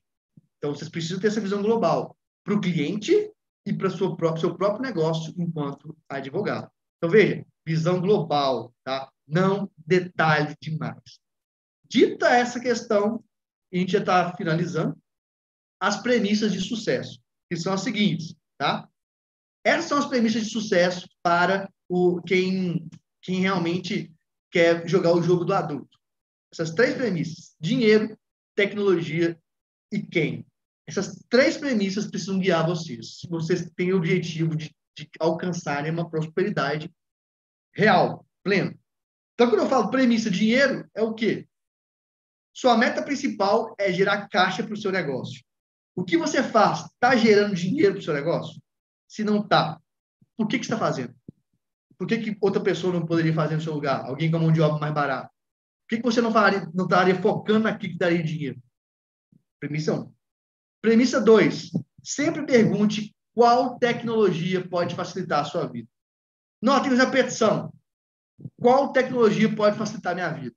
Então, vocês precisam ter essa visão global para o cliente e para o seu próprio negócio enquanto advogado. Então, veja, visão global, tá? Não detalhe demais. Dita essa questão, a gente já está finalizando, as premissas de sucesso, que são as seguintes, tá? Essas são as premissas de sucesso para quem realmente quer jogar o jogo do adulto. Essas 3 premissas, dinheiro, tecnologia e quem. Essas 3 premissas precisam guiar vocês, se vocês têm o objetivo de alcançarem uma prosperidade real, plena. Então, quando eu falo premissa dinheiro, é o quê? Sua meta principal é gerar caixa para o seu negócio. O que você faz está gerando dinheiro para o seu negócio? Se não está, por que você está fazendo? Por que outra pessoa não poderia fazer no seu lugar? Alguém com a mão de obra mais barata? Por que você não estaria focando naquilo que daria dinheiro? Premissa 1. Premissa 2. Sempre pergunte qual tecnologia pode facilitar a sua vida. Notem a repetição. Qual tecnologia pode facilitar a minha vida?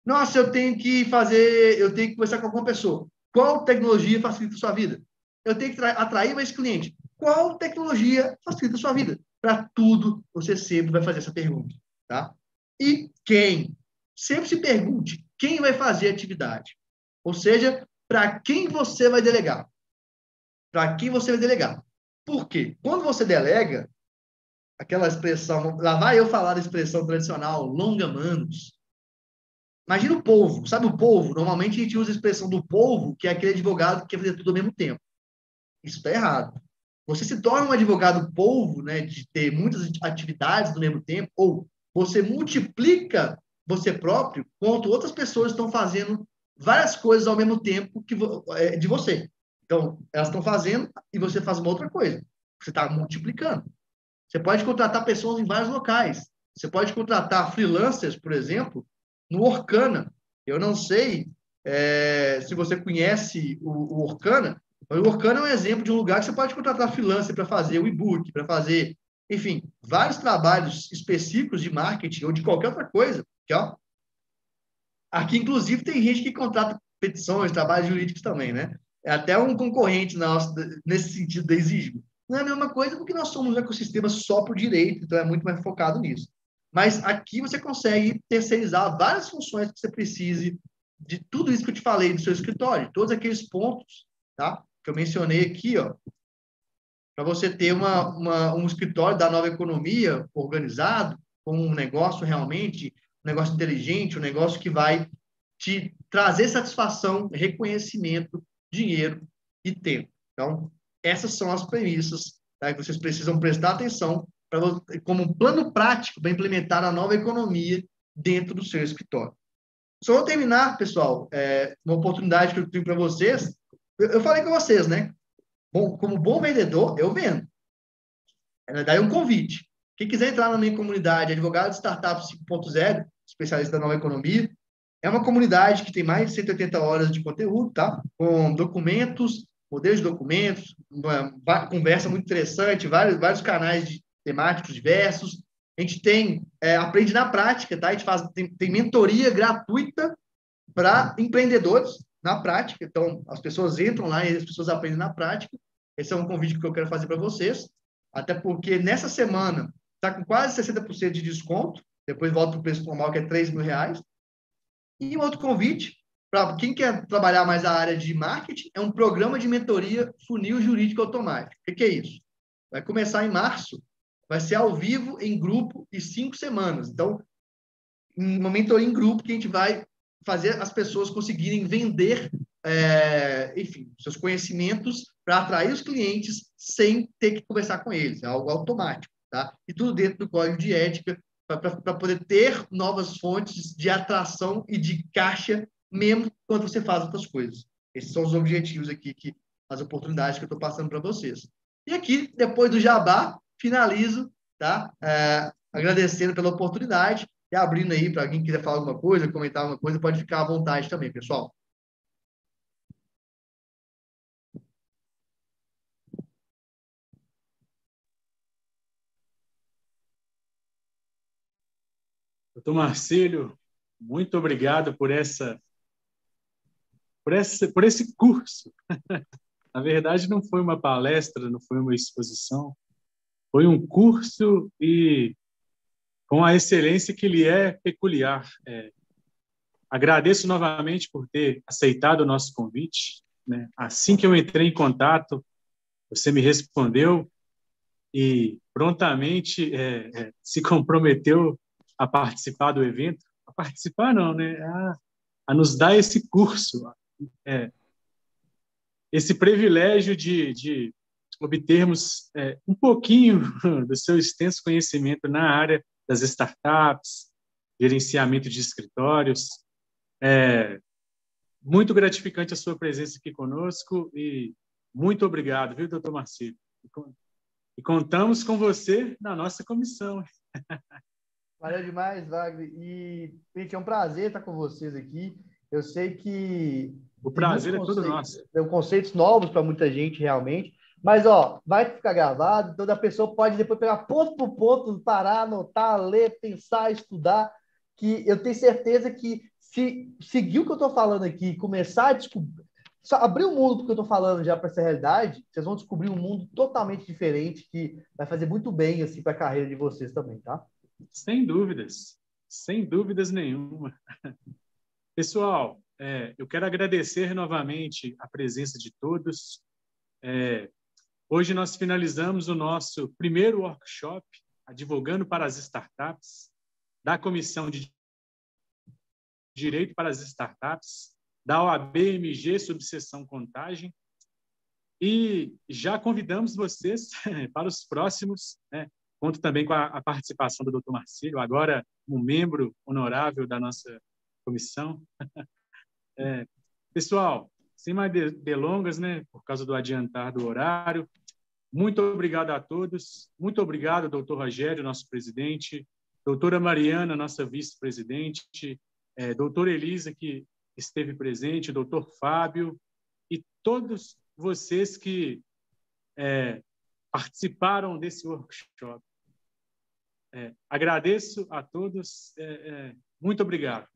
Nossa, eu tenho que conversar com alguma pessoa. Qual tecnologia facilita a sua vida? Eu tenho que atrair mais cliente. Qual tecnologia facilita a sua vida? Para tudo, você sempre vai fazer essa pergunta, tá? E quem? Sempre se pergunte quem vai fazer a atividade. Ou seja, para quem você vai delegar. Para quem você vai delegar. Por quê? Quando você delega, aquela expressão, lá vai eu falar da expressão tradicional, longa manos. Imagina o polvo. Sabe o polvo? Normalmente a gente usa a expressão do polvo, que é aquele advogado que quer fazer tudo ao mesmo tempo. Isso está errado. Você se torna um advogado polvo, né, de ter muitas atividades no mesmo tempo, ou você multiplica você próprio quanto outras pessoas estão fazendo várias coisas ao mesmo tempo de você. Então, elas estão fazendo e você faz uma outra coisa. Você está multiplicando. Você pode contratar pessoas em vários locais. Você pode contratar freelancers, por exemplo, no Orkana. Eu não sei se você conhece o Orkana, mas o Orkana é um exemplo de um lugar que você pode contratar freelancer para fazer o e-book, para fazer, enfim, vários trabalhos específicos de marketing ou de qualquer outra coisa. Aqui, ó. Aqui, inclusive, tem gente que contrata petições, trabalhos jurídicos também, né? É até um concorrente nosso nesse sentido da Exígio. Não é a mesma coisa porque nós somos um ecossistema só por direito, então é muito mais focado nisso. Mas aqui você consegue terceirizar várias funções que você precise de tudo isso que eu te falei do seu escritório, todos aqueles pontos, tá? Que eu mencionei aqui, ó, para você ter um escritório da nova economia organizado, com um negócio realmente, um negócio inteligente, um negócio que vai te trazer satisfação, reconhecimento, dinheiro e tempo. Então, essas são as premissas, tá, que vocês precisam prestar atenção como um plano prático para implementar a nova economia dentro do seu escritório. Só vou terminar, pessoal, uma oportunidade que eu tenho para vocês. Eu falei com vocês, né? Bom, como bom vendedor, eu vendo. Daí um convite. Quem quiser entrar na minha comunidade, Advogado de Startup 5.0, especialista da nova economia, é uma comunidade que tem mais de 180 horas de conteúdo, tá? Com documentos, modelos de documentos, uma conversa muito interessante, vários canais temáticos diversos. A gente aprende na prática, tá? A gente tem mentoria gratuita para empreendedores na prática. Então, as pessoas entram lá e as pessoas aprendem na prática. Esse é um convite que eu quero fazer para vocês. Até porque nessa semana está com quase 60% de desconto. Depois volta para o preço normal, que é R$3.000. E um outro convite para quem quer trabalhar mais a área de marketing é um programa de mentoria funil jurídico automático. O que é isso? Vai começar em março, vai ser ao vivo, em grupo, e 5 semanas. Então, uma mentoria em grupo que a gente vai fazer as pessoas conseguirem vender, enfim, seus conhecimentos para atrair os clientes sem ter que conversar com eles. É algo automático, tá? E tudo dentro do código de ética para poder ter novas fontes de atração e de caixa mesmo quando você faz outras coisas. Esses são os objetivos aqui, as oportunidades que eu estou passando para vocês. E aqui, depois do jabá, finalizo, tá? Agradecendo pela oportunidade e abrindo aí para quem quiser falar alguma coisa, comentar alguma coisa, pode ficar à vontade também, pessoal. Doutor Marcílio, muito obrigado por esse curso. Na verdade, não foi uma palestra, não foi uma exposição, foi um curso e com a excelência que lhe é peculiar. Agradeço novamente por ter aceitado o nosso convite, né? Assim que eu entrei em contato, você me respondeu e prontamente se comprometeu a participar do evento. A participar não, né? A nos dar esse curso. esse privilégio de obtermos um pouquinho do seu extenso conhecimento na área das startups, gerenciamento de escritórios. Muito gratificante a sua presença aqui conosco e muito obrigado, viu, doutor Marcílio? E contamos com você na nossa comissão. Valeu demais, Wagner. E, gente, é um prazer estar com vocês aqui. Eu sei que o prazer é todo nosso. Tem conceitos novos para muita gente, realmente. Mas, ó, vai ficar gravado, toda pessoa pode depois pegar ponto por ponto, parar, anotar, ler, pensar, estudar, que eu tenho certeza que se seguir o que eu estou falando aqui, começar a descobrir, só abrir o mundo porque eu estou falando já para essa realidade, vocês vão descobrir um mundo totalmente diferente que vai fazer muito bem assim, para a carreira de vocês também, tá? Sem dúvidas nenhuma. Pessoal, eu quero agradecer novamente a presença de todos. Hoje nós finalizamos o nosso primeiro workshop, Advogando para as Startups, da Comissão de Direito para as Startups, da OAB-MG, subseção Contagem, e já convidamos vocês para os próximos, né? Conto também com a participação do Dr. Marcílio, agora um membro honorável da nossa comissão. Pessoal, sem mais delongas, né, por causa do adiantar do horário, muito obrigado a todos, muito obrigado, doutor Rogério, nosso presidente, doutora Mariana, nossa vice-presidente, doutora Elisa, que esteve presente, doutor Fábio, e todos vocês que participaram desse workshop. Agradeço a todos, muito obrigado.